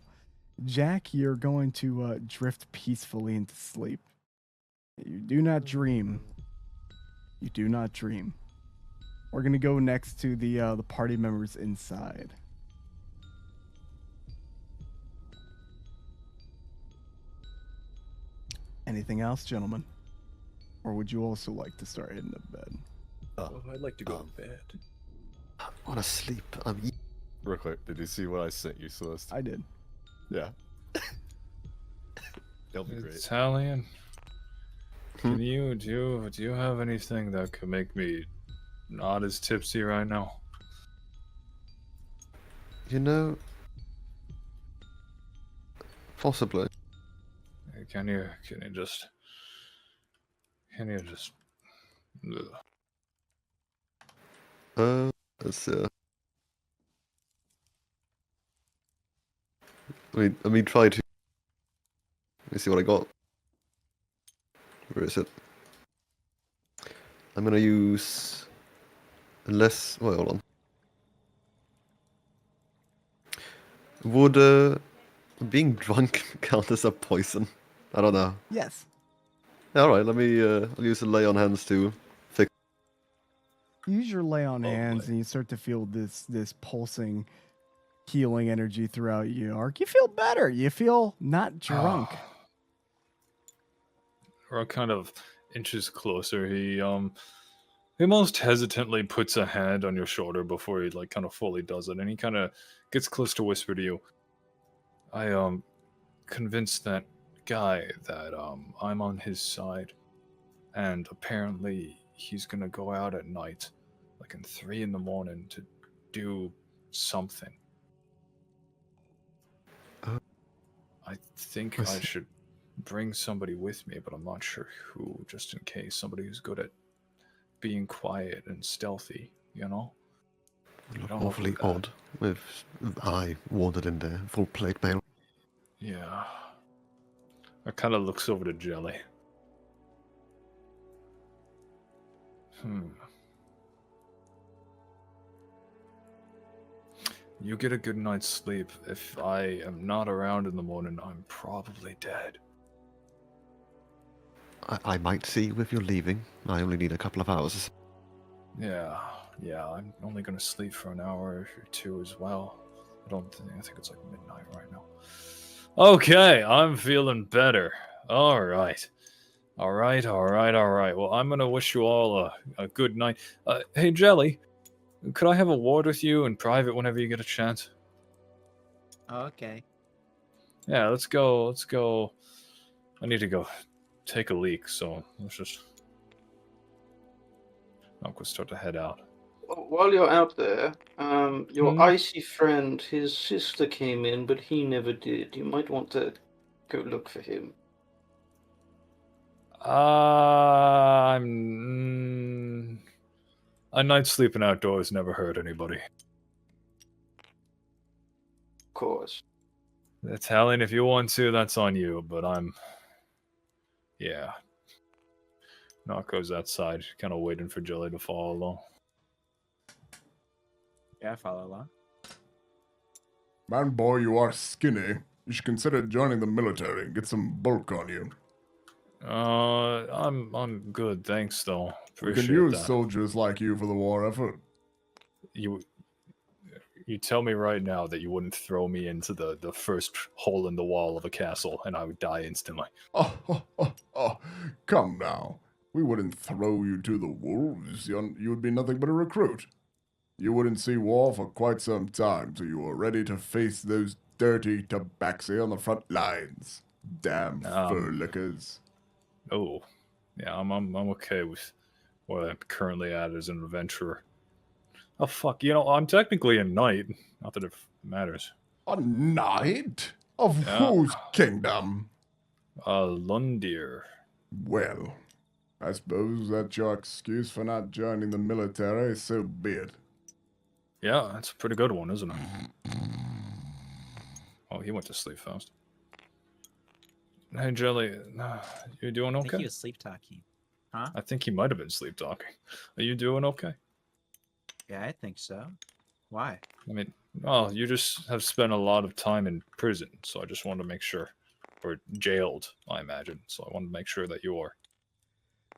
Jack, you're going to drift peacefully into sleep. You do not dream. You do not dream. We're gonna go next to the party members inside. Anything else, gentlemen? Or would you also like to start heading to bed? Oh, I'd like to go to bed. I want to sleep. Real quick, did you see what I sent you, Celeste? I did. Yeah. That'll be great. Talion, can you do you have anything that could make me not as tipsy right now? You know, possibly. Can you just ugh. Let's let me try to. Let me see what I got. Where is it? I'm gonna use less. Wait, hold on. Would being drunk count as a poison? I don't know. Yes. All right, let me. I'll use a lay on hands to fix. Use your lay on hands, and you start to feel this pulsing, healing energy throughout you. Ark, you feel better. You feel not drunk. Rock kind of inches closer. He most hesitantly puts a hand on your shoulder before he like kind of fully does it, and he kind of gets close to whisper to you. I convinced that guy that I'm on his side, and apparently he's gonna go out at night, like in 3 in the morning, to do something. I think I should bring somebody with me, but I'm not sure who, just in case. Somebody who's good at being quiet and stealthy, you know? Awfully odd with I wandered in there, full plate mail. Yeah. I kind of looks over to Jelly. You get a good night's sleep. If I am not around in the morning, I'm probably dead. I might see you if you're leaving. I only need a couple of hours. Yeah, I'm only gonna sleep for an hour or 2 as well. I think it's like midnight right now. Okay, I'm feeling better. Alright. Well, I'm gonna wish you all a good night. Hey, Jelly, could I have a word with you in private whenever you get a chance? Okay. Yeah, let's go. I need to go take a leak, so let's just... I'll go start to head out. While you're out there, your icy friend, his sister came in, but he never did. You might want to go look for him. A night sleeping outdoors never hurt anybody. Of course. Italian, if you want to, that's on you, but yeah. Narco's outside, kind of waiting for Jelly to follow along. Yeah, follow along. Man, boy, you are skinny. You should consider joining the military and get some bulk on you. I'm good, thanks though. We Appreciate can use that. soldiers like you for the war effort. You tell me right now that you wouldn't throw me into the first hole in the wall of a castle and I would die instantly. Oh, come now. We wouldn't throw you to the wolves. You would be nothing but a recruit. You wouldn't see war for quite some time till you were ready to face those dirty tabaxi on the front lines. Damn fur lickers. Oh, yeah, I'm okay with where I'm currently at as an adventurer. Oh fuck, I'm technically a knight. Not that it matters. A knight? Of whose kingdom? Lundir. Well, I suppose that's your excuse for not joining the military, so be it. Yeah, that's a pretty good one, isn't it? Oh, he went to sleep fast. Hey, Jelly, you doing okay? I think he was sleep talking. Huh? I think he might have been sleep talking. Are you doing okay? Yeah, I think so. Why? I mean, well, you just have spent a lot of time in prison, so I just wanted to make sure. Or jailed, I imagine. So I wanted to make sure that you are.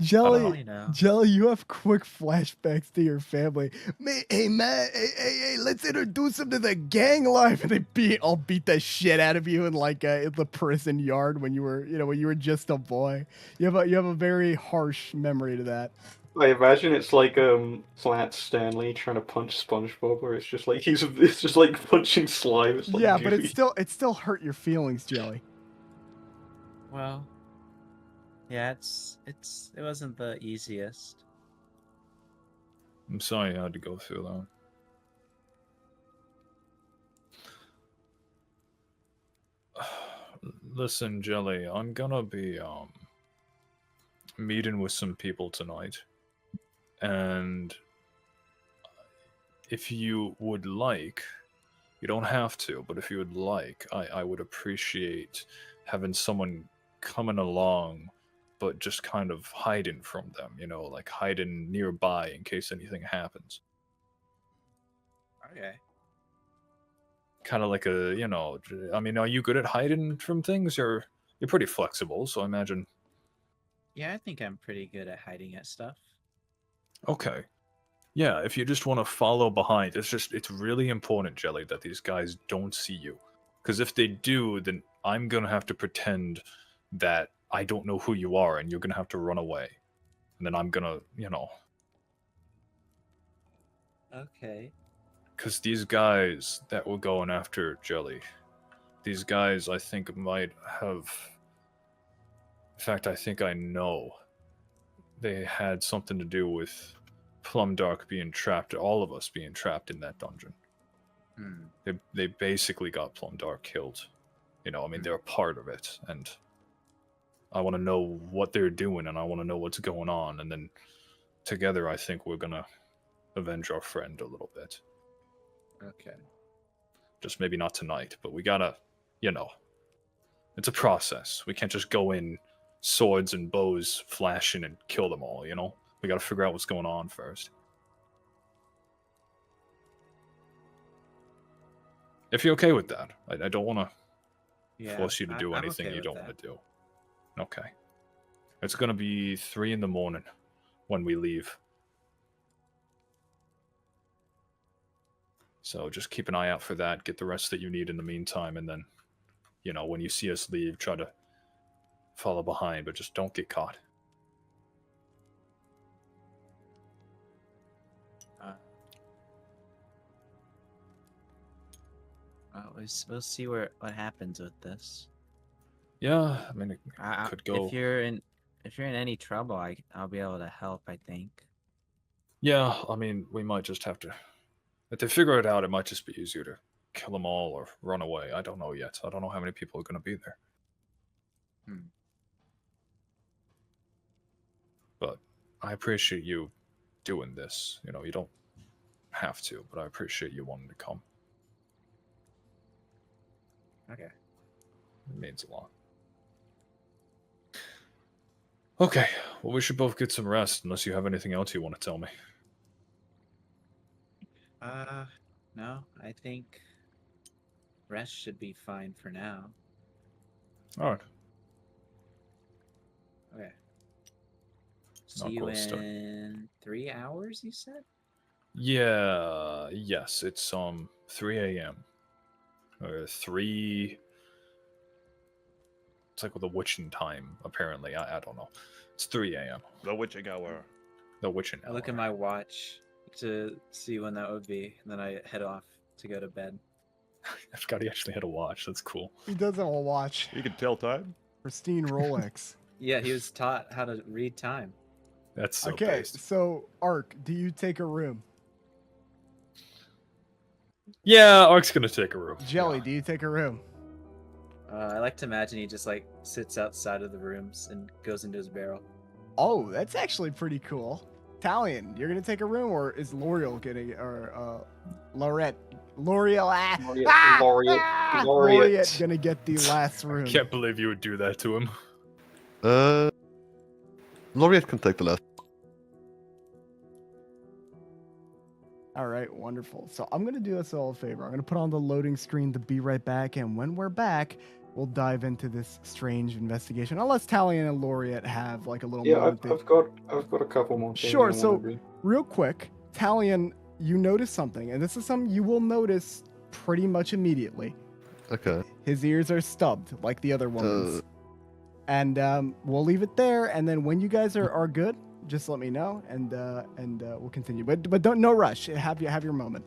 Jelly, you know. Jelly, you have quick flashbacks to your family. Hey man, hey, let's introduce him to the gang life, and I'll beat the shit out of you in like in the prison yard when you were just a boy. You have a very harsh memory to that. I imagine it's like Flat Stanley trying to punch SpongeBob, where it's just like it's just like punching slime. It's like Yeah, but goofy. it still hurt your feelings, Jelly. Well, yeah, it wasn't the easiest. I'm sorry you had to go through that. Listen, Jelly, I'm gonna be meeting with some people tonight, and if you would like, you don't have to, but if you would like, I would appreciate having someone coming along, but just kind of hiding from them, like hiding nearby in case anything happens. Okay. Kind of like I mean, are you good at hiding from things? You're pretty flexible, so I imagine. Yeah, I think I'm pretty good at hiding at stuff. Okay. Yeah, if you just want to follow behind, it's really important, Jelly, that these guys don't see you. Because if they do, then I'm going to have to pretend that I don't know who you are, and you're going to have to run away. And then I'm going to, Okay. Because these guys that were going after Jelly, these guys I think might have... In fact, I think I know. They had something to do with Plumdark being trapped, all of us being trapped in that dungeon. They basically got Plumdark killed. I mean, they're a part of it, and I want to know what they're doing, and I want to know what's going on, and then together I think we're gonna avenge our friend a little bit. Okay. Just maybe not tonight, but we gotta, it's a process. We can't just go in swords and bows flashing and kill them all, We gotta figure out what's going on first. If you're okay with that. I don't want to force you to do anything okay you with don't that. want to do. Okay. It's gonna be 3 a.m. when we leave. So just keep an eye out for that. Get the rest that you need in the meantime, and then, when you see us leave, try to follow behind, but just don't get caught. We'll see what happens with this. Yeah, I mean, it could go. If you're in any trouble, I'll be able to help, I think. Yeah, I mean, we might just have to. If they figure it out, it might just be easier to kill them all or run away. I don't know yet. I don't know how many people are going to be there. But I appreciate you doing this. You don't have to, but I appreciate you wanting to come. Okay. It means a lot. Okay, well, we should both get some rest, unless you have anything else you want to tell me. No, I think rest should be fine for now. All right. Okay. See you in 3 hours, you said? Yeah, yes, it's 3 a.m. Or 3... It's like with the witching time, apparently. I don't know. It's 3 a.m. The witching hour. The witching I hour. look at my watch to see when that would be, and then I head off to go to bed. I forgot he actually had a watch. That's cool. He does have a watch. You can tell time. Pristine Rolex. Yeah, he was taught how to read time. That's so okay. based. So Ark, do you take a room? Yeah, Ark's gonna take a room. Jelly, do you take a room? I like to imagine he just like sits outside of the rooms and goes into his barrel. Oh, that's actually pretty cool. Talion, you're gonna take a room, or is L'Oreal getting, or L'Oreal gonna get the last room? Can't believe you would do that to him. Laureate can take the last. All right, wonderful. So I'm gonna do us all a favor. I'm gonna put on the loading screen to be right back, and when we're back, we'll dive into this strange investigation. Unless Talion and Laureate have like a little Yeah, moment. I've got a couple more things. Sure. I So wanna read. real quick, Talion, you notice something, and this is something you will notice pretty much immediately. Okay. His ears are stubbed like the other woman's. And we'll leave it there. And then when you guys are good, just let me know, and we'll continue. But don't no rush. Have your moment.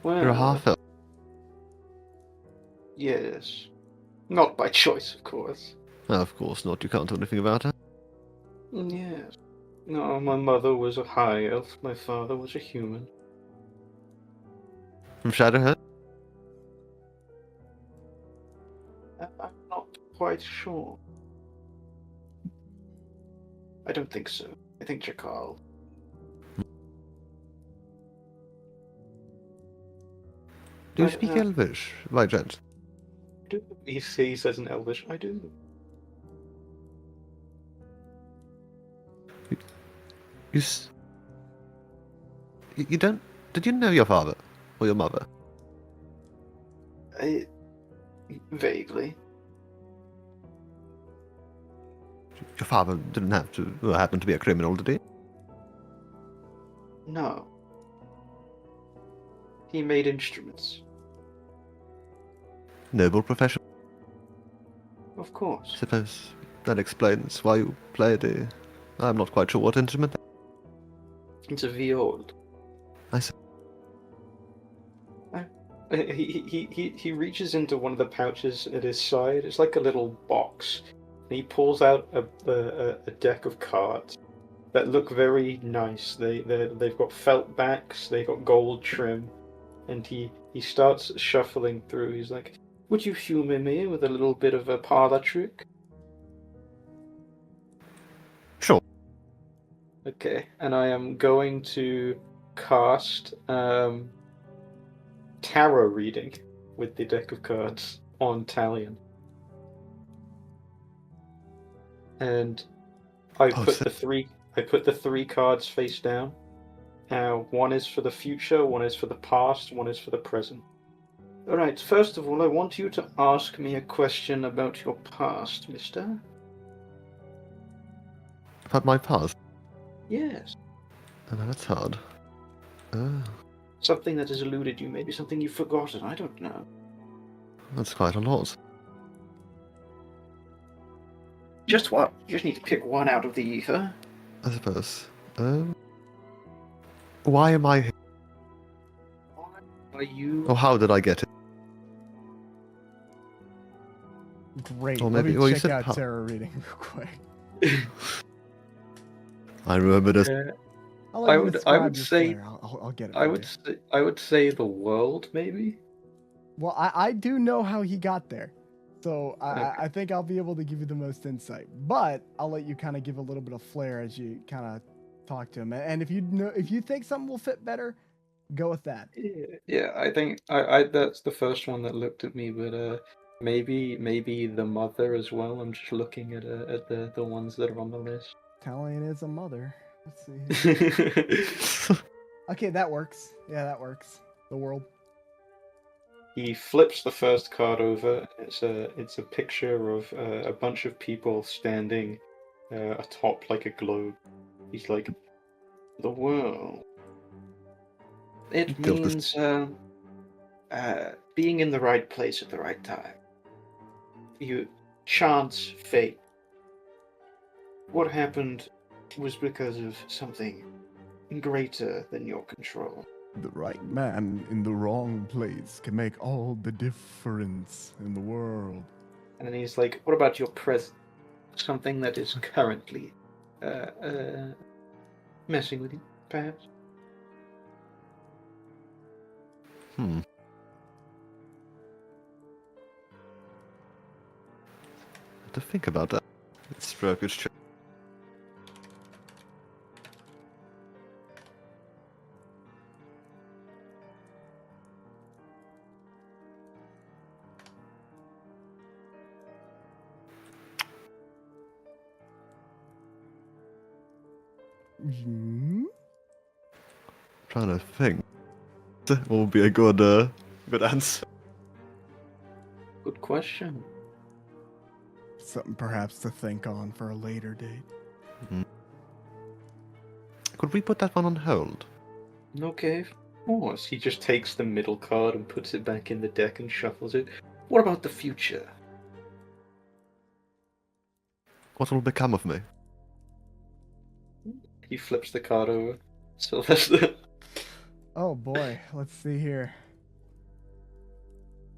Well, You're a half elf. yes. Not by choice, of course. Of course not. You can't do anything about it. Yes. No, my mother was a high elf. My father was a human. From Shadowhead? I'm not quite sure. I don't think so. I think Jakal. Do you speak Elvish, by chance? He says in Elvish, I do. You don't... Did you know your father? Or your mother? Vaguely. Your father didn't have to happen to be a criminal, did he? No. He made instruments. Noble profession. Of course. Suppose that explains why you played a... I'm not quite sure what instrument. It's a viol. I see. He reaches into one of the pouches at his side. It's like a little box. And he pulls out a deck of cards that look very nice. They've got felt backs. They've got gold trim. And he starts shuffling through. He's like, "Would you humor me with a little bit of a parlor trick?" Sure. Okay, and I am going to cast tarot reading with the deck of cards on Talion. And I put the three cards face down. One is for the future, one is for the past, one is for the present. Alright, first of all, I want you to ask me a question about your past, mister. About my past? Yes. Oh, that's hard. Something that has eluded you, maybe something you've forgotten, I don't know. That's quite a lot. Just what? You just need to pick one out of the ether. I suppose. Why am I here? Are you... Or how did I get it? Great. Or Let maybe- me well, you check said out how- tarot reading real quick. I remember this. I'll let I you would describe your say flair. I'll get it. I for would you. say I would say the world, maybe. Well, I do know how he got there, so I think I'll be able to give you the most insight. But I'll let you kind of give a little bit of flair as you kind of talk to him. And if you think something will fit better, go with that. Yeah, I think I that's the first one that looked at me, but maybe the mother as well. I'm just looking at the ones that are on the list. Talion is a mother. Let's see. Okay, that works. Yeah, that works. The world. He flips the first card over. It's a picture of a bunch of people standing atop like a globe. He's like, the world. It means being in the right place at the right time. You chance fate. What happened was because of something greater than your control. The right man in the wrong place can make all the difference in the world. And then he's like, what about your present? Something that is currently messing with you, perhaps? To think about that. Stroke his chest. Trying to think. What would be a good Good answer. Good question. Something perhaps to think on for a later date. Could we put that one on hold? Okay, of course. He just takes the middle card and puts it back in the deck and shuffles it. What about the future? What will become of me? He flips the card over. Sylvester. Oh boy, let's see here.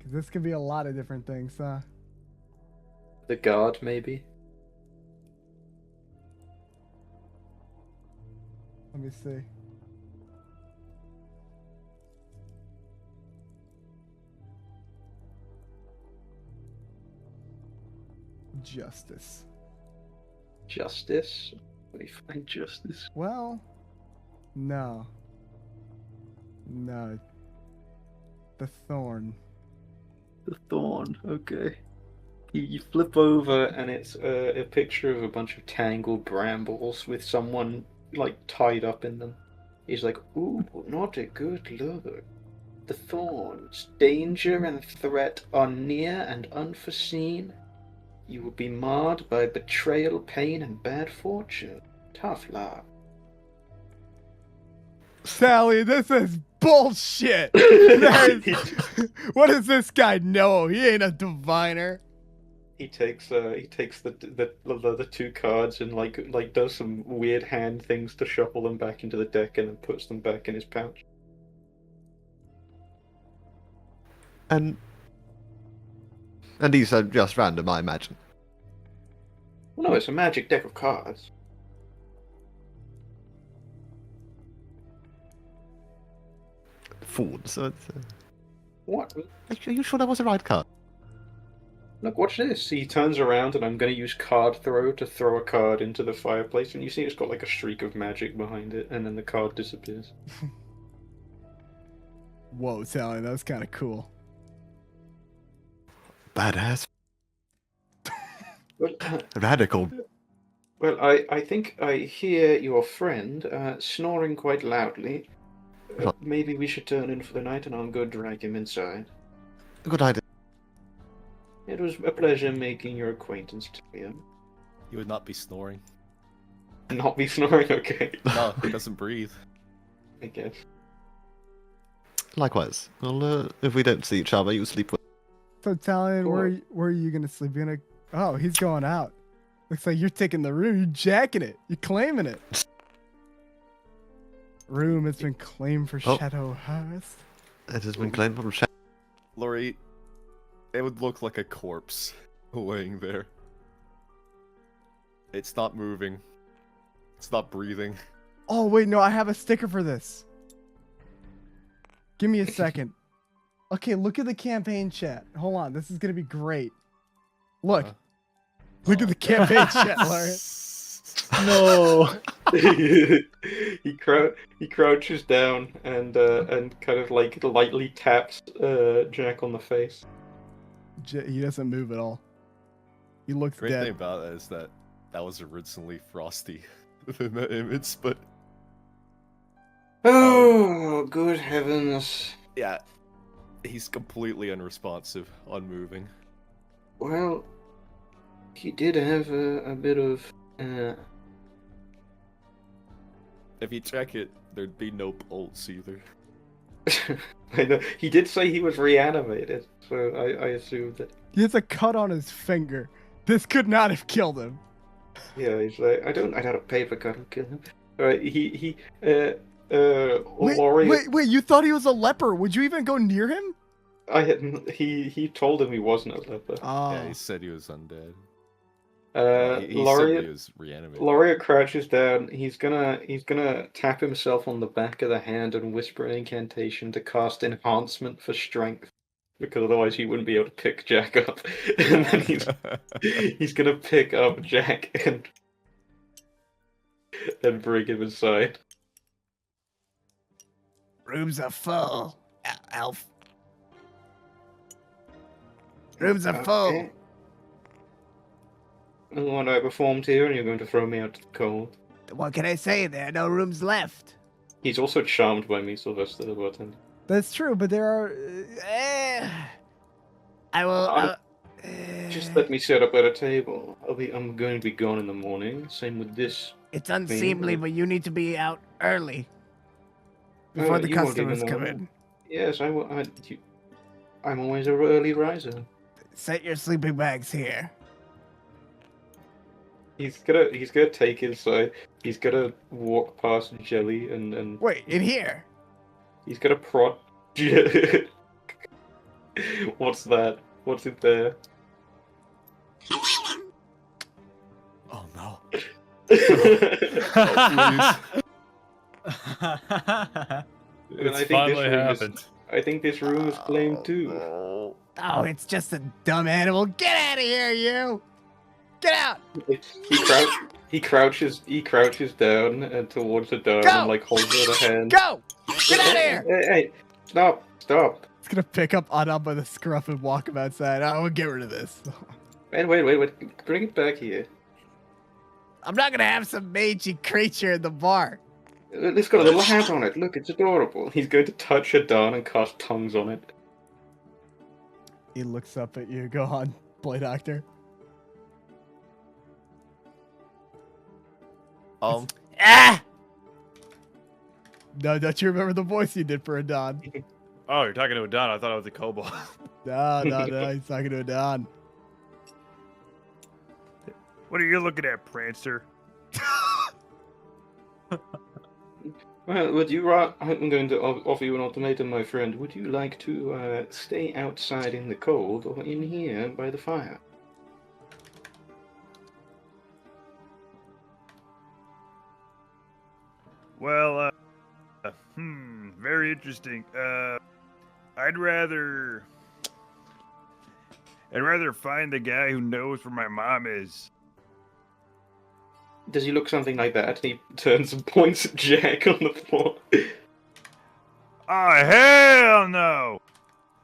'Cause this could be a lot of different things, huh? The guard, maybe? Let me see. Justice. Justice? Let me find justice. Well, no. No. The thorn. The thorn, okay. You flip over and it's a picture of a bunch of tangled brambles with someone, like, tied up in them. He's like, ooh, not a good look. The thorns. Danger and threat are near and unforeseen. You will be marred by betrayal, pain, and bad fortune. Tough luck. Sally, this is bullshit. What does this guy know? He ain't a diviner. He takes the two cards and like does some weird hand things to shuffle them back into the deck and then puts them back in his pouch. And these are just random, I imagine. Well, no, it's a magic deck of cards. Food, so it's, What? Are you sure that was the right card? Look, watch this. He turns around and I'm going to use card throw to throw a card into the fireplace, and you see it's got like a streak of magic behind it, and then the card disappears. Whoa, Sally, that was kind of cool. Badass. Well, Radical. well, I think I hear your friend snoring quite loudly. Maybe we should turn in for the night and I'll go drag him inside. Good idea. It was a pleasure making your acquaintance, Talion. He would not be snoring. Not be snoring, okay. No, he doesn't breathe. I guess. Likewise. Well, if we don't see each other, you sleep with. So, Talion, where are you gonna sleep? You gonna? Oh, he's going out. Looks like you're taking the room. You're jacking it. You're claiming it. Room has been claimed for Shadow Hearth. It has been claimed from Shadow. Laurie, it would look like a corpse laying there. It's not moving. It's not breathing. Oh wait, no, I have a sticker for this. Give me a second. Okay, look at the campaign chat. Hold on, this is gonna be great. Look. Look at the campaign chat, Laurie. No. he crouches down and kind of like lightly taps Jack on the face. He doesn't move at all. He looks Great dead. thing about it is that was originally Frosty in that image, but oh, good heavens! Yeah, he's completely unresponsive, unmoving. Well, he did have a bit of. If you check it, there'd be no pulse either. I know. He did say he was reanimated, so I assumed that. He has a cut on his finger. This could not have killed him. Yeah, he's like, I had a paper cut and kill him. Alright, Laurie. Wait, you thought he was a leper. Would you even go near him? He told him he wasn't a leper. Oh. Yeah, he said he was undead. He Laurie, said he was reanimated. Laurie crouches down. He's gonna tap himself on the back of the hand and whisper an incantation to cast enhancement for strength, because otherwise he wouldn't be able to pick Jack up. And then he's gonna pick up Jack and bring him inside. Rooms are full, Elf. Rooms are full. Okay. What, I performed here and you're going to throw me out to the cold? What can I say? There are no rooms left. He's also charmed by me, Sylvester, the bartender. That's true, but there are. I will. Just let me set up at a table. I'm going to be gone in the morning. Same with this. It's unseemly, but you need to be out early before the You won't even customers come know. in. Yes, I'm always an early riser. Set your sleeping bags here. He's gonna take inside. He's gonna walk past Jelly and Wait, in here? he's gonna prod. What's that? What's it there? Oh no. It's finally happened. I think this room is blamed too. Oh, it's just a dumb animal. Get out of here, you! Get out! He crouches down towards the door Go! and like holds her the hand. Go! Get out of here! Hey, stop! It's gonna pick up Anam by the scruff and walk him outside. Oh, we'll get rid of this. Wait! Bring it back here. I'm not gonna have some mangy creature in the bar. It's got a little hat on it. Look, it's adorable. He's going to touch her down and cast tongues on it. He looks up at you. Go on, playdorktor. Ah! No, don't you remember the voice you did for Adon? Oh, you're talking to a Don. I thought it was a kobold. No, he's talking to Adon. What are you looking at, Prancer? Well, I'm going to offer you an ultimatum, my friend. Would you like to stay outside in the cold or in here by the fire? Well, very interesting. I'd rather find the guy who knows where my mom is. Does he look something like that? He turns and points at Jack on the floor. Oh, hell no!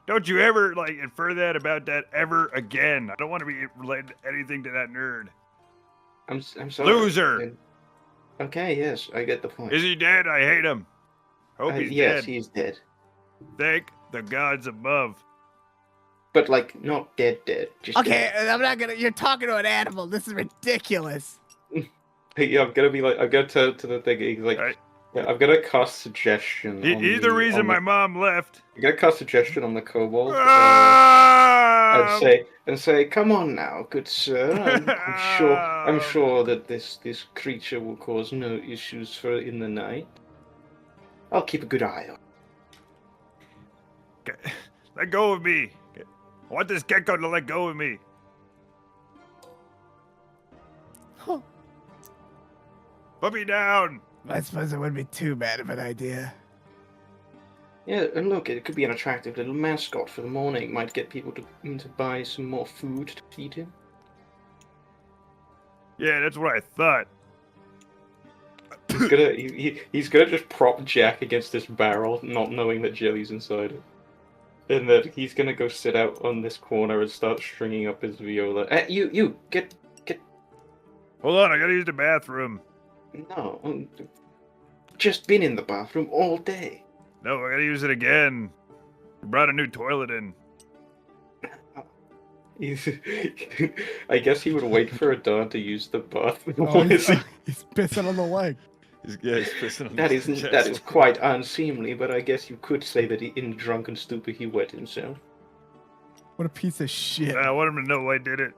Don't you ever, infer that about that ever again. I don't want to be related to anything to that nerd. I'm sorry. Loser! Okay, yes, I get the point. Is he dead? I hate him. Hope he's yes, dead. he's dead. Thank the gods above. But, not dead. Just Okay, dead. I'm not gonna. You're talking to an animal. This is ridiculous. Yeah, I'm gonna turn to the thing. He's like, yeah, I'm gonna cast suggestion. He's the reason my mom left. I'm gonna cast suggestion on the kobold. Ah! And say, come on now, good sir. I'm sure that this creature will cause no issues for in the night. I'll keep a good eye on. Let go of me. I want this gecko to let go of me. Put me down. I suppose it wouldn't be too bad of an idea. Yeah, and look, it could be an attractive little mascot for the morning. Might get people to buy some more food to feed him. Yeah, that's what I thought. He's gonna just prop Jack against this barrel, not knowing that Jelly's inside it. And then he's gonna go sit out on this corner and start stringing up his viola. You get. Hold on, I gotta use the bathroom. No, just been in the bathroom all day. No, I gotta use it again. We brought a new toilet in. I guess he would wait for a dawn to use the bathroom. Oh, he's pissing on the leg. He's pissing on that is quite unseemly, but I guess you could say that in drunken stupor he wet himself. What a piece of shit. I want him to know I did it.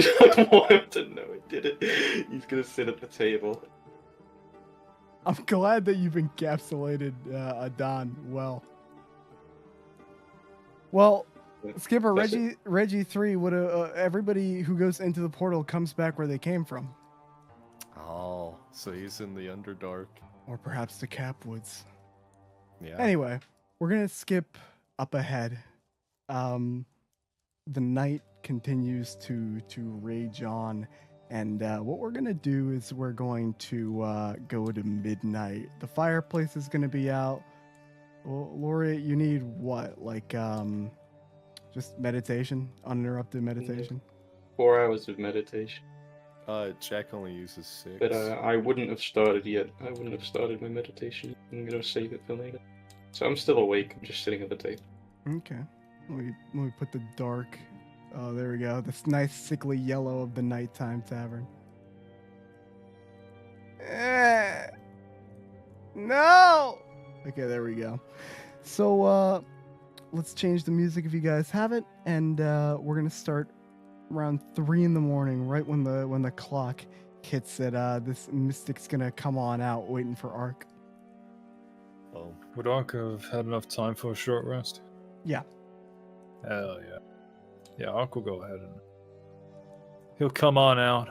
I want him to know I did it. He's gonna sit at the table. I'm glad that you've encapsulated Adon well. Well, Skipper, Reggie 3, would everybody who goes into the portal comes back where they came from. Oh, so he's in the Underdark. Or perhaps the Capwoods. Yeah. Anyway, we're going to skip up ahead. The night continues to rage on. And what we're going to do is we're going to go to midnight. The fireplace is going to be out. Well, Laureate, you need what? Just meditation? Uninterrupted meditation? 4 hours of meditation. Jack only uses 6. But I wouldn't have started yet. I wouldn't have started my meditation. I'm gonna save it for later. So I'm still awake. I'm just sitting at the table. Okay. Let me put the dark. Oh, there we go. This nice sickly yellow of the nighttime tavern. No. Okay, there we go. So let's change the music if you guys have it, and we're gonna start around 3 in the morning, right when the clock hits it. This mystic's gonna come on out, waiting for Ark. Oh, would Ark have had enough time for a short rest? Yeah. Hell yeah. Yeah, Ark will go ahead and he'll come on out.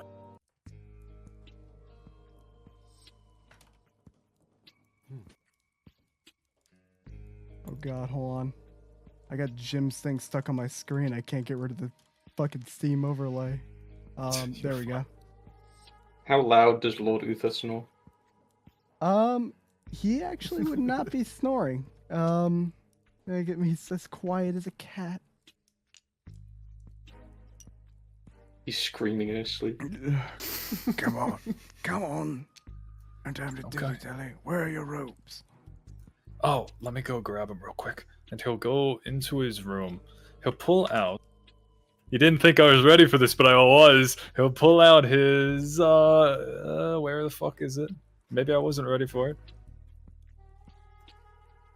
Oh god, hold on. I got Jim's thing stuck on my screen. I can't get rid of the fucking Steam overlay. There we go. How loud does Lord Uther snore? He actually would not be snoring. He's as quiet as a cat. He's screaming in his sleep. Come on. Come on. No time to dilly-dally. Where are your robes? Oh, let me go grab him real quick. And he'll go into his room. He'll pull out. You didn't think I was ready for this, but I was. He'll pull out his, where the fuck is it? Maybe I wasn't ready for it.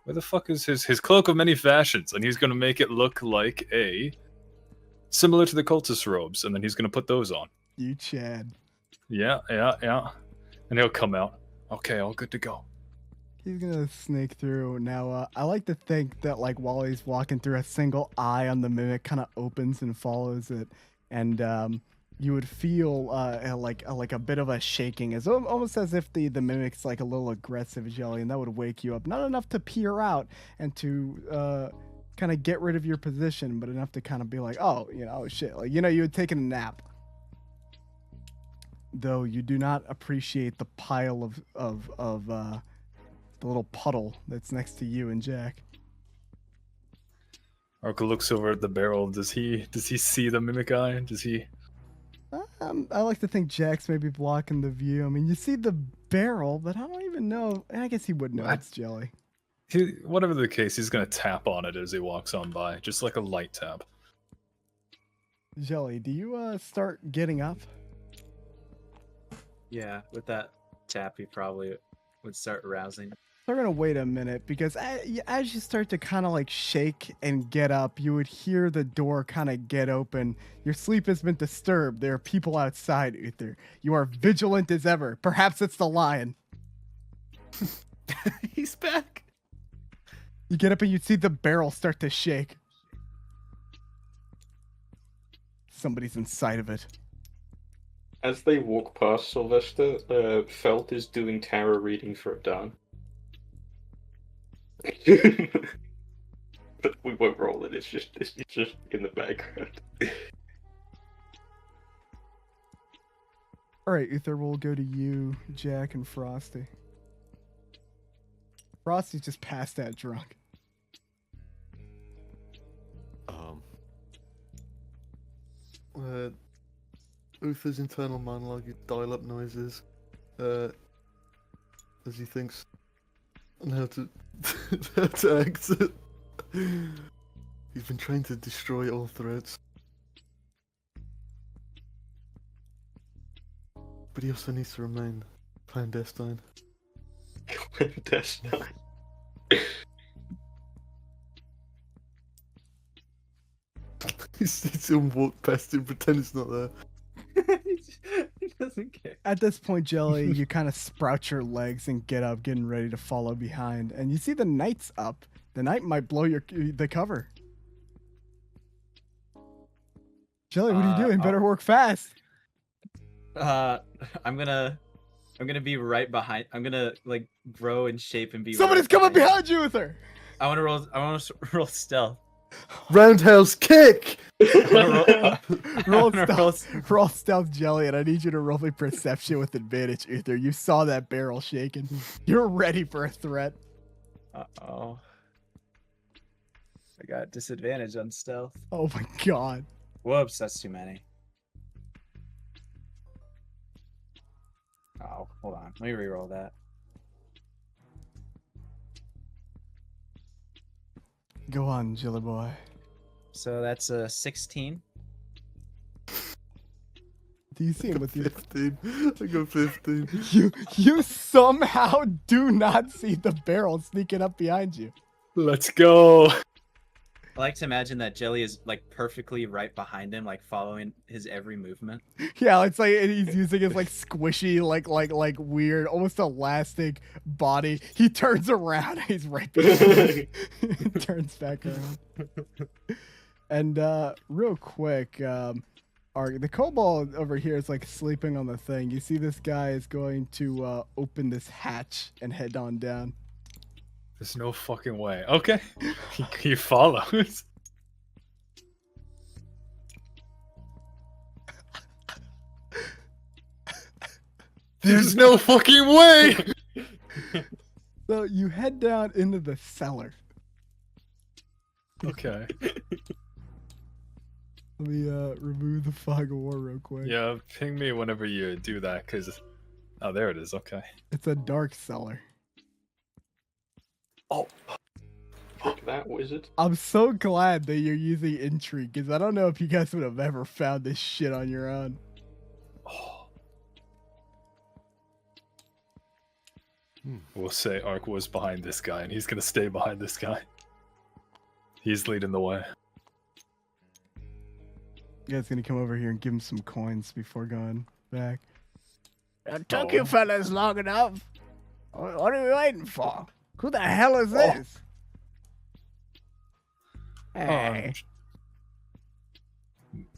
Where the fuck is his cloak of many fashions? And he's gonna make it look like similar to the cultist robes, and then he's gonna put those on. You Chad. Yeah. And he'll come out. Okay, all good to go. He's gonna snake through. Now, I like to think that, like, while he's walking through, a single eye on the mimic kind of opens and follows it, and you would feel like a bit of a shaking, as almost as if the mimic's like a little aggressive, Jelly, and that would wake you up. Not enough to peer out and to kind of get rid of your position, but enough to kind of be like, oh, shit, like, you had taken a nap. Though you do not appreciate the pile of the little puddle that's next to you and Jack. Ark looks over at the barrel. Does he see the mimic eye? Does he? I like to think Jack's maybe blocking the view. I mean, you see the barrel, but I don't even know. I guess he would know it's Jelly. Whatever the case, he's gonna tap on it as he walks on by, just like a light tap. Jelly, do you start getting up? Yeah, with that tap, he probably would start rousing. We're gonna wait a minute, because as you start to kind of like shake and get up, you would hear the door kind of get open. Your sleep has been disturbed. There are people outside, Uther. You are vigilant as ever. Perhaps it's the lion. He's back. You get up and you see the barrel start to shake. Somebody's inside of it. As they walk past Sylvester, Felt is doing tarot reading for Dan. But we won't roll it. It's just in the background. All right, Uther, we'll go to you, Jack, and Frosty. Frosty's just passed out drunk. Uther's internal monologue, dial-up noises, as he thinks on how to exit. He's been trained to destroy all threats. But he also needs to remain clandestine. Clandestine. He's gonna walk past him, pretend it's not there. He doesn't care. At this point, Jelly, you kind of sprout your legs and get up, getting ready to follow behind. And you see the night's up. The night might blow the cover. Jelly, what are you doing? Better work fast. I'm gonna be right behind. I'm gonna like grow in shape and be. Somebody's coming behind you, Uther. I want to roll stealth. Roundhouse kick. Roll stealth, Jelly, and I need you to roll me perception with advantage, Uther. You saw that barrel shaking. You're ready for a threat. Uh-oh. I got disadvantage on stealth. Oh my god. Whoops, that's too many. Oh, hold on. Let me reroll that. Go on, Jilly boy. So that's a 16. Do you see him with your 15. I got 15. You somehow do not see the barrel sneaking up behind you. Let's go. I like to imagine that Jelly is like perfectly right behind him, like following his every movement. Yeah, it's like he's using his like squishy, like weird, almost elastic body. He turns around, and he's right behind him. Turns back around. And real quick, the kobold over here is like sleeping on the thing. You see this guy is going to open this hatch and head on down. There's no fucking way. Okay. He follows. There's no fucking way! So you head down into the cellar. Okay. Let me remove the fog of war real quick. Yeah, ping me whenever you do that, because... Oh, there it is, okay. It's a dark cellar. Oh. Fuck that wizard. I'm so glad that you're using intrigue, because I don't know if you guys would have ever found this shit on your own. We'll say Ark was behind this guy, and he's gonna stay behind this guy. He's leading the way. You guys gonna come over here and give him some coins before going back. It took you fellas long enough. What are we waiting for? Who the hell is this? Hey.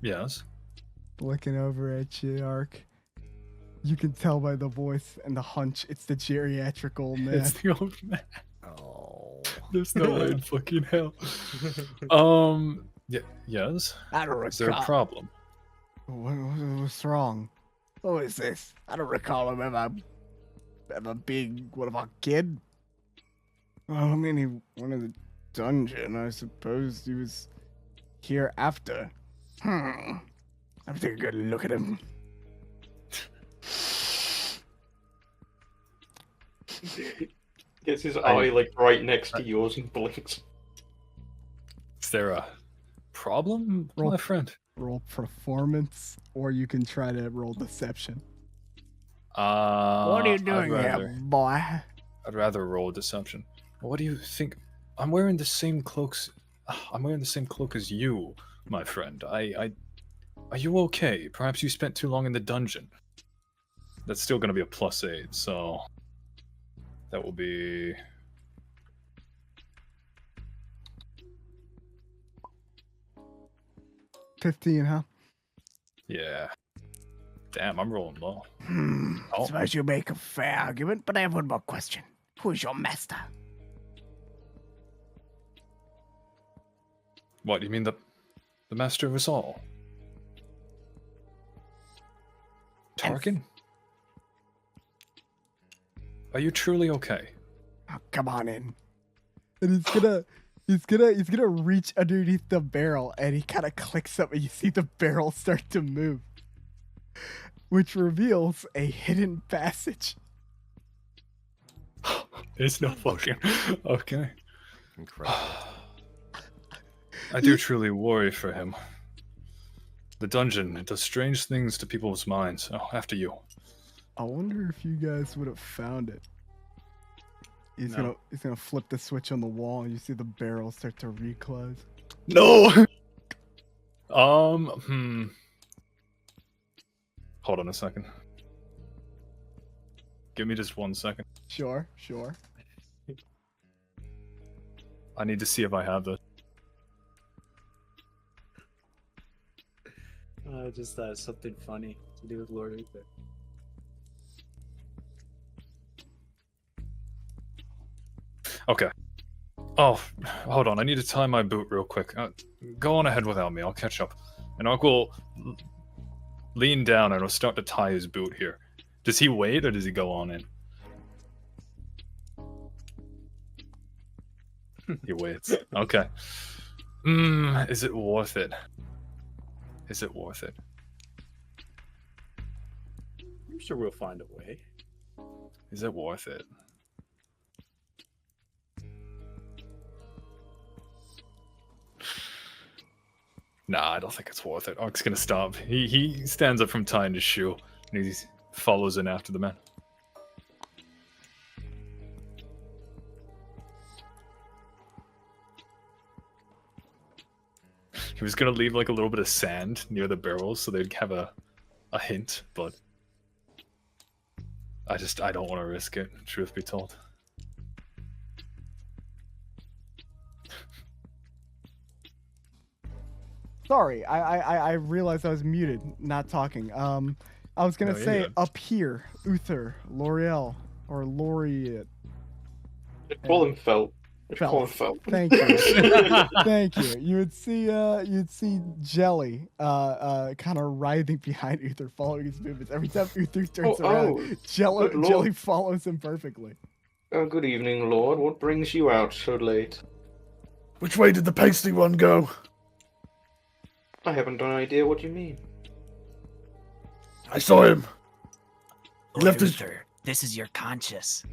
Yes. Looking over at you, Ark. You can tell by the voice and the hunch, it's the geriatric old man. It's the old man. Oh. There's no way in fucking hell. Yes? I don't Is there a recall. problem? What's wrong? Who is this? I don't recall him ever being one of our kid. Well, I mean, he went in the dungeon. I suppose he was here after. I'm taking a good look at him. Gets his eye like right next to yours and blinks. Is there a problem, my friend? Roll performance, or you can try to roll deception. What are you doing here, boy? I'd rather roll deception. What do you think? I'm wearing the same cloaks. I'm wearing the same cloak as you, my friend. Are you okay? Perhaps you spent too long in the dungeon. That's still going to be a +8, so that will be. $15, huh? Yeah. Damn, I'm rolling low. I suppose you make a fair argument, but I have one more question. Who is your master? What, you mean the master of us all? Tarkin? Are you truly okay? Oh, come on in. And he's gonna reach underneath the barrel, and he kind of clicks up, and you see the barrel start to move, which reveals a hidden passage. There's no fucking. Okay. Incredible. I do truly worry for him. The dungeon, it does strange things to people's minds. Oh, after you. I wonder if you guys would have found it. He's gonna flip the switch on the wall, and you see the barrel start to reclose. No. Hold on a second. Give me just 1 second. Sure. I need to see if I have this. I just thought of something funny to do with Lord Uther. Okay. Oh, hold on. I need to tie my boot real quick. Go on ahead without me. I'll catch up. And Ark will lean down and will start to tie his boot here. Does he wait or does he go on in? He waits. Okay. Is it worth it? Is it worth it? I'm sure we'll find a way. Is it worth it? Nah, I don't think it's worth it. Ark's gonna stop. He stands up from tying his shoe, and he follows in after the man. He was gonna leave like a little bit of sand near the barrels so they'd have a hint, but I don't want to risk it, truth be told. Sorry, I realized I was muted, not talking. I was gonna say up here, Uther, L'Oreal, or Laureate. Call him Felt. Felt. Call him Felt. Thank you. Thank you. You'd see Jelly kind of writhing behind Uther, following his movements. Every time Uther turns around, Jelly follows him perfectly. Oh, good evening, Lord. What brings you out so late? Which way did the pasty one go? I haven't an idea what you mean. I saw him. He Lord left his... Uther, this is your conscience.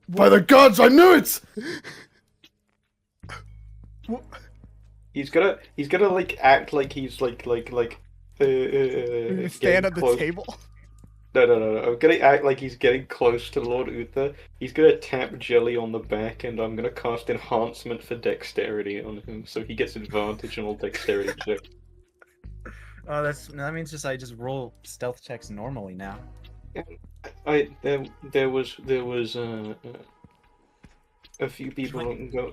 By the gods, I knew it! He's gonna like act like he's like stand at the table. No. I'm gonna act like he's getting close to Lord Uther. He's gonna tap Jelly on the back, and I'm gonna cast enhancement for dexterity on him, so he gets advantage on all dexterity checks. Oh, that means I just roll stealth checks normally now. There was a few people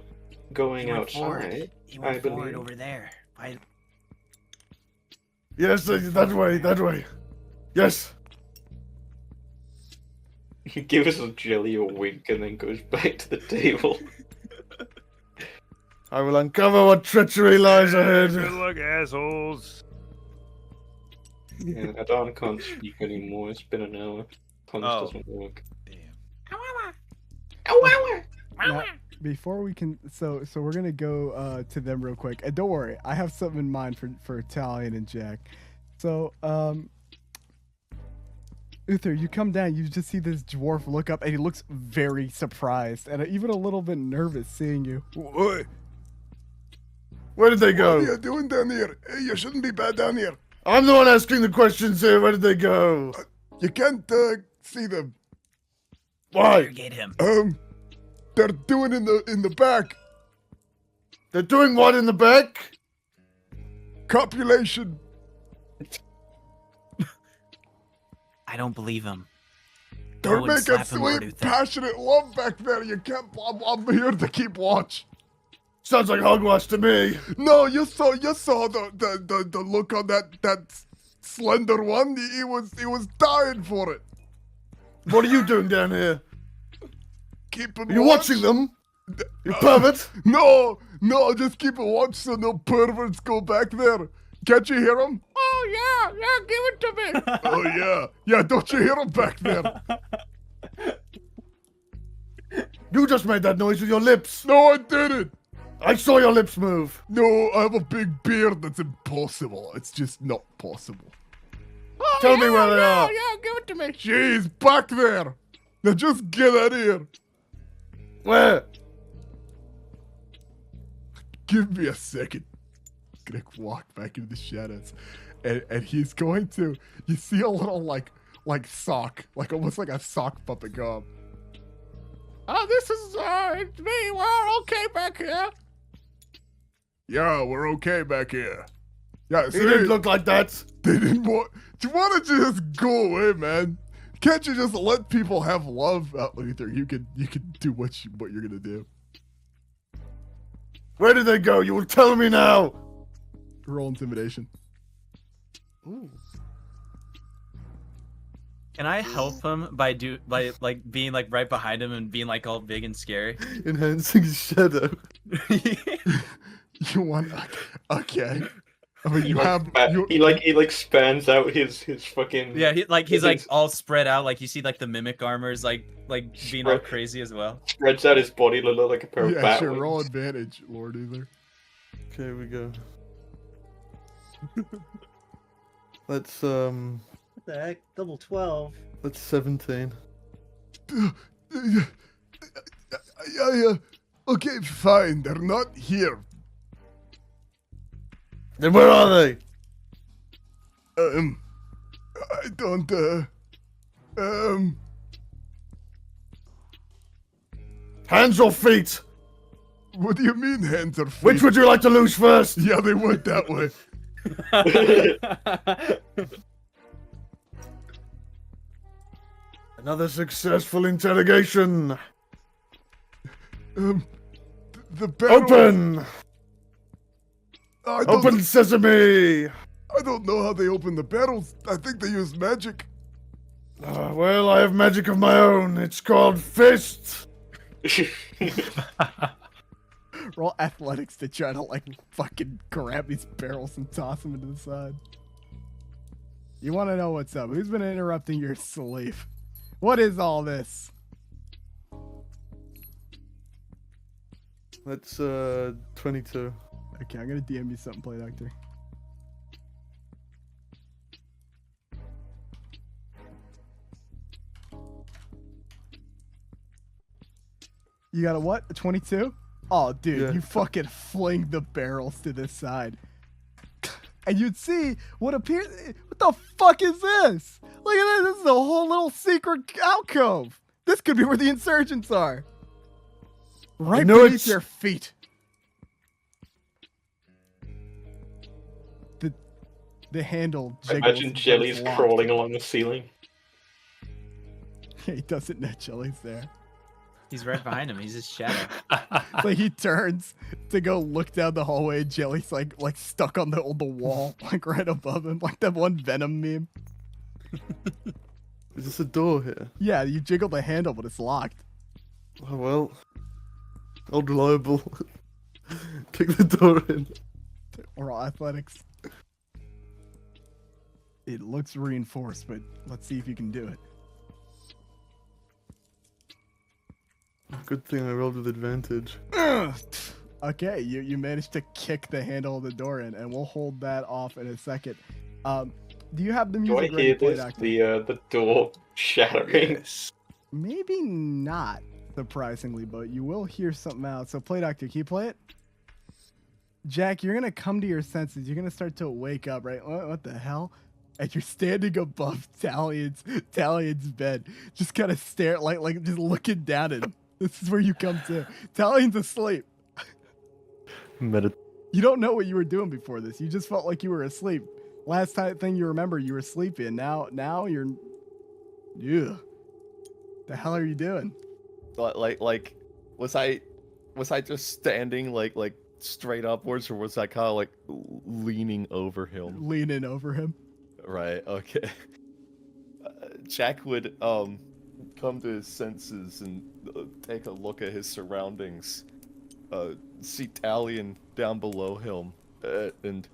going outside. He went I forward believe. over there. Yes, that way. Yes. He gives Jelly a wink and then goes back to the table. I will uncover what treachery lies ahead. Good luck, assholes. Yeah, Adon can't speak anymore. It's been an hour. Punch Oh. doesn't work. Now, before we can, so we're gonna go to them real quick, and don't worry, I have something in mind for Talion and Jack. So, Uther, you come down, you just see this dwarf look up, and he looks very surprised and even a little bit nervous seeing you. Oi, Where did they go? what are you doing down here? Hey, you shouldn't be bad down here. I'm the one asking the questions here. Where did they go? You can't see them. Why? Get him. They're doing in the back. They're doing what in the back? Copulation. I don't believe him. They're Go and making slap him, Lord sweet, Uther. passionate love back there. You can't. I'm here to keep watch. Sounds like hogwash to me. No, you saw the look on that slender one. He was dying for it. What are you doing down here? Keeping. Are you watching them? You pervert. No, just keep a watch so no perverts go back there. Can't you hear them? Oh yeah, give it to me. Oh yeah. Don't you hear them back there? You just made that noise with your lips. No, I didn't. I saw your lips move. No, I have a big beard. That's impossible. It's just not possible. Tell me where they are. Yeah, give it to me. She's back there. Now just get out of here. Where? Give me a second. Gonna walk back into the shadows, and he's going to. You see a little like sock, like almost like a sock puppet go up. Oh, this is it's me. We're okay back here. Yeah, we're okay back here. Yeah, He didn't look like that. They didn't want. Why don't you just go away, man? Can't you just let people have love? Uther, you can do what you're gonna do. Where did they go? You will tell me now. Roll intimidation. Ooh. Can I help him by being like right behind him and being like all big and scary? Enhancing shadow. You want? Okay. I mean, he spans out his fucking. Yeah, he's like all spread out. Like you see like the mimic armors like being all crazy as well. Spreads out his body to look like a pair of bat sure. wings. Roll advantage, Lord Uther. Okay, here we go. Let's What the heck? Double 12. That's 17. Yeah. Okay, fine. They're not here. Then where are they? I don't, Hands or feet? What do you mean, hands or feet? Which would you like to lose first? Yeah, they went that way. Another successful interrogation. The barrel... Open! Open sesame! I don't know how they open the barrels. I think they use magic. Well, I have magic of my own. It's called fists. Roll athletics to try to like fucking grab these barrels and toss them into the side. You want to know what's up? Who's been interrupting your sleep? What is all this? That's 22. Okay, I'm gonna DM you something, playdorktor. You got a what? A 22? Oh, dude, Yeah. you fucking fling the barrels to this side. And you'd see what appears... What the fuck is this? Look at this. This is a whole little secret alcove. This could be where the insurgents are. Right beneath your feet. The handle jiggles. Imagine Jelly's crawling along the ceiling. He doesn't know Jelly's there. He's right behind him. He's his shadow. Like he turns to go look down the hallway. And Jelly's like stuck on the wall, like right above him, like that one Venom meme. Is this a door here? Yeah, you jiggle the handle, but it's locked. Oh well. Old reliable. Kick the door in. Or athletics. It looks reinforced, but let's see if you can do it. Good thing I rolled with advantage. Okay, you managed to kick the handle of the door in, and we'll hold that off in a second. Do you have the Do I music hear ready, this? playdorktor? The door shattering. Maybe not, surprisingly, but you will hear something out. So, playdorktor, can you play it? Jack, you're gonna come to your senses. You're gonna start to wake up, right? What the hell? And you're standing above Talion's bed, just kind of stare, like just looking down at him. This is where you come to. Talion's asleep. You don't know what you were doing before this. You just felt like you were asleep. Last thing you remember, you were sleepy, and now you're. Yeah. The hell are you doing? Like, was I just standing like straight upwards, or was I kind of like leaning over him? Leaning over him. Right. Okay. Jack would come to his senses and take a look at his surroundings. See Talion down below him, and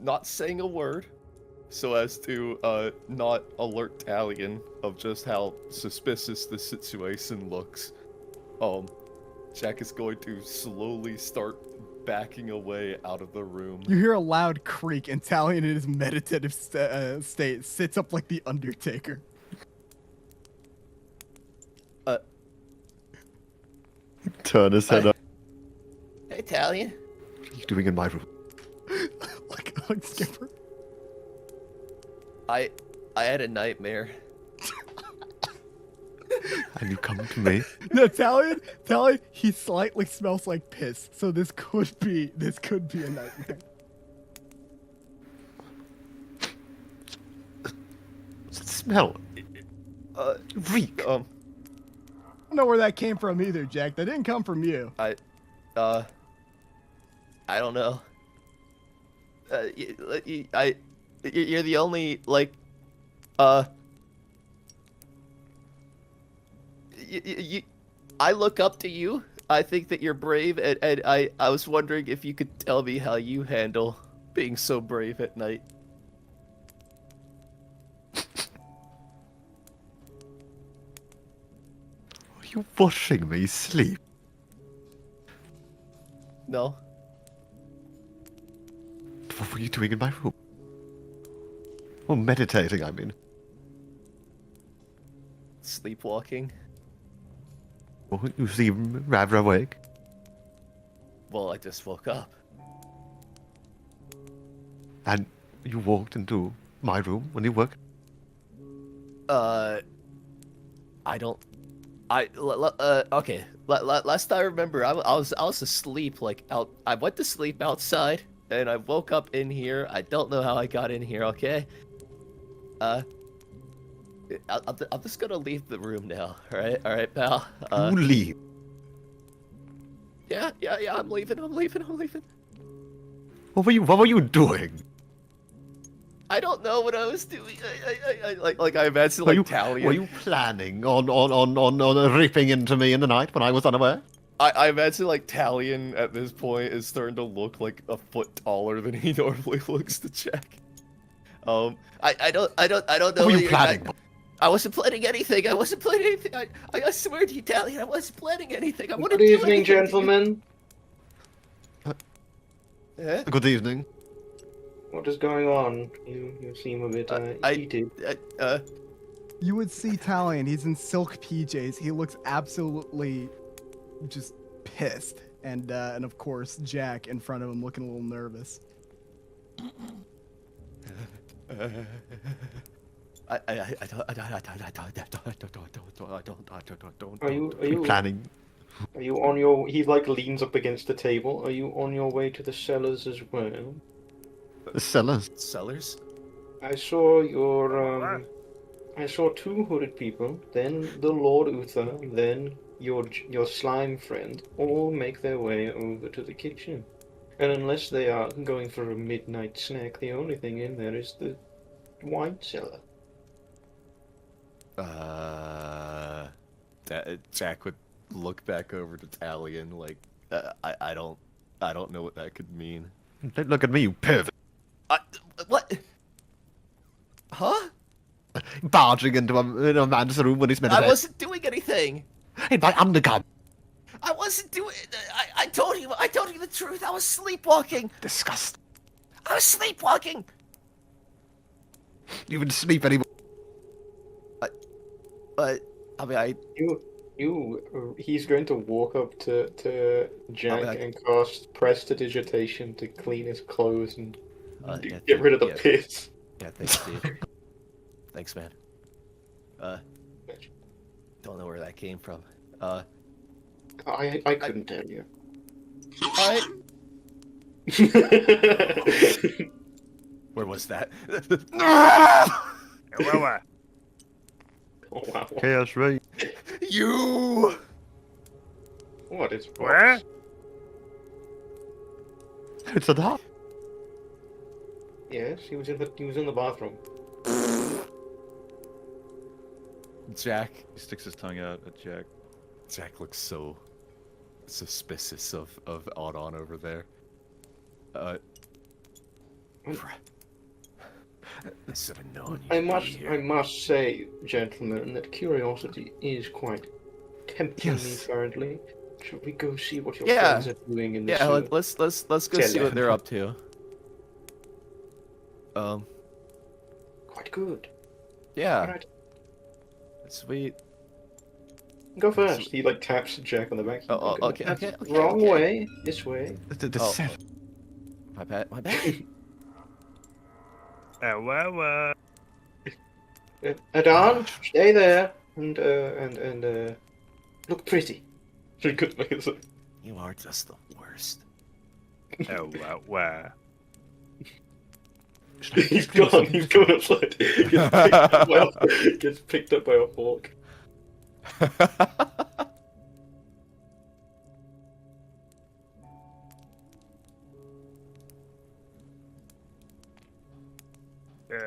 not saying a word, so as to not alert Talion of just how suspicious the situation looks. Jack is going to slowly start backing away out of the room. You hear a loud creak, and Talion in his meditative state sits up like the Undertaker. Turn his head up. Hey, Talion. What are you doing in my room? like Skipper. I had a nightmare. And you come to me? No, Talion, he slightly smells like piss, so this could be a nightmare. Smell. Reek. I don't know where that came from either, Jack. That didn't come from you. I don't know. You're the only, like, I look up to you. I think that you're brave, and I was wondering if you could tell me how you handle being so brave at night. Are you watching me sleep? No. What were you doing in my room? Well, meditating, I mean. Sleepwalking. Well, you seem rather awake. Well, I just woke up. And you walked into my room when you work? I don't. Okay. Last I remember, I was asleep. Like out. I went to sleep outside, and I woke up in here. I don't know how I got in here. Okay. I'm just gonna leave the room now. All right, pal. You leave. Yeah. I'm leaving. What were you doing? I don't know what I was doing. I imagine like Talion. Were you planning on ripping into me in the night when I was unaware? I imagine like Talion at this point is starting to look like a foot taller than he normally looks to Jack. I don't know. What were you planning? I wasn't planning anything. I swear to you, Talion, I wasn't planning anything. I wouldn't Good do evening, anything. gentlemen. Yeah? Good evening. What is going on? You seem a bit heated. You would see Talion. He's in silk PJs. He looks absolutely just pissed. And of course, Jack in front of him looking a little nervous. Are you planning? Are you on your? He like leans up against the table. Are you on your way to the cellars as well? The cellars? Cellars? I saw your I saw two hooded people, then the Lord Uther, then your slime friend, all make their way over to the kitchen. And unless they are going for a midnight snack, the only thing in there is the wine cellar. Jack would look back over to Talion like, I don't know what that could mean. Don't look at me, you pervert. What? Huh? Barging into a man's room when he's meant to I wasn't doing anything. In my undergarment. I wasn't doing. I told you the truth. I was sleepwalking. Disgusting. I was sleepwalking. You wouldn't sleep anymore. But I mean, he's going to walk up to Jack and cast prestidigitation to clean his clothes and get rid of the piss. Yeah, thanks, Steve. Thanks, man. Don't know where that came from. I couldn't tell you. Where was that? Oh, wow. Chaos right. You. What is where? It's a dog. Yes, he was in the bathroom. Jack. He sticks his tongue out at Jack. Jack looks so suspicious of Audon over there. I should have known you. I must say, gentlemen, that curiosity is quite tempting me currently. Should we go see what your friends are doing in the Yeah, let's go see what they're up to. Quite good. Yeah. Alright. Sweet. Go first. He like taps Jack on the back. Okay. Wrong way. This way. The cellar. My bad. Well. Adon, stay there and look pretty. So he couldn't make it so. You are just the worst. Well. He's gone. He's gone outside. Gets picked up by a hawk.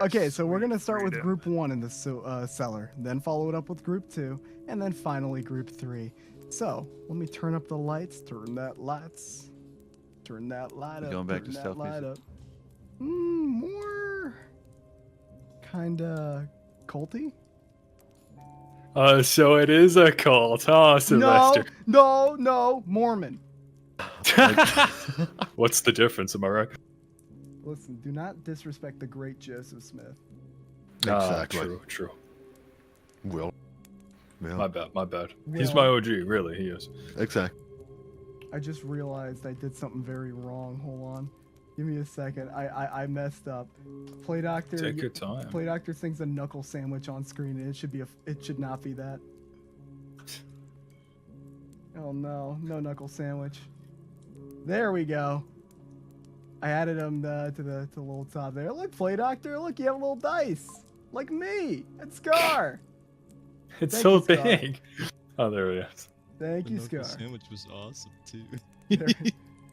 Okay, so we're gonna start with group 1 in the cellar, then follow it up with group 2, and then finally group 3. So let me turn up the lights. Turn that light up. Going back to turn that stealth light music. up. More kinda culty. So it is a cult, huh, Sylvester? No, Mormon. What's the difference? Am I right? Listen, do not disrespect the great Joseph Smith. Exactly. True. Will. Yeah. My bad. He's my OG, really, he is. Exactly. I just realized I did something very wrong. Hold on. Give me a second. I messed up. Playdorktor. Take your time. Playdorktor sings a knuckle sandwich on screen, and it should not be that. Oh no, no knuckle sandwich. There we go. I added him to the little top there. Look, Playdorktor, look, you have a little dice, like me and Scar. It's Thank so you, Scar. big. Oh, there it is. Thank The you, knuckle Scar. sandwich was awesome too.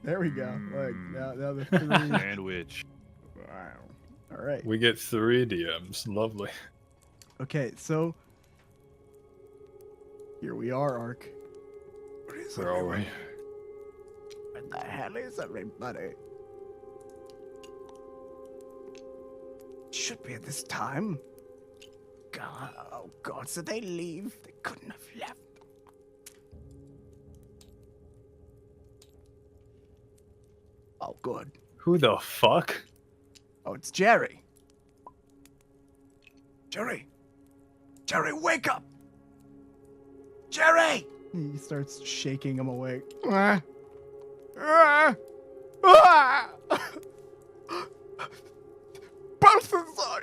There we go. Look, now the three. Sandwich. Wow. All right. We get 3 DMs. Lovely. Okay, so here we are, Ark. Where are we? Where the hell is everybody? Should be at this time. God, oh God, so they leave? They couldn't have left. Oh, good. Who the fuck? Oh, it's Jerry. Jerry! Jerry, wake up! Jerry! He starts shaking him awake. Balthazar,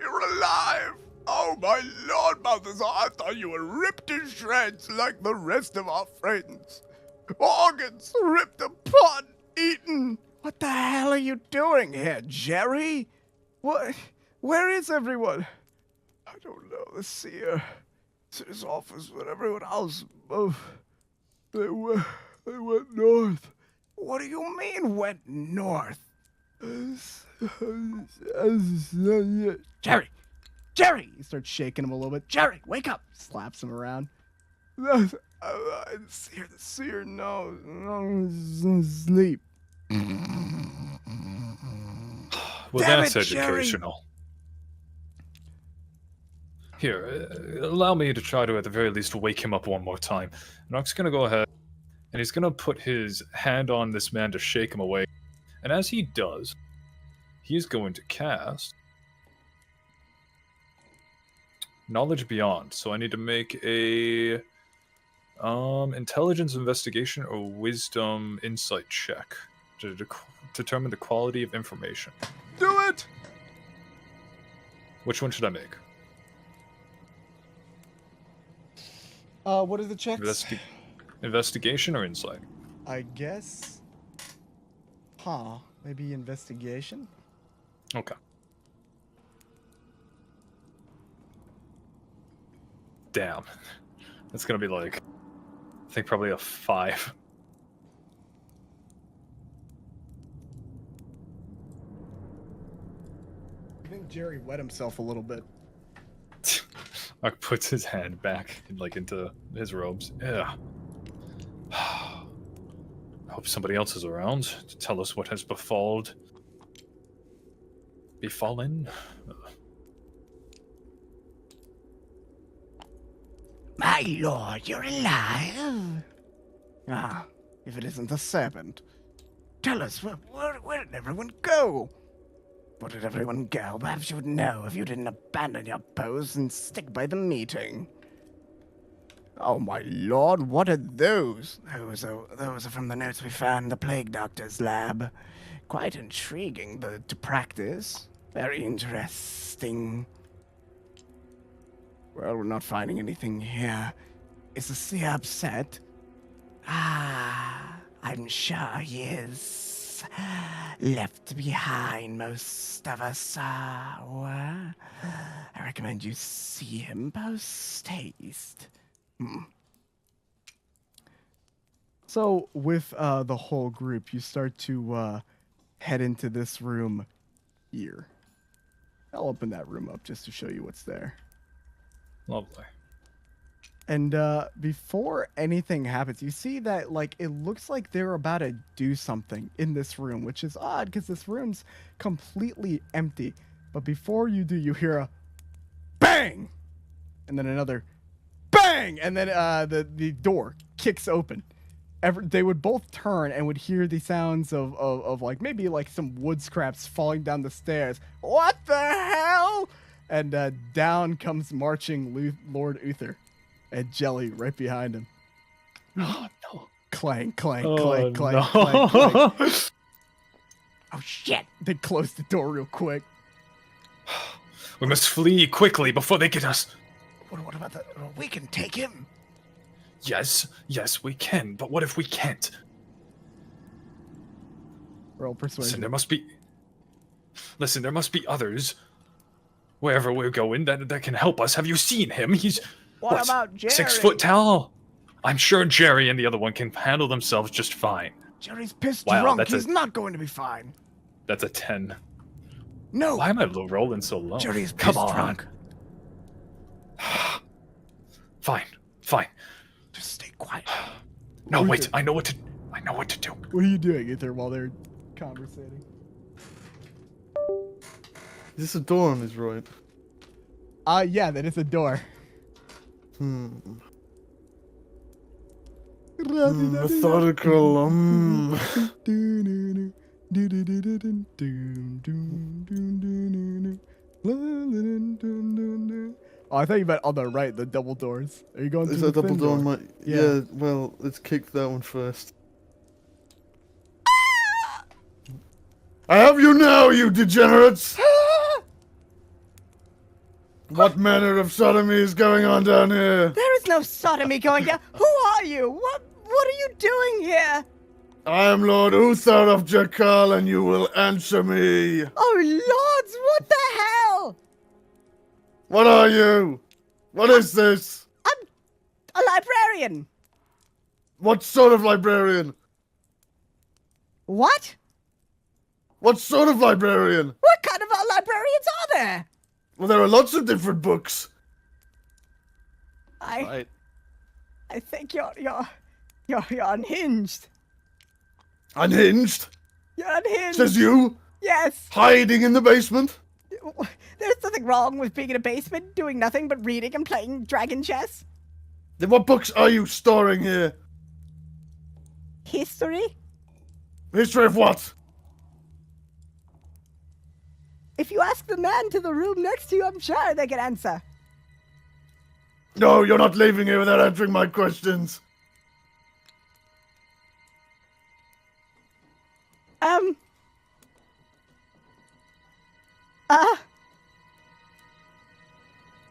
you're alive! Oh my lord, Balthazar, I thought you were ripped to shreds like the rest of our friends. Organs ripped apart, eaten. What the hell are you doing here, Jerry? What? Where is everyone? I don't know. The seer's office with everyone else. Oh, they went north. What do you mean went north? Jerry! Jerry! He starts shaking him a little bit. Jerry, wake up! Slaps him around. The seer knows. Sleep. Well, Damn that's it, Jerry. educational. Here, allow me to try to at the very least wake him up one more time. And Ark's gonna go ahead, and he's gonna put his hand on this man to shake him awake. And as he does, he's going to cast Knowledge Beyond. So I need to make a intelligence investigation or wisdom insight check to determine the quality of information. Do it! Which one should I make? What are the checks? Investigation or insight? I guess. Maybe investigation? Okay. Damn. That's gonna be like, I think probably a 5. I think Jerry wet himself a little bit. Mark puts his hand back into his robes. Yeah. Hope somebody else is around to tell us what has befallen. My lord, you're alive? Ah, if it isn't the serpent. Tell us, where did everyone go? Where did everyone go? Perhaps you would know if you didn't abandon your post and stick by the meeting. Oh my lord, what are those? Those are from the notes we found in the plague doctor's lab. Quite intriguing to practice. Very interesting. Well, we're not finding anything here. Is the seer upset? Ah, I'm sure he is. Left behind, most of us are. I recommend you see him post-haste. So, with the whole group, you start to head into this room here. I'll open that room up just to show you what's there. Lovely. And before anything happens, you see that it looks like they're about to do something in this room, which is odd because this room's completely empty. But before you do, you hear a bang, and then another bang, and then the door kicks open. They would both turn and would hear the sounds of maybe some wood scraps falling down the stairs. What the hell? And down comes marching Lord Uther. And Jelly right behind him. Oh, no. Clang, clang, Oh, clang, clang, no. clang, clang. Oh shit! They close the door real quick. We must flee quickly before they get us. What about that? We can take him. Yes, we can, but what if we can't? Roll persuasion. Listen, there must be others. Wherever we're going, that can help us. Have you seen him? He's What about Jerry? 6 foot tall. I'm sure Jerry and the other one can handle themselves just fine. Jerry's pissed Wow, drunk. He's not going to be fine. That's a 10. No. Why am I rolling so low? Jerry's pissed drunk. Fine. Just stay quiet. No, wait. I know what to do. What are you doing, Uther, while they're conversating? Is this a door on his right? Yeah, that is a door. Methodical. Oh, I thought you meant on the right, the double doors. Are you going Is through that the double thin door? door? Yeah, well, let's kick that one first. I have you now, you degenerates! What manner of sodomy is going on down here? There is no sodomy going down. Who are you? What are you doing here? I am Lord Uther of Jakal, and you will answer me. Oh, lords, what the hell? What are you? What is this? I'm a librarian. What sort of librarian? What? What sort of librarian? What kind of librarians are there? Well, there are lots of different books. I think you're unhinged. Unhinged? You're unhinged. Says you? Yes. Hiding in the basement? There's nothing wrong with being in a basement, doing nothing but reading and playing dragon chess. Then what books are you storing here? History? History of what? If you ask the man to the room next to you, I'm sure they can answer. No, you're not leaving here without answering my questions.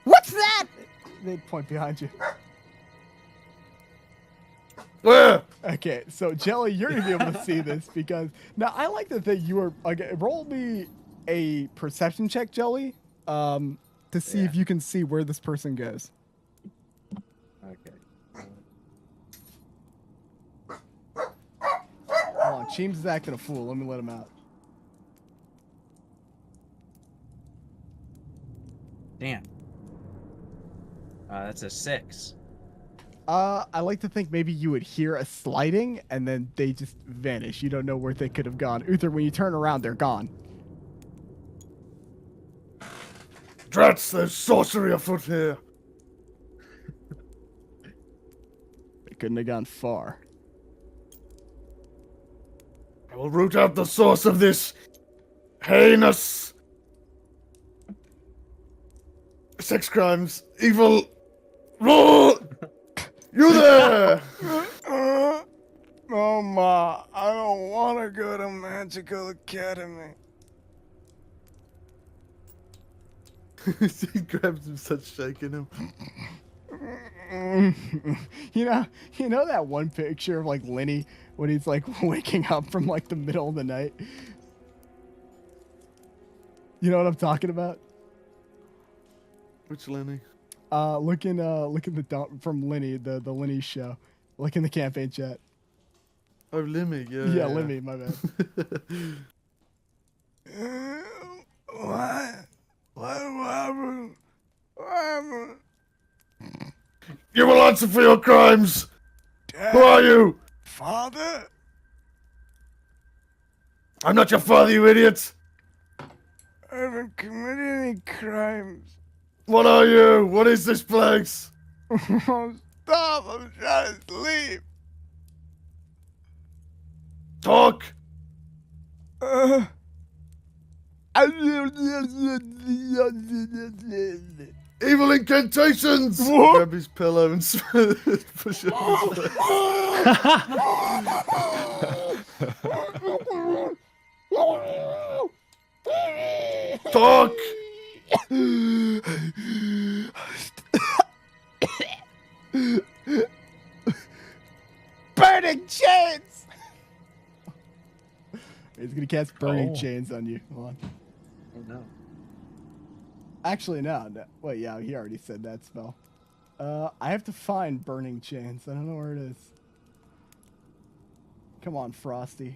What's that? They point behind you. Where? Okay, so Jelly, you're gonna be able to see this because now I like to think you are. Okay, roll me a perception check, Jelly, to see if you can see where this person goes. Okay. Hold on, Cheems is acting a fool. Let me let him out. Damn. That's a 6. I like to think maybe you would hear a sliding and then they just vanish. You don't know where they could have gone. Uther, when you turn around, they're gone. Drats, there's sorcery afoot here. They couldn't have gone far. I will root out the source of this heinous sex crimes, evil. You there! Mama, I don't want to go to Magical Academy. He grabs him, starts shaking him. You know that one picture of like Lenny when he's like waking up from like the middle of the night? You know what I'm talking about? Which Lenny? Look in the from Lenny, the Lenny show. Look in the campaign chat. Oh, Lemmy, yeah. Yeah, Lemmy, my bad. What happened? What happened? You will answer for your crimes! Dad? Who are you? Father? I'm not your father, you idiot! I haven't committed any crimes. What are you? What is this place? Stop, I'm trying to sleep. Talk! Evil incantations! What? Grab his pillow and push it on his face. Talk! Burning chains! He's gonna cast burning Oh. chains on you. Hold on. Oh no. Actually, no. Wait, yeah, he already said that spell. I have to find burning chains. I don't know where it is. Come on, Frosty.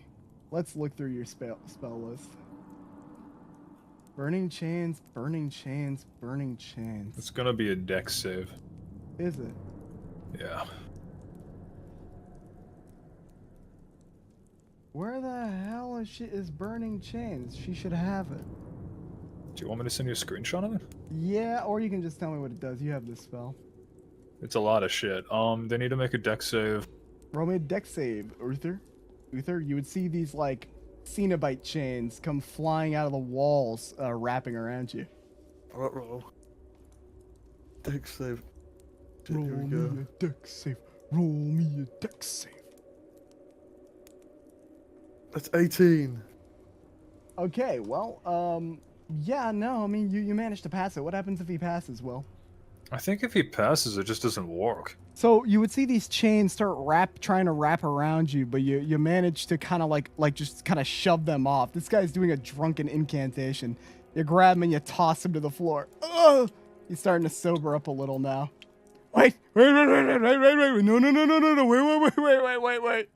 Let's look through your spell list. Burning chains, burning chains, burning chains. It's gonna be a dex save. Is it? Yeah. Where the hell is burning chains? She should have it. Do you want me to send you a screenshot of it? Yeah, or you can just tell me what it does. You have this spell. It's a lot of shit. They need to make a dex save. Roll me a dex save, Uther. Uther, you would see these like Cenobite chains come flying out of the walls, wrapping around you. Roll. Dex save. Roll Here we me go. a dex save. Roll me a dex save. That's 18. Okay, well, yeah, no, I mean, you managed to pass it. What happens if he passes, Will? I think if he passes, it just doesn't work. So you would see these chains start trying to wrap around you, but you manage to kind of like just kind of shove them off. This guy's doing a drunken incantation. You grab him and you toss him to the floor. Ugh! He's starting to sober up a little now. Wait, no, wait.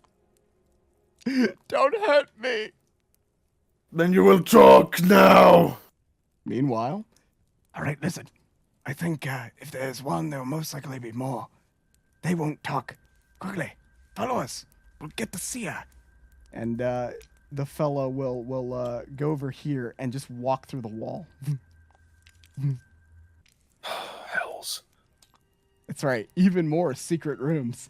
Don't hurt me. Then you will talk now. Meanwhile, All right, listen. I think if there's one, there'll most likely be more. They won't talk. Quickly, follow us. We'll get to see her. and the fellow will go over here and just walk through the wall. Hells. That's right. Even more secret rooms.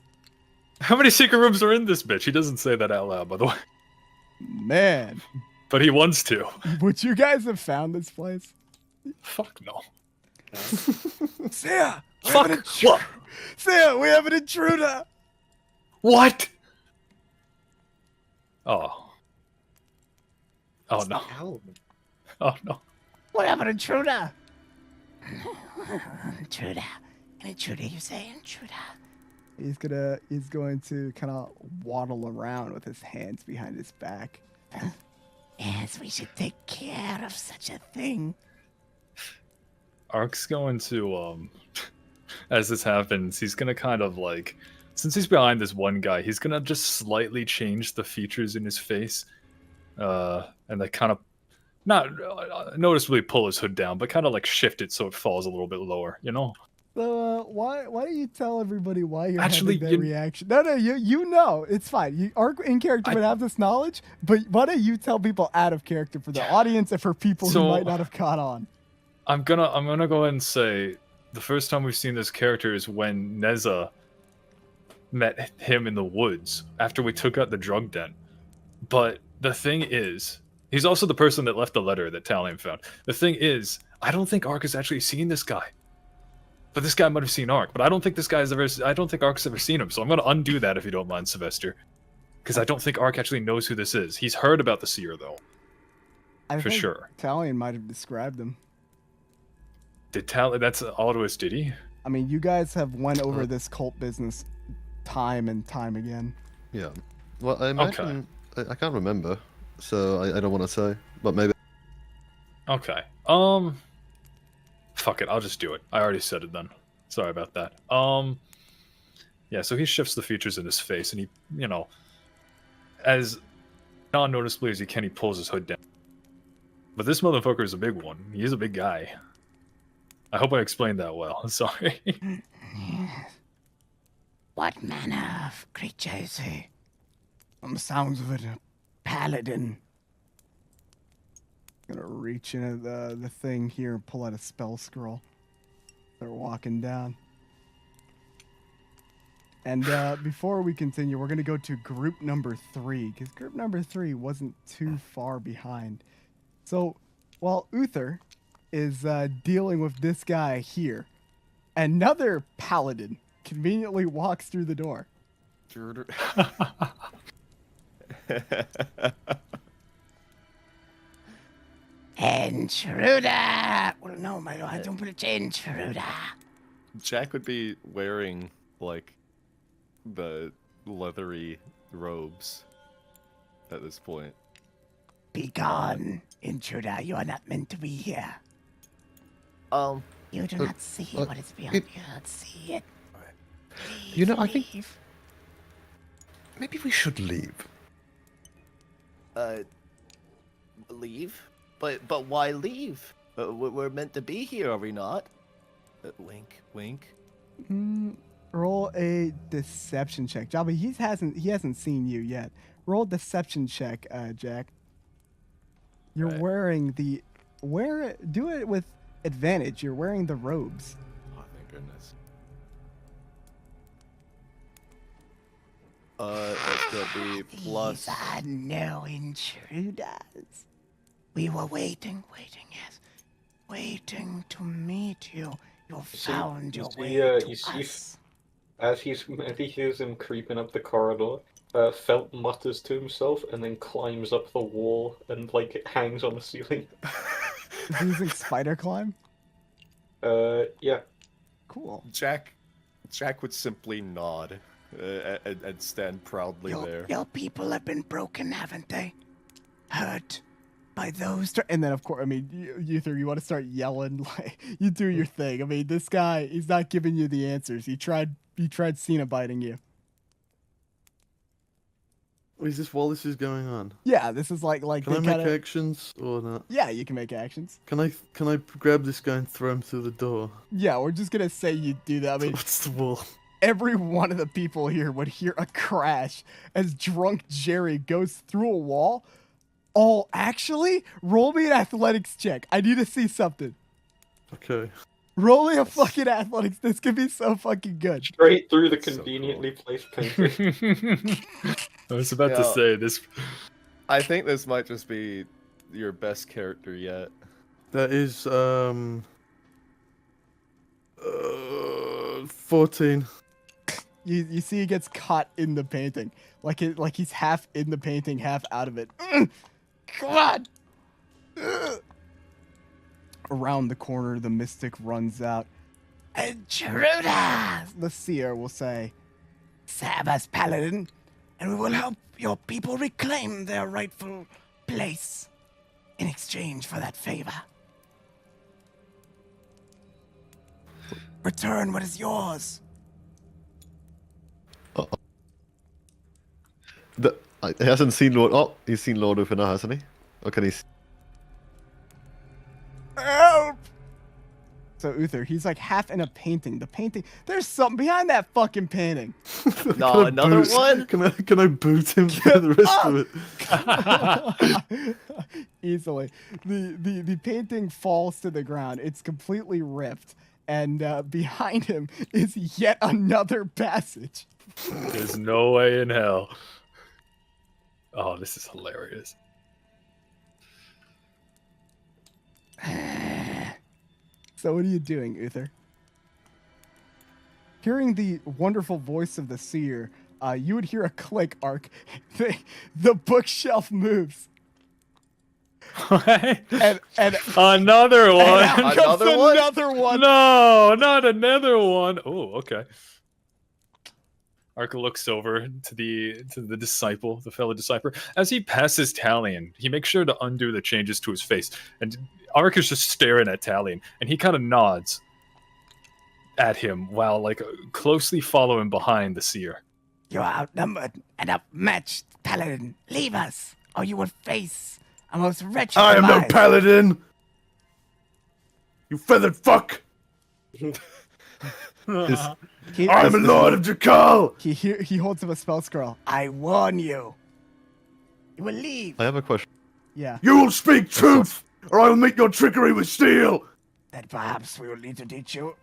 How many secret rooms are in this bitch? He doesn't say that out loud, by the way. Man. But he wants to. Would you guys have found this place? Fuck no. Sia! Fuck! What? Sia, we have an intruder! What? Oh. Oh no. Oh no. We have an intruder! Intruder. An intruder, you say? Intruder. He's going to kind of waddle around with his hands behind his back. Yes, we should take care of such a thing. Ark's going to, as this happens, he's gonna kind of like, since he's behind this one guy, he's gonna just slightly change the features in his face, and like kind of, not noticeably pull his hood down, but kind of like shift it so it falls a little bit lower, you know? So why don't you tell everybody why you're Actually, having that reaction? No, you know it's fine. Ark in character would have this knowledge, but why don't you tell people out of character for the audience and for people who might not have caught on? I'm gonna go ahead and say the first time we've seen this character is when Neza met him in the woods after we took out the drug den. But the thing is, he's also the person that left the letter that Talion found. The thing is, I don't think Ark has actually seen this guy. But this guy might have seen Ark, but I don't think I don't think Ark's ever seen him, so I'm gonna undo that if you don't mind, Sylvester. Because I don't think Ark actually knows who this is. He's heard about the seer though. I For think sure. Talion might have described him. That's Aldous, did he? I mean, you guys have went over this cult business time and time again. Yeah. Well, I imagine I can't remember, so I don't want to say, but maybe. Okay. Fuck it, I'll just do it. I already said it then. Sorry about that. Yeah, so he shifts the features in his face, and he, you know, as non-noticeably as he can, he pulls his hood down. But this motherfucker is a big one. He's a big guy. I hope I explained that well. Sorry. What manner of creature is he? From the sounds of it, a paladin. Gonna reach into the thing here and pull out a spell scroll. They're walking down. And before we continue, we're gonna go to group number 3, because group number 3 wasn't too far behind. So while Uther is dealing with this guy here, another paladin conveniently walks through the door. Intruder! Well, no, my lord, I don't put it intruder. Jack would be wearing, like, the leathery robes at this point. Be gone, intruder. You are not meant to be here. You do not see what is beyond. You do not see it. You know, I think maybe we should leave. Leave? But why leave? We're meant to be here, are we not? Wink, wink. Roll a deception check. Jabba, he hasn't seen you yet. Roll a deception check, Jack. You're wearing the do it with advantage. You're wearing the robes. Oh, thank goodness. That's gonna be plus. These are no intruders. We were waiting, yes. Waiting to meet you. You found your way to us. As he hears him creeping up the corridor, Felt mutters to himself and then climbs up the wall and like hangs on the ceiling. Is he using spider climb? Yeah. Cool. Jack would simply nod and stand proudly there. Your people have been broken, haven't they? Hurt by those. And then, of course, I mean, Uther, you want to start yelling, like, you do your thing. I mean, this guy, he's not giving you the answers. He tried Cena biting you. Is this while this is going on? Yeah, this is like. Can I make actions or not? Yeah, you can make actions. Can I grab this guy and throw him through the door? Yeah, we're just gonna say you do that. I mean, what's the wall? Every one of the people here would hear a crash as drunk Jerry goes through a wall. Oh, actually, roll me an athletics check. I need to see something. Okay. Roll me a fucking athletics. This could be so fucking good. Straight through the conveniently placed painting. I was about to say this. I think this might just be your best character yet. That is 14. You see he gets caught in the painting. Like he's half in the painting, half out of it. Come on! Around the corner, the mystic runs out. Intruder! The seer will say, Serve us, Paladin, and we will help your people reclaim their rightful place in exchange for that favor. Return what is yours. He hasn't seen Lord. Oh, he's seen Lord Uther now, hasn't he? Or can he? Help! So Uther, he's like half in a painting. The painting, there's something behind that fucking painting. No, another one? Can I boot him for the rest of it? Easily. The painting falls to the ground. It's completely ripped. And behind him is yet another passage. There's no way in hell. Oh, this is hilarious. So what are you doing, Uther? Hearing the wonderful voice of the seer, you would hear a click, Ark. The bookshelf moves. and another one. Another one? No, not another one. Oh, okay. Ark looks over to the disciple, the fellow disciple. As he passes Talion, he makes sure to undo the changes to his face. And Ark is just staring at Talion, and he kind of nods at him while like closely following behind the seer. You are outnumbered and outmatched, Paladin. Leave us, or you will face a most wretched I am no demise. paladin! You feathered fuck! I am a lord of Jakal! He holds up a spell scroll. I warn you. You will leave. I have a question. Yeah. You will speak truth, or I will meet your trickery with steel! Then perhaps we will need to teach you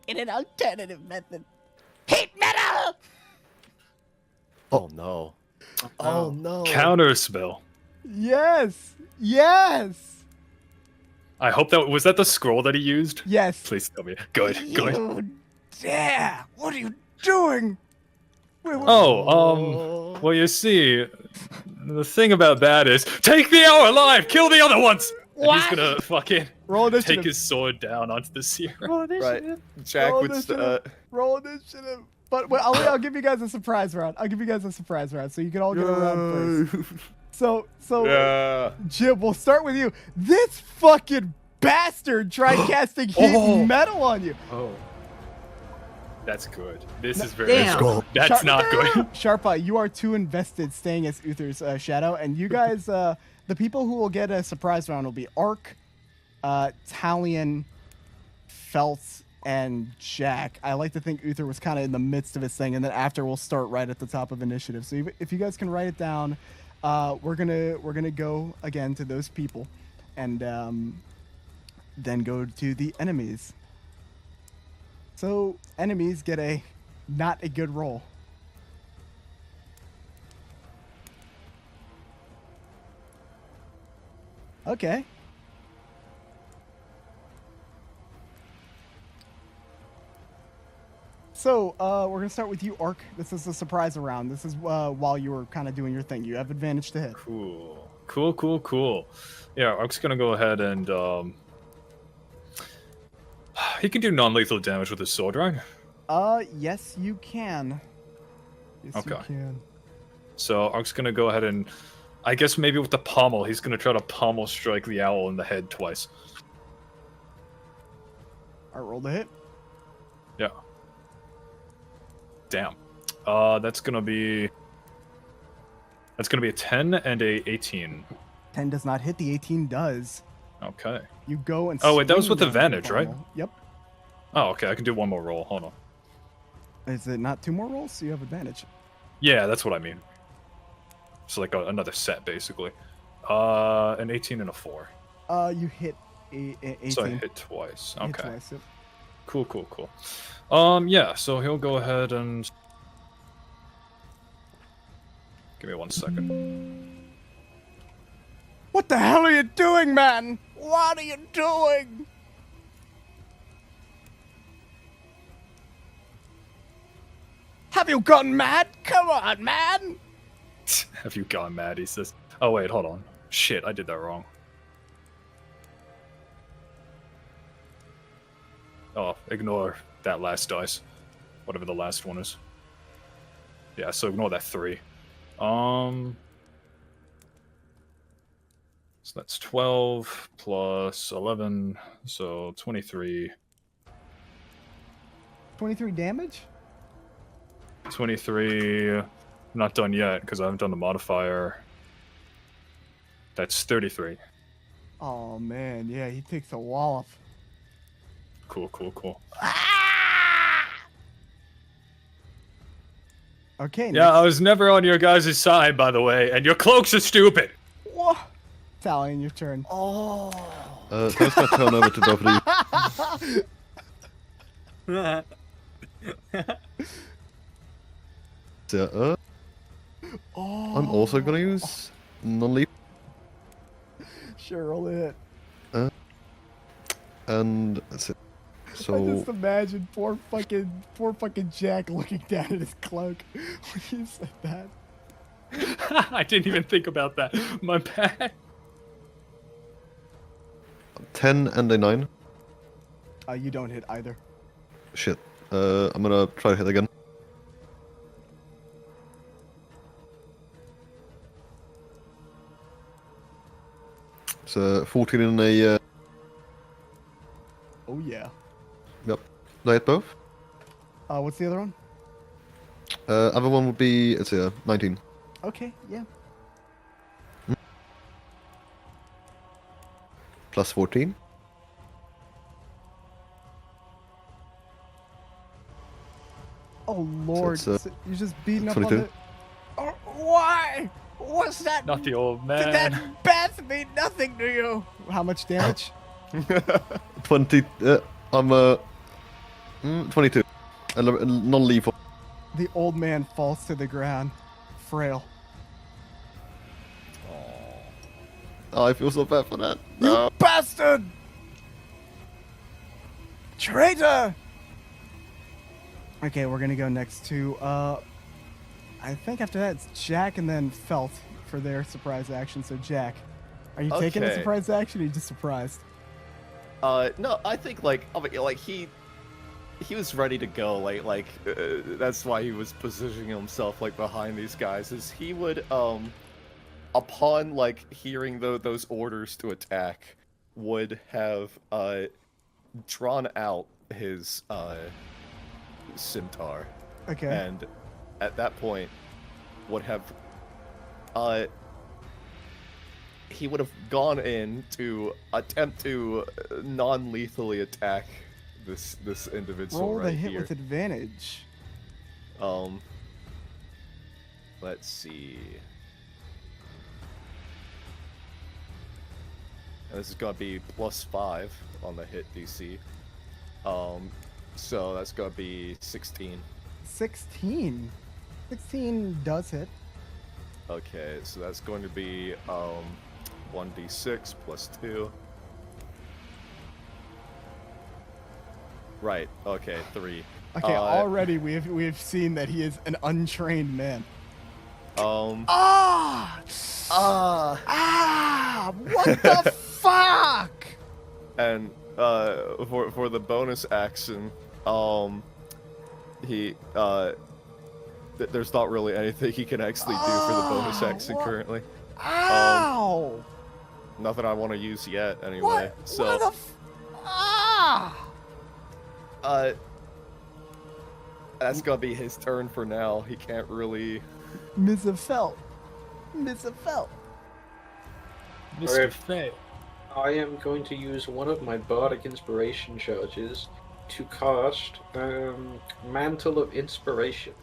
in an alternative method. Heat metal! Oh no. Oh no. Counter spell. Yes. Yes. I hope that that the scroll that he used. Yes. Please tell me. Good. Good. You dare! What are you doing? Well, you see, the thing about that is, take the hour alive, kill the other ones. And he's gonna fucking Roll initiative. take his sword down onto the Sierra. Right. Jack Roll would. Roll initiative. But I'll give you guys a surprise round. So you can all get a round first. So Yeah. Jim, we'll start with you. This fucking bastard tried casting heat metal on you. Oh. That's good. This is very Damn. good. That's not good. Sharpa, you are too invested staying as Uther's shadow, and you guys, the people who will get a surprise round will be Ark, Talion, Felt, and Jack. I like to think Uther was kind of in the midst of his thing, and then after we'll start right at the top of initiative. So if you guys can write it down, we're gonna go again to those people, and then go to the enemies. So enemies get not a good roll. Okay. So we're gonna start with you, Ark. This is a surprise round. This is while you were kind of doing your thing. You have advantage to hit. Cool. Yeah, Ark's gonna go ahead and he can do non-lethal damage with his sword, right? Yes, you can. Yes, Okay. you can. So Ark's gonna go ahead and, I guess maybe with the pommel, he's gonna try to pommel strike the owl in the head twice. I rolled a hit. Yeah. Damn. That's gonna be a 10 and a 18. 10 does not hit. The 18 does. Okay. You go and. Oh wait, that was swing with down the advantage, right? pommel. Yep. Oh, okay. I can do one more roll. Hold on. Is it not 2 more rolls? So you have advantage. Yeah, that's what I mean. So like another set, basically. An 18 and a 4. You hit a 18. So I hit twice. Hit Okay. twice, yep. Cool. Yeah, so he'll go ahead and... Give me 1 second. What the hell are you doing, man? What are you doing? Have you gone mad? Come on, man! Have you gone mad, he says. Oh, wait, hold on. Shit, I did that wrong. Oh, ignore that last dice. Whatever the last one is. Yeah, so ignore that 3. So that's 12 plus 11, so 23. 23 damage? 23. I'm not done yet because I haven't done the modifier. That's 33. Oh, man. Yeah, he takes a wallop. Cool. Okay. Yeah, I was never on your guys' side, by the way, and your cloaks are stupid. What? Talion, your turn. Oh. That's my turn over to both of you. So, I'm also gonna use non-leap. Sure, roll it. And that's it. I So just imagine poor fucking Jack looking down at his cloak when you said that. I didn't even think about that. My bad. 10 and a 9. You don't hit either. Shit. I'm gonna try to hit again. So 14 and a. Oh yeah. Yep. Did I hit both? What's the other one? Other one would be it's 19. Okay, yeah. Plus 14. Oh lord, So it's, so you're just beating up on 22. it. Oh, why? What's that? Not the old man. Did that bath mean nothing to you? How much damage? 20. I'm 22. And non-lethal. The old man falls to the ground, frail. Oh, I feel so bad for that. You bastard! Traitor! Okay, we're gonna go next to, I think after that it's Jack and then Felt for their surprise action. So Jack, Are you taking a Okay. surprise action or are you just surprised? No, I think like he was ready to go. That's why he was positioning himself like behind these guys. Is he would upon like hearing those orders to attack, would have drawn out his scimitar. Okay. And at that point would have he would have gone in to attempt to non-lethally attack this individual Roll right the hit here. with advantage. Let's see. And this is gonna be +5 on the hit DC. So that's gonna be 16. 16. 16 does hit. Okay, so that's going to be 1d6 +2. Right. Okay, 3. Okay, already we've seen that he is an untrained man. Ah! What the fuck? And for the bonus action, he there's not really anything he can actually do for the bonus action currently. Ow! Nothing I want to use yet, anyway. So. That's gonna be his turn for now. He can't really. Mr. Felt. Alright. I am going to use one of my bardic inspiration charges to cast Mantle of Inspiration.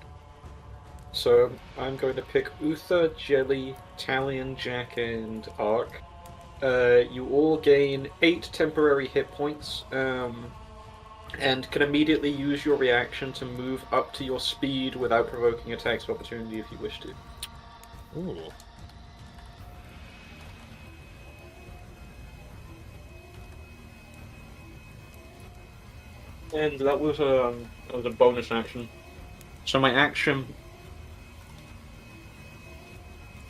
So I'm going to pick Uther, Jelly, Talion, Jack, and Ark. You all gain 8 temporary hit points, and can immediately use your reaction to move up to your speed without provoking attacks of opportunity if you wish to. Ooh. And that was a bonus action. So my action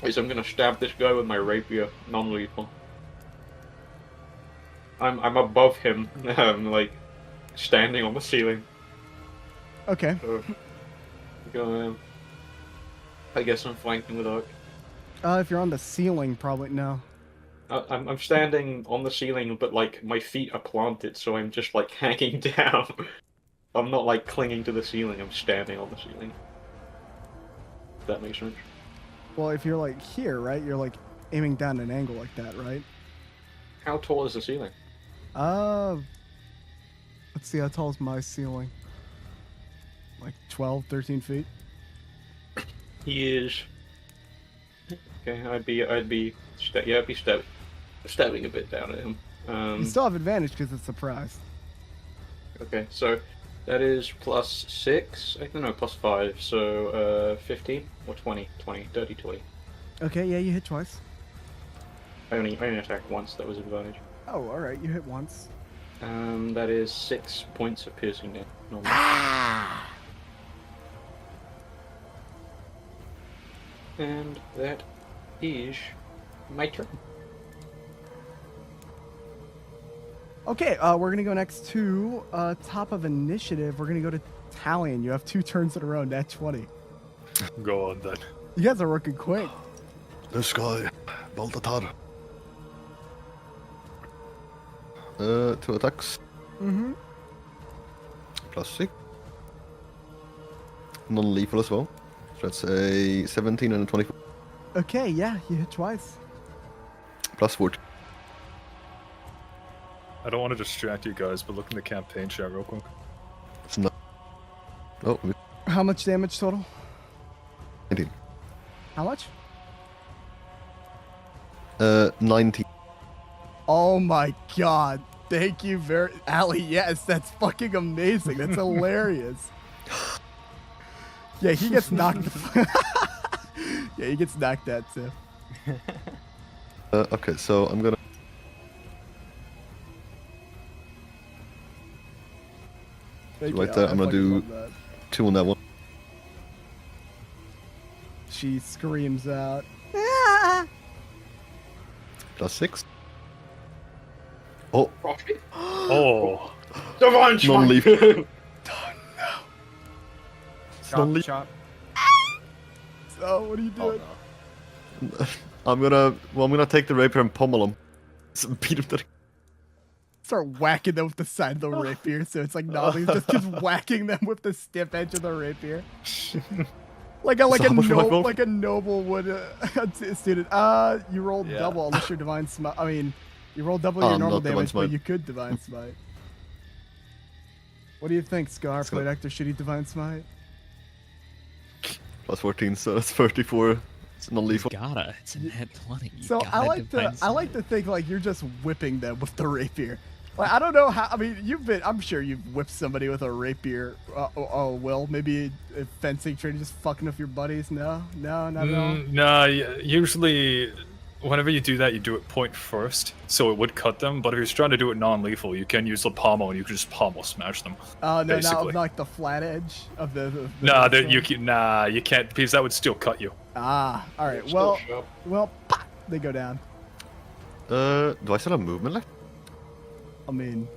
is I'm gonna stab this guy with my rapier, non-lethal. I'm above him, like standing on the ceiling. Okay. So, I guess I'm flanking with Ark. If you're on the ceiling, probably no. I'm standing on the ceiling, but like my feet are planted, so I'm just like hanging down. I'm not like clinging to the ceiling. I'm standing on the ceiling. If that makes sense. Well, if you're like here, right? You're like aiming down an angle like that, right? How tall is the ceiling? Let's see, how tall is my ceiling? Like 12, 13 feet? He is. Okay, I'd be stabbing a bit down at him. You still have advantage because it's surprise. Okay, so that is +6. No, +5. So 15 or 20, dirty 20. Okay, yeah, you hit twice. I only attacked once. That was advantage. Oh, all right, you hit once. That is 6 points of piercing damage. Normally. And that is my turn. Okay, we're gonna go next to top of initiative. We're gonna go to Talion. You have 2 turns in a row, nat 20. Go on then. You guys are working quick. This guy, Baltatar. 2 attacks. Mm-hmm. +6. Non-lethal as well. So that's a 17 and a 24. Okay, yeah, you hit twice. +4. I don't want to distract you guys, but look in the campaign chat real quick. It's not. Oh, How much damage total? 19. How much? 19. Oh my god. Thank you very... Allie, yes, that's fucking amazing. That's hilarious. Yeah, he gets knocked... Yeah, he gets knocked out too. Okay, so I'm gonna... Thank right you, there, Allie, I'm I gonna fucking do love that. 2 on that one. She screams out. plus 6. Oh. Frosty. Oh. Divine Non-lethal. Strike. Non-lethal. Chop. So, what are you doing? I'm gonna take the rapier and pummel him. Beat him to the... Start whacking them with the side of the rapier, so it's like Nolly just keeps whacking them with the stiff edge of the rapier. Like a noble would a student. You rolled double unless you're divine smite. I mean, you rolled double your normal damage, but you could divine smite. What do you think, Scar? Playdorktor, should he divine smite? Plus 14, so that's 34. It's non-lethal. Gotta. It's a net 20. You So gotta I like to think like you're just whipping them with the rapier. Like I don't know how. I mean, I'm sure you've whipped somebody with a rapier. Will maybe a fencing training, just fucking with your buddies. No, not at all. Nah, usually whenever you do that, you do it point first, so it would cut them. But if you're trying to do it non-lethal, you can use the pommel and you can just pommel smash them. No, basically. not like the flat edge of the Nah, you can't because that would still cut you. All right. Well, pop, they go down. Do I still have movement left? I mean,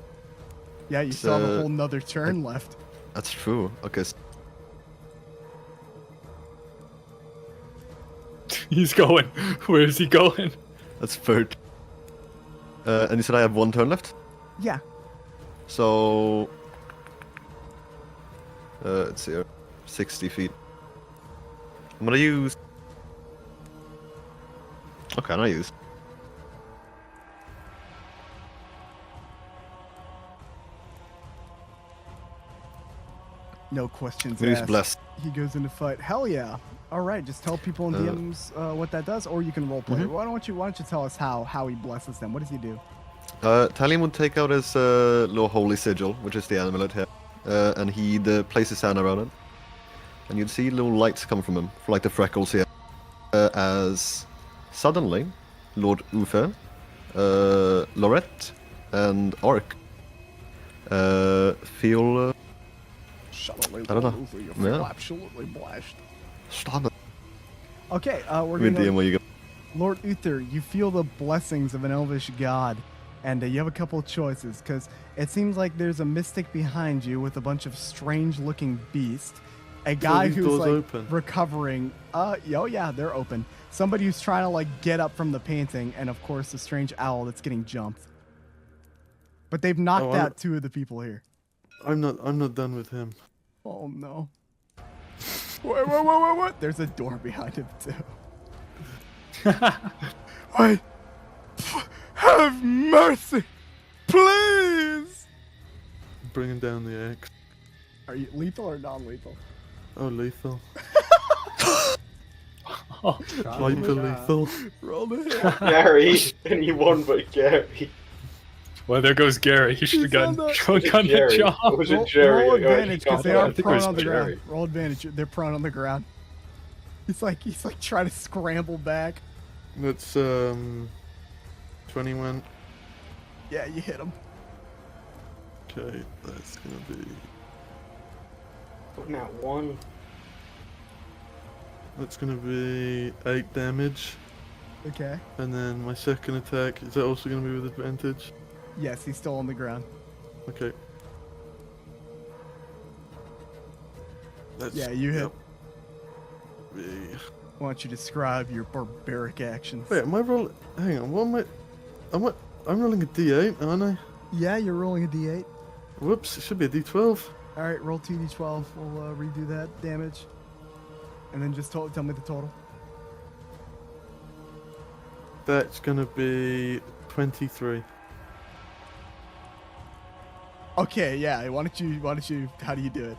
yeah, you still have a whole nother turn left. That's true. Okay. He's going. Where is he going? That's third. And you said I have 1 turn left? Yeah. So... let's see here. 60 feet. I'm gonna use... Okay, I'm gonna use... No questions Use asked. bless. He goes into fight. Hell yeah! All right, just tell people in DMs what that does, or you can roleplay. Mhm. Why don't you tell us how he blesses them? What does he do? Talion would take out his little holy sigil, which is the amulet here, and he'd place his hand around it, and you'd see little lights come from him, like the freckles here, as suddenly Lord Uther, Lorette, and Ark feel. Suddenly, I don't know. You feel Yeah. absolutely blessed. Stop it. Okay, we're With going DM where you go. Lord Uther, you feel the blessings of an elvish god, and you have a couple of choices, because it seems like there's a mystic behind you with a bunch of strange-looking beasts, a guy these who's doors like open? recovering. Oh yeah, they're open. Somebody who's trying to like get up from the painting, and of course the strange owl that's getting jumped. But they've knocked out 2 of the people here. I'm not done with him. Oh no. What? There's a door behind him too. Wait. Have mercy, please. Bringing down the axe. Are you lethal or non-lethal? Oh, lethal. God, Hyper lethal. Roll the hit. Gary, and you won, but Gary. Well, there goes Gary. He should have gotten the Jerry? job. Or was it Jerry? Roll Oh, advantage because they I are think it prone was on the Jerry. ground. Roll advantage. They're prone on the ground. He's like trying to scramble back. That's 21. Yeah, you hit him. Okay, that's gonna be. Not 1. That's gonna be 8 damage. Okay. And then my second attack, is that also gonna be with advantage? Yes, he's still on the ground. Okay. That's, Yeah, you hit. Be... Why don't you describe your barbaric actions? Wait, am I rolling? Hang on, what am I? I'm rolling a D8, aren't I? Yeah, you're rolling a D8. Whoops, it should be a D12. All right, roll 2d12. We'll redo that damage, and then just tell me the total. That's gonna be 23. Okay, yeah. Why don't you? How do you do it?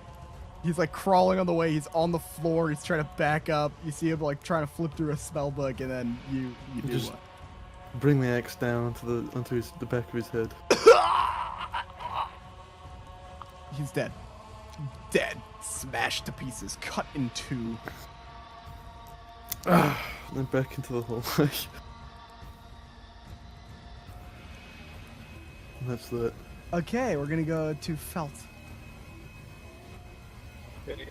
He's like crawling on the way. He's on the floor. He's trying to back up. You see him like trying to flip through a spell book, and then you do Just what? bring the axe down onto the back of his head. He's dead. Dead. Smashed to pieces. Cut in 2. And then back into the hallway. And that's that. Okay, we're gonna go to Felt. Okay.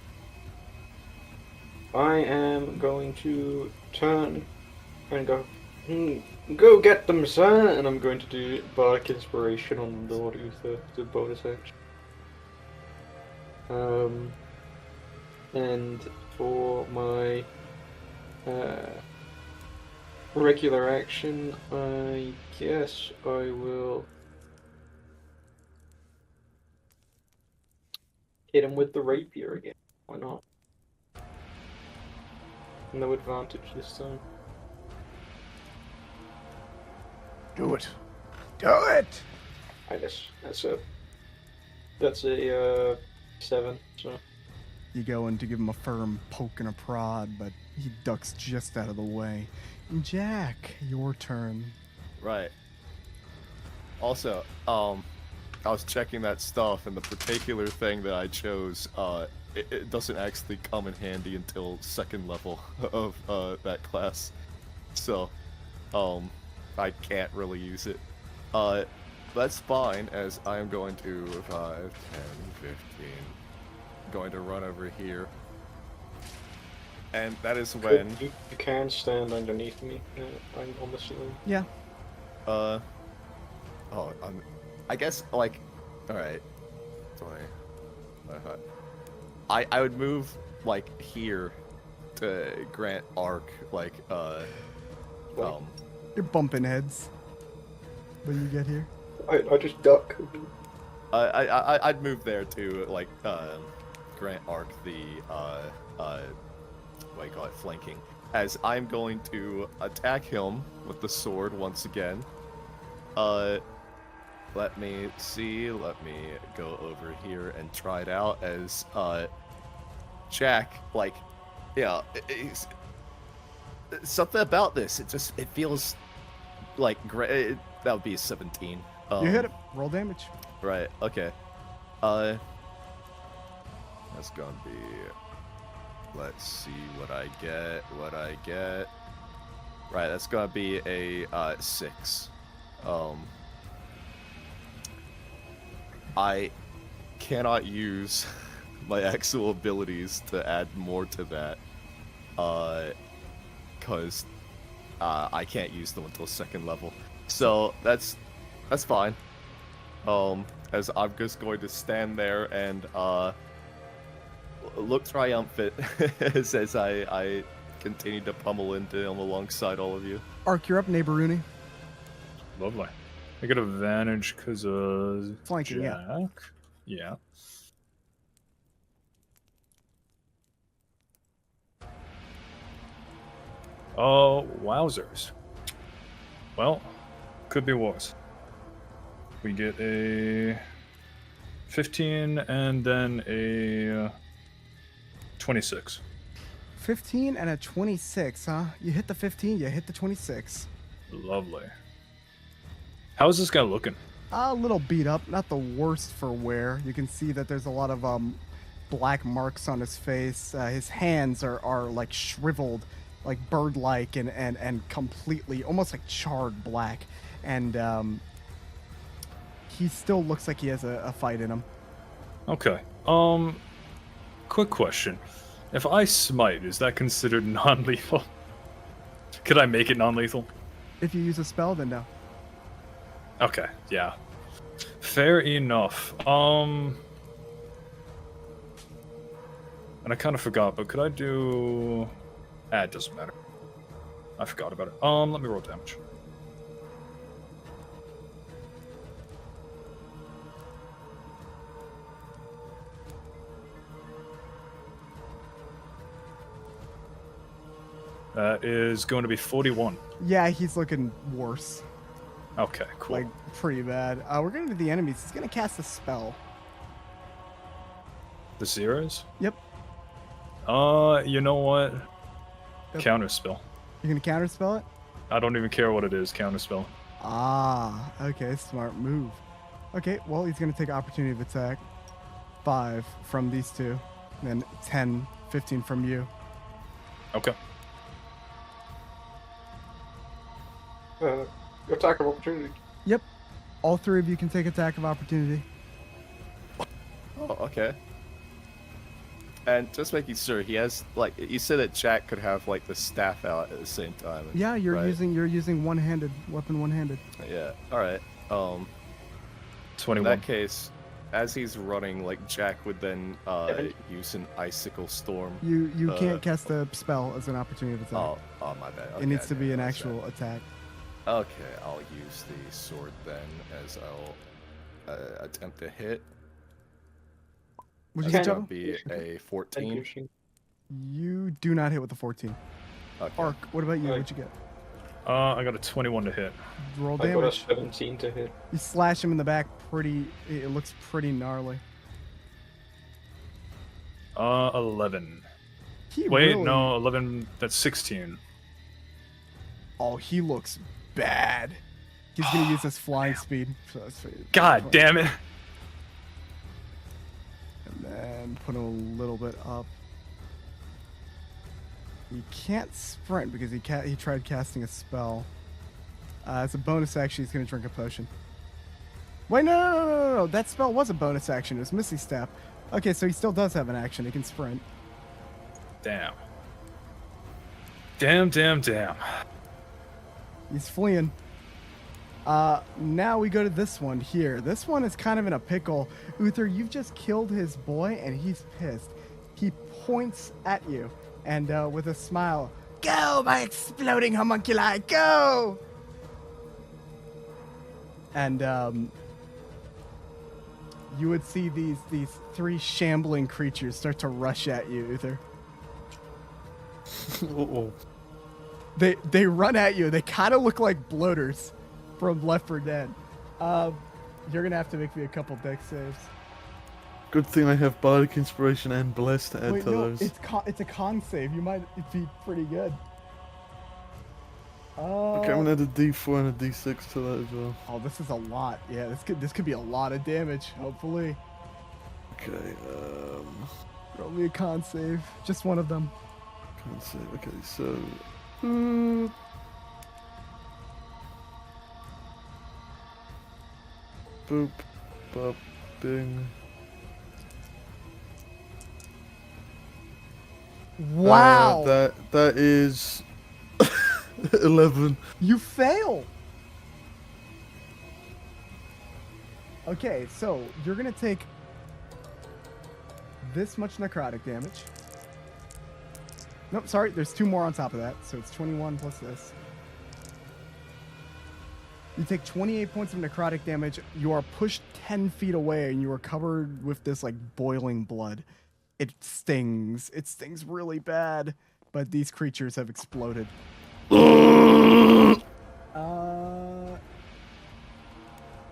I am going to turn and go Go get them, sir! And I'm going to do Bardic Inspiration on Lord Uther, the bonus action. And for my regular action, I guess I will hit him with the rapier again. Why not? No advantage this time. Do it. Do it! I guess that's a 7, so. You go in to give him a firm poke and a prod, but he ducks just out of the way. Jack, your turn. Right. Also, I was checking that stuff, and the particular thing that I chose, it doesn't actually come in handy until 2nd level of that class. So, I can't really use it. That's fine, as I'm going to 5, 10, 15. Going to run over here. And that is when... You can stand underneath me. I'm on the ceiling. Yeah. I guess, like... Alright. 20. I would move, like, here to grant arc, like, You're bumping heads when you get here. I just duck. I'd move there to, like, grant arc the, what do you call it, flanking. As I'm going to attack him with the sword once again. Let me see, let me go over here and try it out as, Jack, like, yeah, something about this, it feels like great. That would be a 17. You hit it. Roll damage. Right, okay. That's gonna be, let's see what I get, Right, that's gonna be a 6. I cannot use my actual abilities to add more to that, because I can't use them until 2nd level. So that's fine. As I'm just going to stand there and look triumphant as I continue to pummel into him alongside all of you. Ark, you're up, neighbor Rooney. Lovely. I get advantage because of Flanking, Jack. Yeah. Oh, wowzers. Well, could be worse. We get a 15 and then a 26. 15 and a 26, huh? You hit the 15, you hit the 26. Lovely. How's this guy looking? A little beat up, not the worst for wear. You can see that there's a lot of black marks on his face. His hands are like shriveled, like bird-like and completely, almost like charred black. And he still looks like he has a fight in him. Okay. Quick question. If I smite, is that considered non-lethal? Could I make it non-lethal? If you use a spell, then no. Okay, yeah. Fair enough. And I kind of forgot, but could I do... it doesn't matter. I forgot about it. Let me roll damage. That is going to be 41. Yeah, he's looking worse. Okay, cool. Like, pretty bad. We're going to do the enemies. He's going to cast a spell. The zeros? Yep. You know what? Yep. Counterspell. You're going to counterspell it? I don't even care what it is, counterspell. Ah, okay, smart move. Okay, well, he's going to take opportunity of attack. 5 from these two. And then 10, 15 from you. Okay. Attack of opportunity. Yep. All 3 of you can take attack of opportunity. Oh, okay. And just making sure he has like you said that Jack could have like the staff out at the same time. Yeah, you're right? using one-handed weapon, one-handed. Yeah. All right. 21. In that case, as he's running, like Jack would then use an icicle storm. You can't cast a spell as an opportunity attack. Oh my bad. It needs to be an actual attack. Okay, I'll use the sword then as I'll attempt to hit. Would you That's get, gonna be a 14. You do not hit with the 14. Okay. Ark, what about you? What'd you get? I got a 21 to hit. Roll I got a damage. 17 to hit. You slash him in the back. It looks pretty gnarly. 11. He Wait, really- no, 11. That's 16. Oh, he looks bad. He's gonna use his flying speed. So that's God damn it! And then put him a little bit up. He can't sprint because he tried casting a spell. As a bonus action, he's gonna drink a potion. Wait, no. That spell was a bonus action. It was Misty Step. Okay, so he still does have an action. He can sprint. Damn. Damn. He's fleeing. Now we go to this one here. This one is kind of in a pickle. Uther, you've just killed his boy, and he's pissed. He points at you, and with a smile, "Go, my exploding homunculi, go!" And you would see these three shambling creatures start to rush at you, Uther. Uh-oh. They run at you. They kind of look like bloaters from Left 4 Dead. You're gonna have to make me a couple dex saves. Good thing I have Bardic Inspiration and Bless to add Wait, to no, those. it's a con save. You might be pretty good. Okay, I'm gonna add a D4 and a D6 to that as well. Oh, this is a lot. Yeah, this could be a lot of damage. Hopefully. Okay, Roll me a con save. Just one of them. Can't save. Okay, so. Boop, bop, bing. Wow. That is 11. You fail. Okay, so you're gonna take this much necrotic damage. Nope, sorry, there's 2 more on top of that, so it's 21 plus this. You take 28 points of necrotic damage. You are pushed 10 feet away, and you are covered with this like boiling blood. It stings. It stings really bad, but these creatures have exploded. Oh,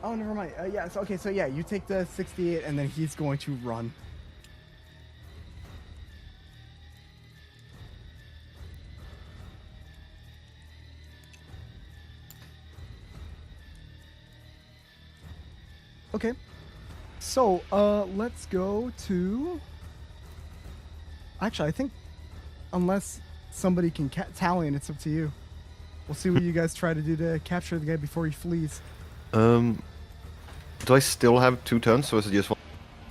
never mind. Yeah. So okay. So yeah, you take the 68, and then he's going to run. Okay. So let's go to. Actually, I think unless somebody can Talion, it's up to you. We'll see what you guys try to do to capture the guy before he flees. Do I still have 2 turns, or is it just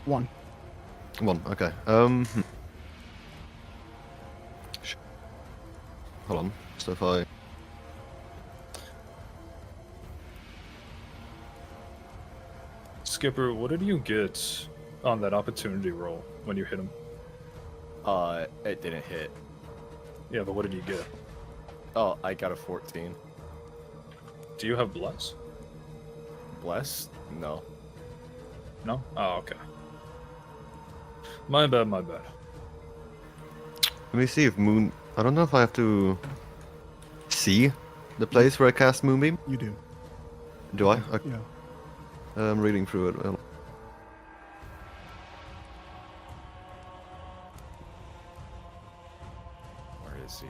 one? 1. Okay. Hold on. So if I. Skipper, what did you get on that opportunity roll when you hit him? It didn't hit. Yeah, but what did you get? Oh, I got a 14. Do you have Bless? Bless? No. No? Oh, okay. My bad. Let me see if Moon. I don't know if I have to see the place where I cast Moonbeam. You do. Do I? Okay. Yeah. I'm reading through it. Well. Where is he?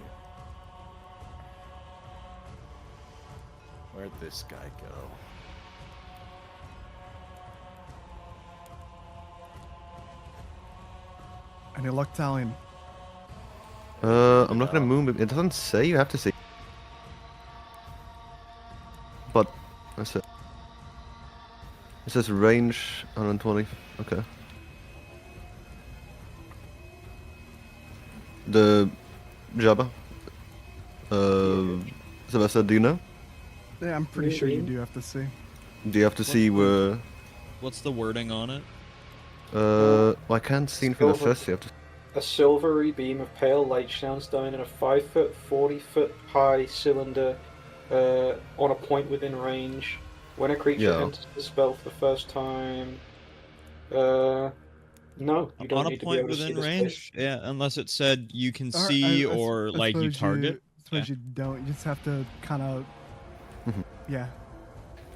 Where'd this guy go? Any luck, Talion? I'm not gonna Moonbeam. It doesn't say you have to see. But that's it. It says range 120. Okay. The Jabba. Sylvester, do you know? Yeah, I'm pretty sure you do have to see. Do you have to see where? What's the wording on it? I can't see anything that says you have to. A silvery beam of pale light shines down in a 5-foot, 40-foot high cylinder on a point within range. When a creature enters the spell for the first time, no, you don't On a need to be point able to see within the range? space. Yeah, unless it said you can Or see I or like you suppose target. I suppose you don't. You just have to kind of. Yeah.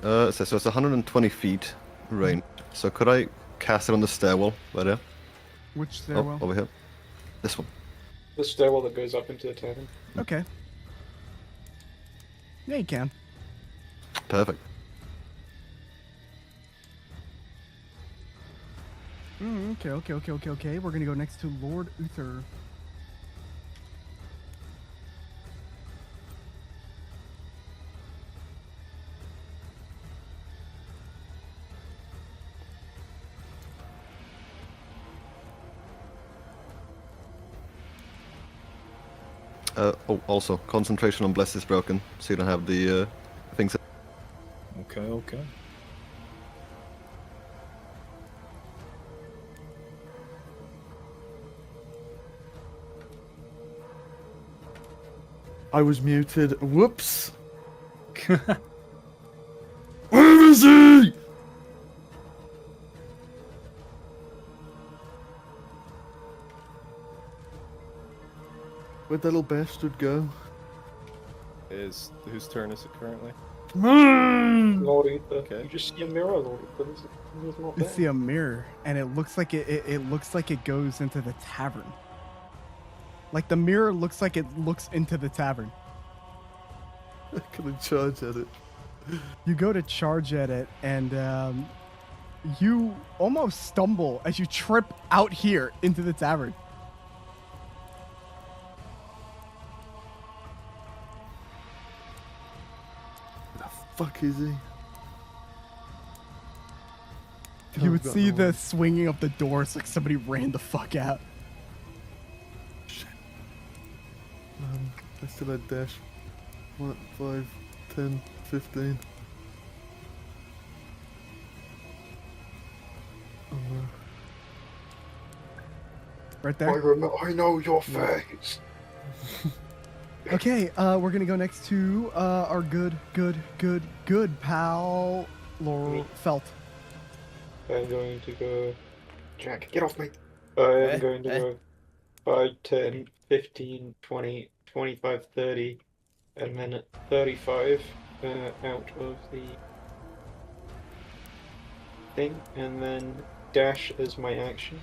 So it's 120 feet range. So could I cast it on the stairwell right there? Which stairwell? Oh, over here. This one. The stairwell that goes up into the tavern. Okay. Yeah, you can. Perfect. Okay. We're gonna go next to Lord Uther. Also, concentration on Bless is broken, so you don't have the things. Okay. I was muted. Whoops. Where is he? Where'd that little bastard go? Whose turn is it currently? Lord Uther. Okay. You just see a mirror, Lord Uther. It's not You there. see a mirror, and it looks like it looks like it goes into the tavern. Like the mirror looks like it looks into the tavern. Can I charge at it? You go to charge at it, and you almost stumble as you trip out here into the tavern. Fuck is he? You would see the swinging of the doors like somebody ran the fuck out. I still had dash. 1, 5, 10, 15. Oh no. Right there. I know your face. Okay, we're gonna go next to our good pal, Felt. I'm going to go. Jack, get off me. I am going to go 5, 10, 15, 20, 25, 30, and then 35 out of the thing, and then dash as my action.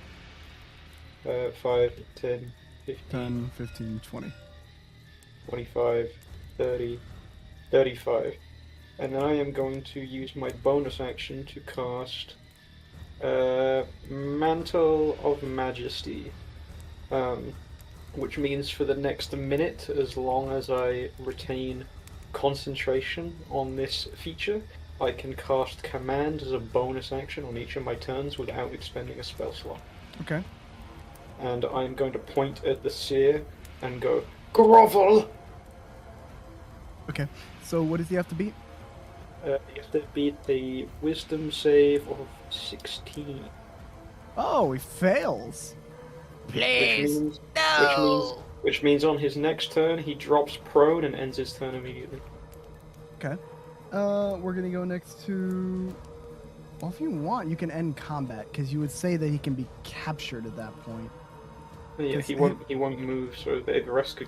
5, 10, 15, 10, 15, 20. 25, 30, 35. And then I am going to use my bonus action to cast Mantle of Majesty. Which means for the next minute, as long as I retain concentration on this feature, I can cast Command as a bonus action on each of my turns without expending a spell slot. Okay. And I'm going to point at the seer and go, Grovel! Okay, so what does he have to beat? You have to beat a Wisdom save of 16. Oh, he fails. Please, Which means on his next turn he drops prone and ends his turn immediately. Okay. We're gonna go next to. Well, if you want, you can end combat because you would say that he can be captured at that point. Yeah, he won't move, so the rest could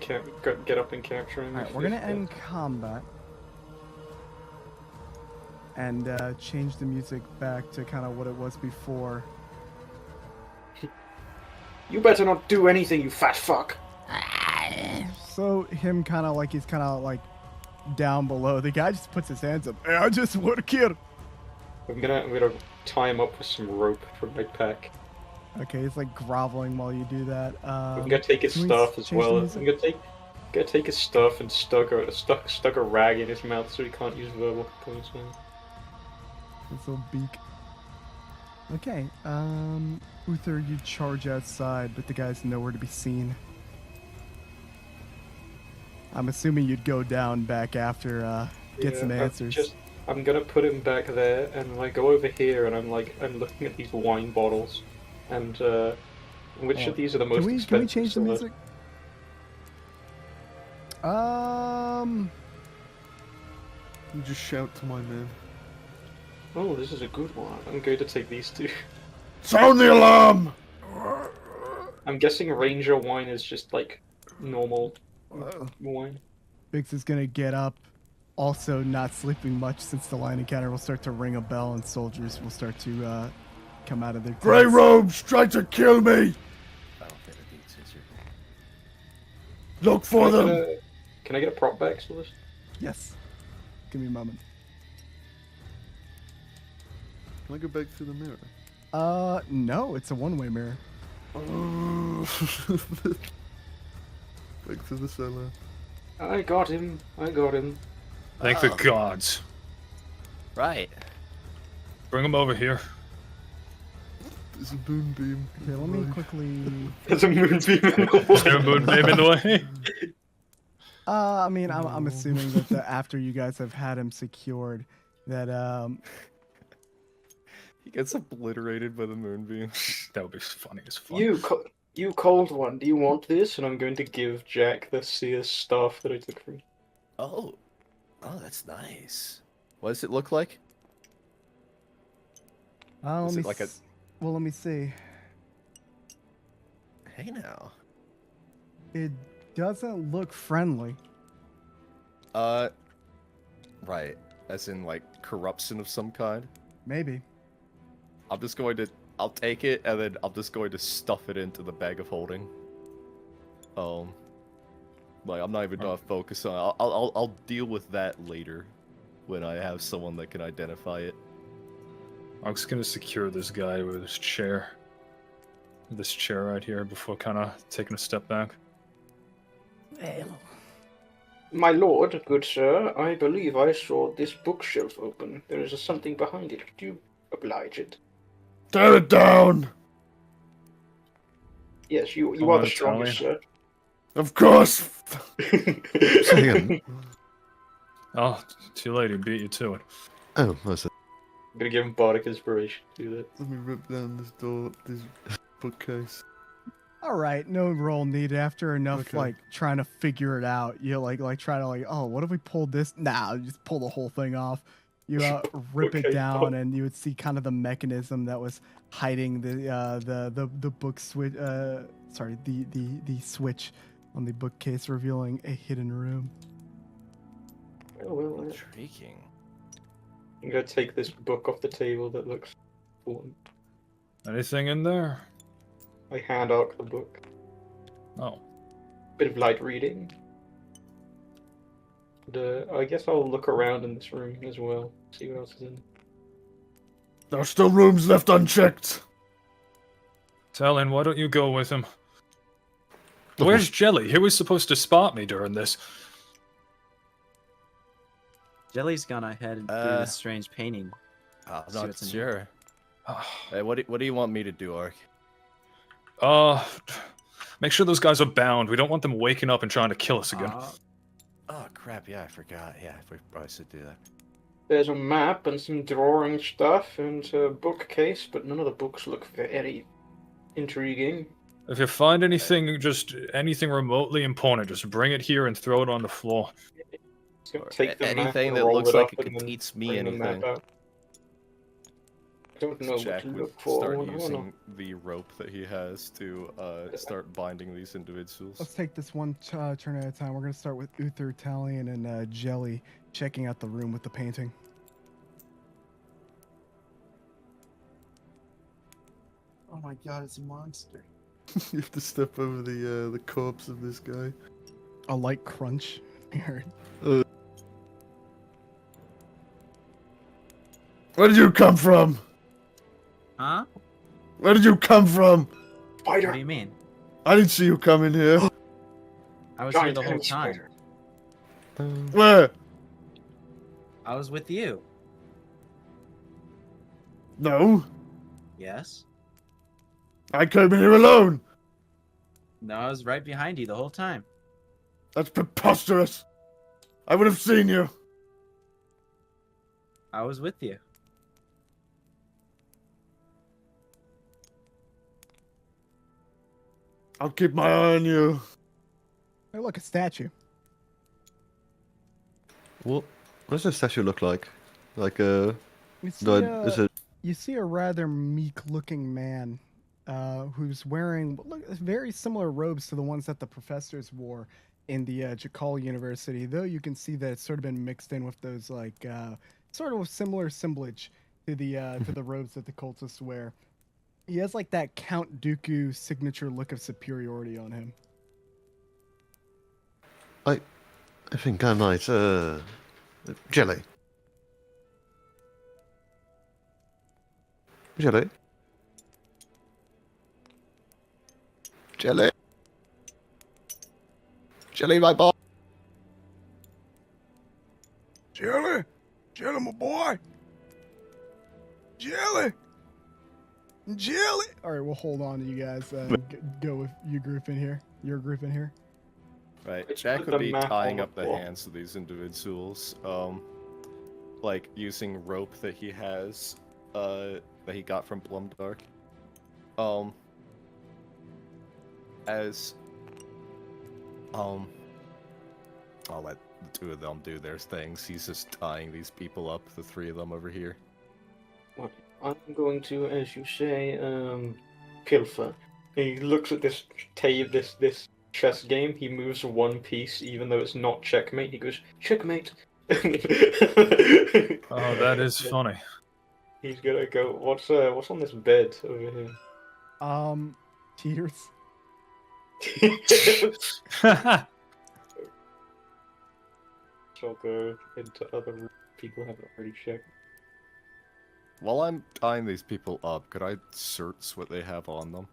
get up and capture him. Alright, we're gonna end combat and change the music back to kind of what it was before. You better not do anything, you fat fuck. So him kind of like he's kind of like down below. The guy just puts his hands up. Hey, I just work here. I'm gonna tie him up with some rope from my pack. Okay, he's like groveling while you do that. I'm gonna take his can we stuff as change the well. music? I'm gonna take his stuff and stuck a rag in his mouth so he can't use verbal components now. His little beak. Okay, Uther, you charge outside, but the guy's nowhere to be seen. I'm assuming you'd go down back after get some answers. I'm gonna put him back there, and I go over here, and I'm looking at these wine bottles, and which of these are the most expensive? Can we change the so music? You just shout to my man. Oh, this is a good one. I'm going to take these two. Sound the alarm! I'm guessing Ranger wine is just like normal wine. Biggs is gonna get up, also not sleeping much since the line encounter will start to ring a bell and soldiers will start to come out of their Grey tents. robes, try to kill me! Look for them! Can I get a prop back to this? Yes. Give me a moment. Can I go back through the mirror? No, it's a one-way mirror. Back to the cellar. I got him. Thank the gods. Right. Bring him over here. There's a moonbeam. Okay, let me quickly... There's a moonbeam in the way. Is there a moonbeam in the way? I mean, I'm assuming that after you guys have had him secured, that He gets obliterated by the moonbeam. That would be funny as fuck. You cold one, do you want this? And I'm going to give Jack the seer's staff that I took from you. Oh, that's nice. What does it look like? let Is me it like a... well, let me see. Hey now. It doesn't look friendly. Right. As in, like, corruption of some kind? Maybe. I'll take it, and then I'm just going to stuff it into the bag of holding. Like, I'm not even gonna focus on it. I'll deal with that later, when I have someone that can identify it. I'm just gonna secure this guy with this chair. This chair right here before kind of taking a step back. My lord, good sir, I believe I saw this bookshelf open. There is something behind it. Could you oblige it? Tear it down! Yes, you Come are on, the strongest, Talion. sir. Of course! Oh, too late. He beat you to it. Oh, that's it. I'm gonna give him bardic inspiration to do that. Let me rip down this door, this bookcase. All right, no roll needed. After enough, Okay. like trying to figure it out, you like try to oh, what if we pulled this? Nah, you just pull the whole thing off. You rip it Okay, down, fine. and you would see kind of the mechanism that was hiding the book switch. Sorry, the switch on the bookcase, revealing a hidden room. Oh, well, Intriguing. I'm gonna take this book off the table that looks important. Anything in there? I hand out the book. Oh. Bit of light reading. And, I guess I'll look around in this room as well. See what else is in. There are still rooms left unchecked. Talion, why don't you go with him? Where's Jelly? He was supposed to spot me during this. Jelly's gone ahead and do this strange painting. I'm See not what's in sure. Hey, what do you want me to do, Ark? Make sure those guys are bound. We don't want them waking up and trying to kill us again. Oh crap! Yeah, I forgot. Yeah, we probably should do that. There's a map and some drawing stuff and a bookcase, but none of the books look very intriguing. If you find anything, just anything remotely important, just bring it here and throw it on the floor. Take the map Anything and that roll looks it like up it and could then teach me bring the map anything. out. I don't know Jack what to would look for. start I don't know. using the rope that he has to start binding these individuals. Let's take this one turn at a time. We're gonna start with Uther, Talion, and Jelly checking out the room with the painting. Oh my god, it's a monster. You have to step over the corpse of this guy. A light crunch. I heard. Where did you come from? Huh? Where did you come from? What do you mean? I didn't see you come in here. I was here the whole time. Where? I was with you. No. Yes? I came in here alone. No, I was right behind you the whole time. That's preposterous. I would have seen you. I was with you. I'll keep my eye on you. Hey, look, a statue. What does this statue look like? Like You see, is it? you see a rather meek-looking man who's wearing very similar robes to the ones that the professors wore in the Jakal University, though you can see that it's sort of been mixed in with those like sort of similar assemblage to the robes that the cultists wear. He has like that Count Dooku signature look of superiority on him. I think I might jelly. Jelly. Jelly. Jelly, my boy. Jelly, Jelly, my boy. Jelly. Jelly. All right, we'll hold on to you guys. Go with your group in here. Your group in here. Right, Let's Jack put would the be map tying on up the the wall. hands of these individuals, like using rope that he has, that he got from Blumdark. I'll let the two of them do their things. He's just tying these people up, the three of them over here. What? I'm going to, as you say, pilfer. He looks at this this chess game. He moves one piece, even though it's not checkmate. He goes, checkmate. Oh, that is funny. He's gonna go. What's on this bed over here? Tears. So I'll go into other rooms people haven't already checked. While I'm tying these people up, could I search what they have on them?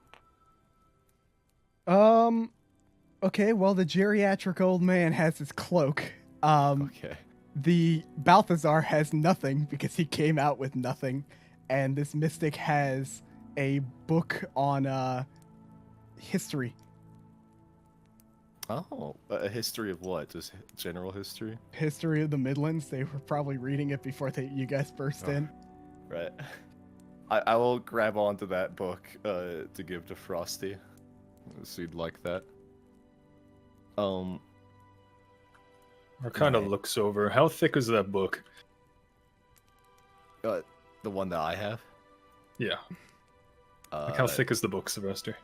Okay, well, the geriatric old man has his cloak. Okay. The Balthazar has nothing because he came out with nothing. And this mystic has a book on, history. Oh, a history of what? Just general history? History of the Midlands. They were probably reading it before you guys burst in. Right. I will grab onto that book to give to Frosty. So you'd like that. Or kind of looks over. How thick is that book? The one that I have? Yeah. Like how thick is the book, Sylvester?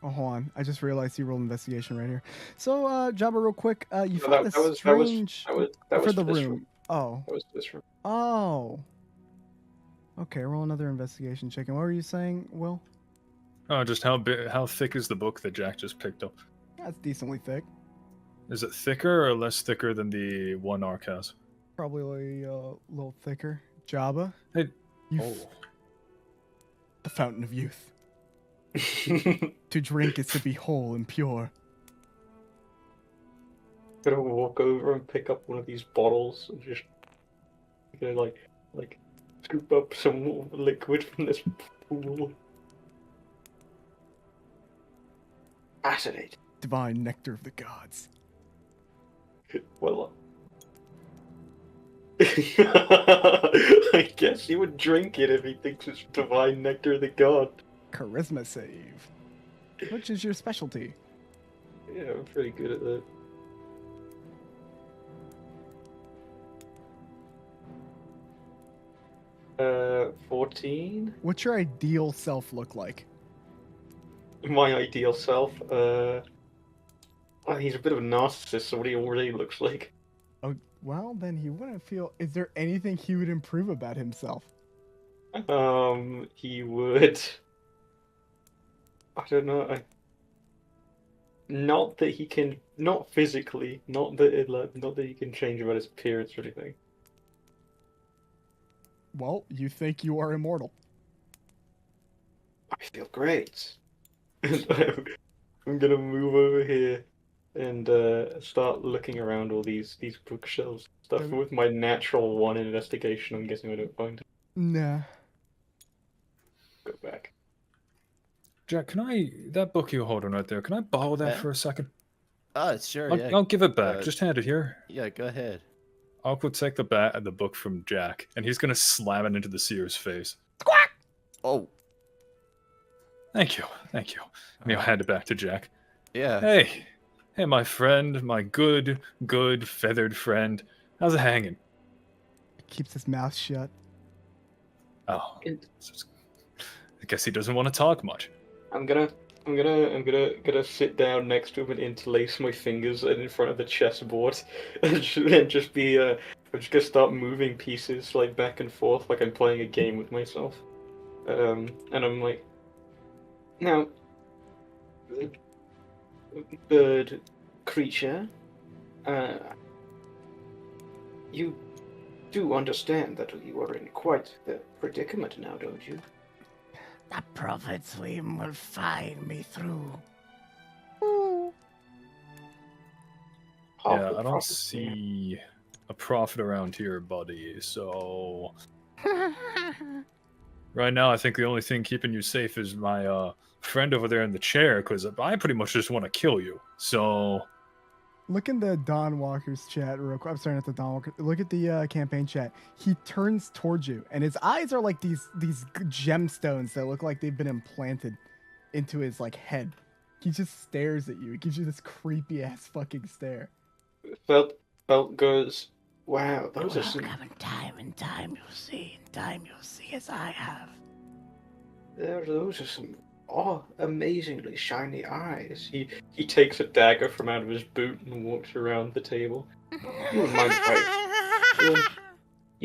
Oh, hold on. I just realized you rolled investigation right here. So, Jabba, real quick, you No, found that this was strange that for was the this room. Oh. That was this room. Oh. Okay, roll another investigation check. And what were you saying, Will? Oh, just how thick is the book that Jack just picked up? Yeah, it's decently thick. Is it thicker or less thicker than the one Ark has? Probably a little thicker. Jabba? Hey. The fountain of youth. To drink is to be whole and pure. Gonna walk over and pick up one of these bottles and just like scoop up some liquid from this pool. Fascinating. Divine nectar of the gods. Well, I guess he would drink it if he thinks it's divine nectar of the god. Charisma save. Which is your specialty? Yeah, I'm pretty good at that. 14? What's your ideal self look like? My ideal self, well, he's a bit of a narcissist, so what he already looks like. Oh, well, then he wouldn't feel... Is there anything he would improve about himself? He would... I don't know, not that he can... Not physically, not that he can change about his appearance or anything. Well, you think you are immortal. I feel great. I'm gonna move over here and start looking around all these bookshelves stuff with my natural 1 investigation. I'm guessing I don't find it. Nah. Go back. Jack, can I that book you're holding right there? Can I borrow that Yeah? for a second? Sure, I'll, yeah. I'll give it back. Uh, Just hand it here. Yeah, go ahead. I'll take the book from Jack, and he's gonna slam it into the seer's face. Oh, Thank you, thank you. And he'll hand it back to Jack. yeah. Hey, my friend, my good feathered friend. How's it hanging? Keeps his mouth shut. Oh, I guess he doesn't want to talk much. I'm gonna sit down next to him and interlace my fingers in front of the chessboard, and just be I'm just gonna start moving pieces like back and forth, like I'm playing a game with myself. And I'm like, now, bird creature, you do understand that you are in quite the predicament now, don't you? The prophet's whim will find me through. Yeah, I don't see a prophet around here, buddy, so... Right now, I think the only thing keeping you safe is my friend over there in the chair, because I pretty much just want to kill you, so... Look in the Dawn Walker's chat real quick. I'm sorry, not the Dawn Walker. Look at the campaign chat. He turns towards you, and his eyes are like these gemstones that look like they've been implanted into his like head. He just stares at you. He gives you this creepy ass fucking stare. Felt goes, wow, those are some... In time you'll see. In time you'll see as I have. Those are some amazingly shiny eyes. He takes a dagger from out of his boot and walks around the table. You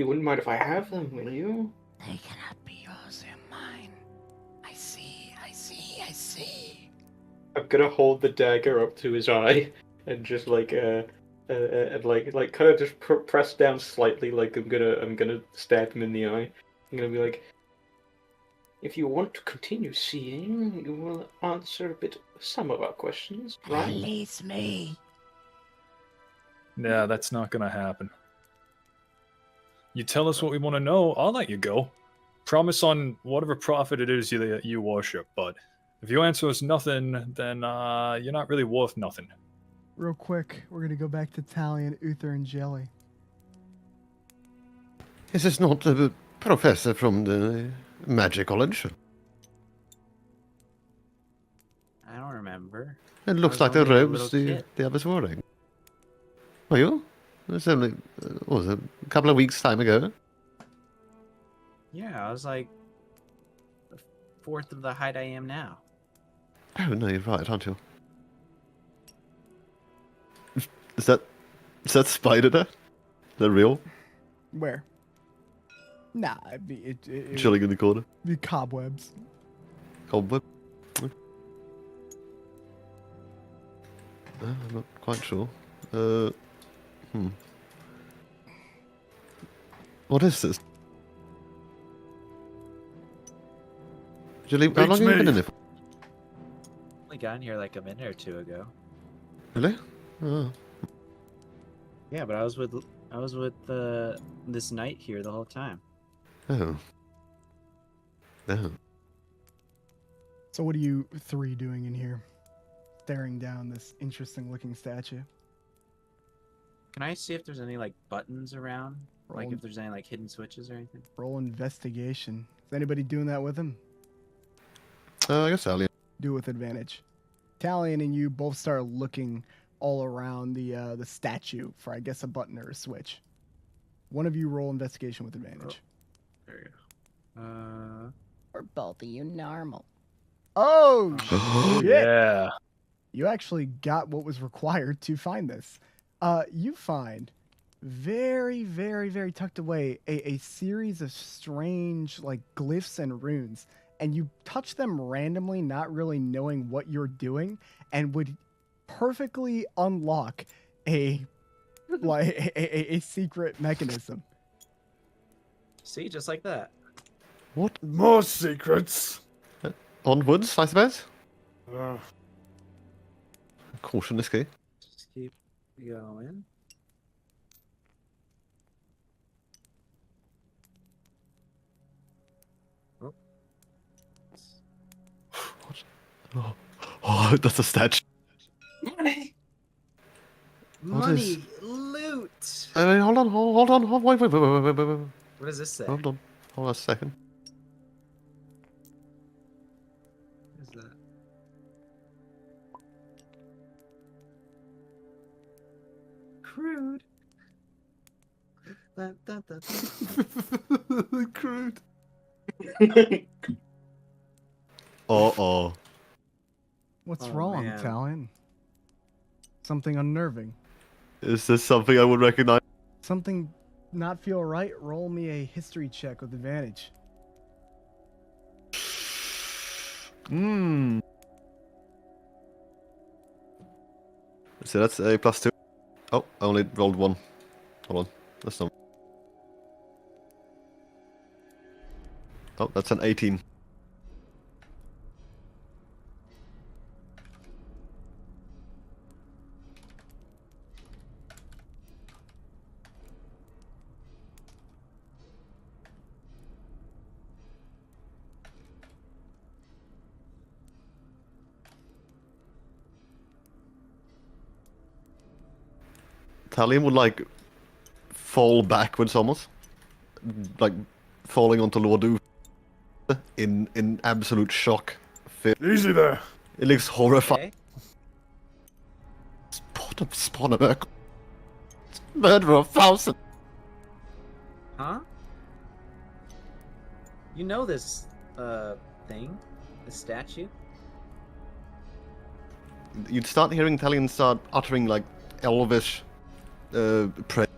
wouldn't mind if I have them, will you? They cannot be yours, they're mine. I see. I'm gonna hold the dagger up to his eye and just like and like kind of just press down slightly, like I'm gonna stab him in the eye. I'm gonna be like, if you want to continue seeing, you will answer some of our questions, right? Release me. Yeah, that's not gonna happen. You tell us what we want to know, I'll let you go. Promise on whatever prophet it is you worship, but if you answer us nothing, then you're not really worth nothing. Real quick, we're gonna go back to Talion, Uther, and Jelly. Is this not a professor from the Magic College? I don't remember. It looks I like was the only a robes little the kid. others were wearing. Were you? It was only what was it, a couple of weeks' time ago. Yeah, I was like a fourth of the height I am now. Oh no, you're right, aren't you? Is that spider there? Is that real? Where? Nah, it Chilling in the corner. be cobwebs. Cobweb? I'm not quite sure. What is this? Julie, how long have you been in it for? Only got in here like a minute or two ago. Really? Oh. Yeah, but I was with this knight here the whole time. Oh. Oh. So what are you three doing in here? Staring down this interesting looking statue. Can I see if there's any like buttons around? Like Roll- if there's any like hidden switches or anything? Roll investigation. Is anybody doing that with him? I guess Talion. Do it with advantage. Talion and you both start looking all around the statue for, I guess, a button or a switch. One of you roll investigation with advantage. There you go. Or both of you normal. Oh, shit. Yeah. You actually got what was required to find this. You find very, very, very tucked away a series of strange like glyphs and runes, and you touch them randomly, not really knowing what you're doing, and would perfectly unlock a secret mechanism. See, just like that. What? More secrets. Onwards, I suppose? Caution escape. Just keep going. Oh. Oh, that's a statue. Money! What Money! is- Loot! Hold on, wait. What does this say? Hold on a second. What is that? Crude. Crude. Uh-oh. What's Oh, wrong, man. Talion? Something unnerving. Is this something I would recognize? Something not feel right? Roll me a history check with advantage. So that's a +2. Oh, I only rolled 1. Hold on. That's not. Oh, that's an 18. Talion would like fall backwards almost, like falling onto Lordu in absolute shock. Easy there. It looks horrifying. Okay. Spawn of murder of 1,000. Huh? You know this, thing? This statue? You'd start hearing Talion start uttering like elvish prayer.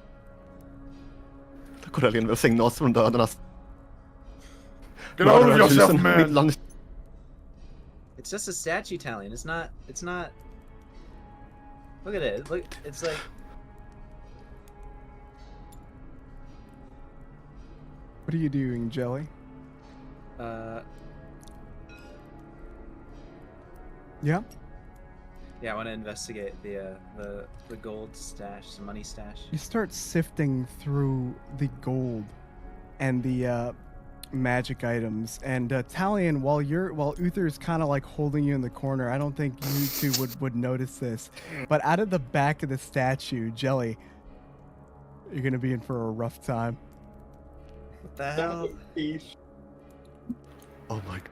Corellian vill signa oss från dödarnas. Get out of yourself, man! It's just a statue, Talion. It's not... Look at it. Look, it's like... What are you doing, Jelly? Yeah? Yeah, I want to investigate the gold stash, the money stash. You start sifting through the gold and the magic items, and Talion, while Uther's kind of like holding you in the corner, I don't think you two would notice this, but out of the back of the statue, Jelly, you're gonna be in for a rough time. What the hell? Oh my god.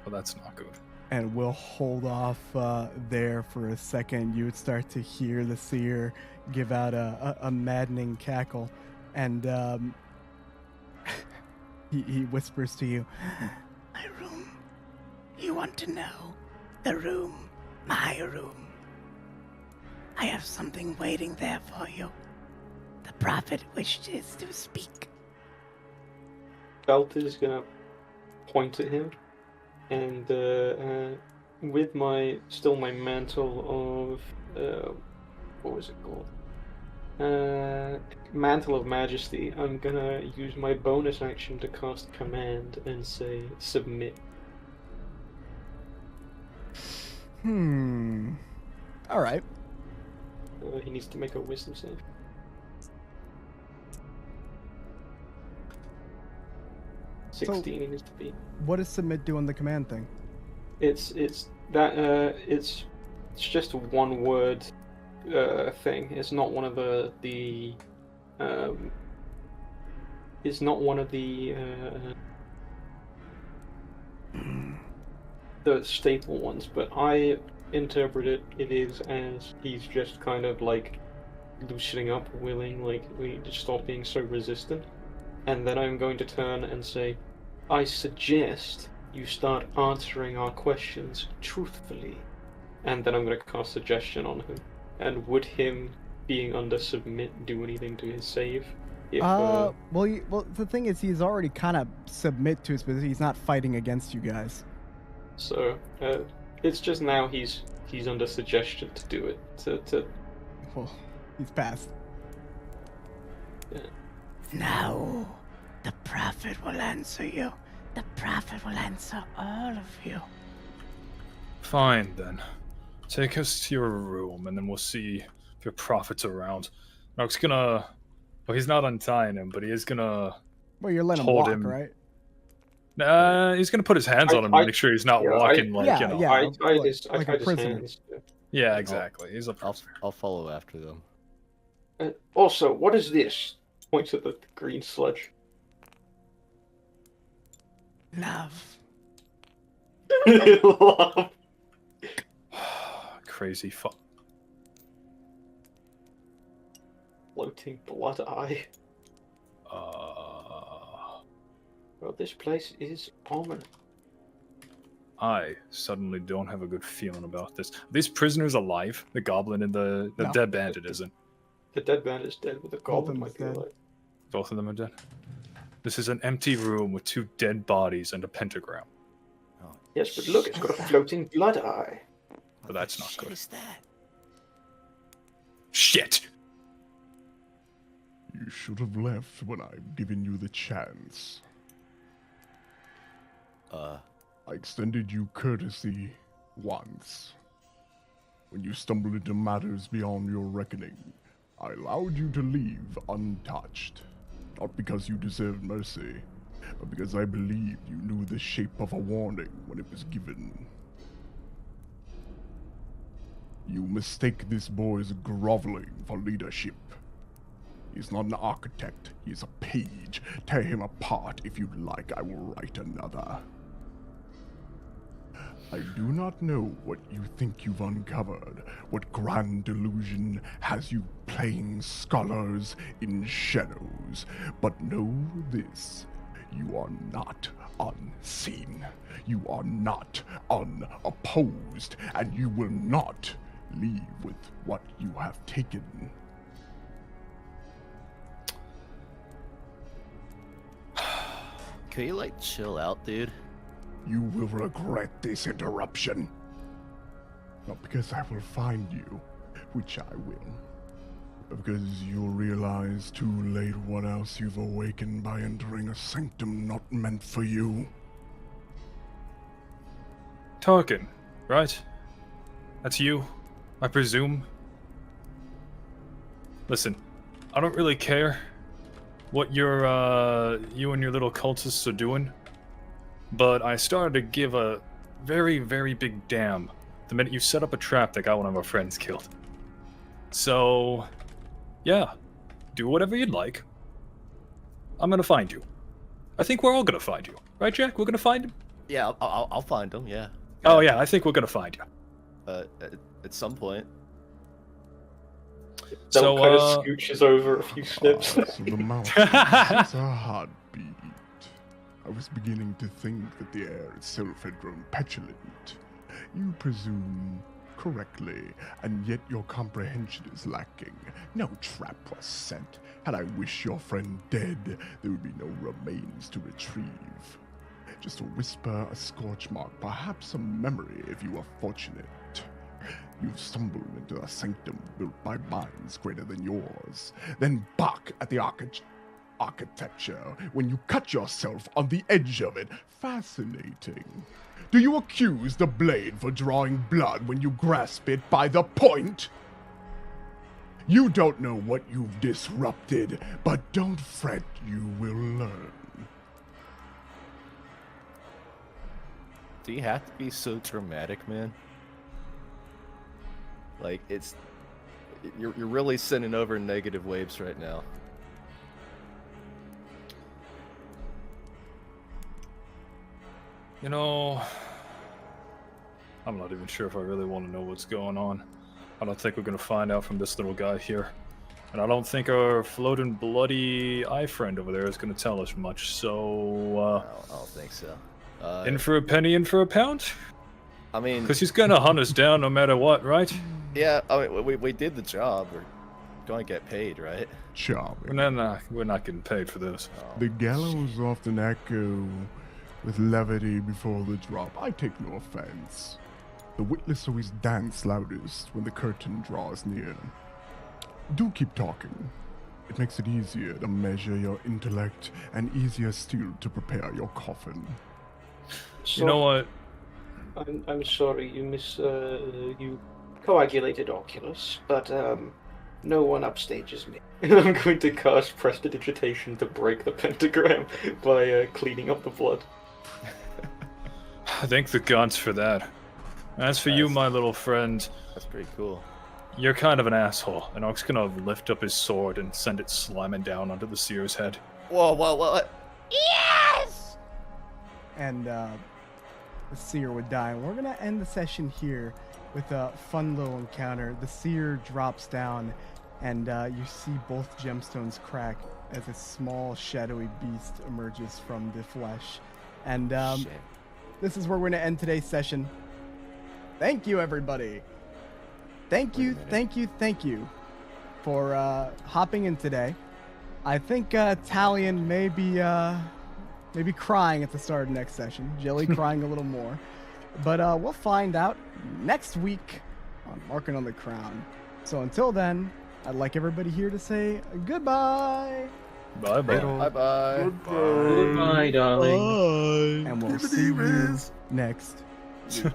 Well, that's not good. And we'll hold off there for a second. You would start to hear the seer give out a maddening cackle, and he whispers to you, My room. You want to know? The room. My room. I have something waiting there for you. The prophet wishes to speak. Belt is gonna point at him, and with my mantle of what was it called? Mantle of Majesty. I'm gonna use my bonus action to cast command and say submit. All right. He needs to make a wisdom save. So, 16 he needs to beat. what does submit do on the command thing? It's just a one word thing. It's not one of the staple ones, but I interpret it is as he's just kind of like loosening up, willing, like we just stop being so resistant. And then I'm going to turn and say, I suggest you start answering our questions truthfully. And then I'm going to cast suggestion on him. And would him being under submit do anything to his save? If, well, the thing is, he's already kind of submit to us, but he's not fighting against you guys. So it's just now he's under suggestion to do it. Well, he's passed. Yeah. Now, the prophet will answer you. The prophet will answer all of you. Fine then. Take us to your room, and then we'll see if your prophet's around. Noak's gonna... Well, he's not untying him, but he is gonna... Well, you're letting him hold walk, him. right? He's gonna put his hands on him to make sure he's not walking like, you know. I tied like a his prisoner. hands. Yeah, exactly. He's a prisoner. I'll follow after them. Also, what is this? Points at the green sludge. Love. Love. Crazy fuck. Floating blood eye. Well, this place is ominous. I suddenly don't have a good feeling about this. Are these prisoners alive? The goblin and the No. dead bandit isn't. The dead bandit's dead, but the goblin might be dead. alive. Both of them are dead. This is an empty room with 2 dead bodies and a pentagram. Yes, but look, it's got a floating blood eye. But that's not good. What is that? Shit! You should have left when I've given you the chance. I extended you courtesy once. When you stumbled into matters beyond your reckoning, I allowed you to leave untouched. Not because you deserved mercy, but because I believed you knew the shape of a warning when it was given. You mistake this boy's groveling for leadership. He's not an architect, he's a page. Tear him apart if you'd like, I will write another. I do not know what you think you've uncovered, what grand delusion has you playing scholars in shadows, but know this, you are not unseen, you are not unopposed, and you will not leave with what you have taken. Can you, like, chill out, dude? You will regret this interruption. Not because I will find you, which I will, but because you'll realize too late what else you've awakened by entering a sanctum not meant for you. Tarkin, right? That's you, I presume? Listen, I don't really care what you and your little cultists are doing, but I started to give a very, very big damn the minute you set up a trap that got one of our friends killed. So, yeah, do whatever you'd like. I'm gonna find you. I think we're all gonna find you. Right, Jack? We're gonna find him? Yeah, I'll find him, yeah. Oh, yeah, I think we're gonna find you. At some point. That kind of scooches over a few steps. So the mouth is a heartbeat. I was beginning to think that the air itself had grown petulant. You presume correctly, and yet your comprehension is lacking. No trap was set. Had I wished your friend dead, there would be no remains to retrieve. Just a whisper, a scorch mark, perhaps a memory if you are fortunate. You've stumbled into a sanctum built by minds greater than yours, then bark at the architecture when you cut yourself on the edge of it. Fascinating. Do you accuse the blade for drawing blood when you grasp it by the point? You don't know what you've disrupted, but don't fret, you will learn. Do you have to be so dramatic, man? Like, you're really sending over negative waves right now. You know, I'm not even sure if I really want to know what's going on. I don't think we're going to find out from this little guy here. And I don't think our floating bloody eye friend over there is going to tell us much, so... I don't think so. In for a penny, in for a pound? I mean... Because he's going to hunt us down no matter what, right? Yeah, I mean, we did the job. We're going to get paid, right? Charming. We're not getting paid for this. The gallows often echo with levity before the drop. I take no offense. The witless always dance loudest when the curtain draws near. Do keep talking. It makes it easier to measure your intellect and easier still to prepare your coffin. So, you know what? I'm sorry, you coagulated Oculus, but no one upstages me. I'm going to cast Prestidigitation to break the pentagram by cleaning up the blood. Thank the gods for that. As for you, my little friend, That's pretty cool. you're kind of an asshole, and Orc's gonna lift up his sword and send it slamming down onto the seer's head. Whoa, whoa, whoa. Yes! And the seer would die. And we're gonna end the session here with a fun little encounter. The seer drops down, and you see both gemstones crack as a small shadowy beast emerges from the flesh. And this is where we're gonna end today's session. Thank you, everybody. Thank you for hopping in today. I think Talion may be crying at the start of next session. Jelly crying a little more. But we'll find out next week on Marking on the Crown. So until then, I'd like everybody here to say goodbye. Bye-bye. Bye-bye. Goodbye, darling. And we'll see you next week.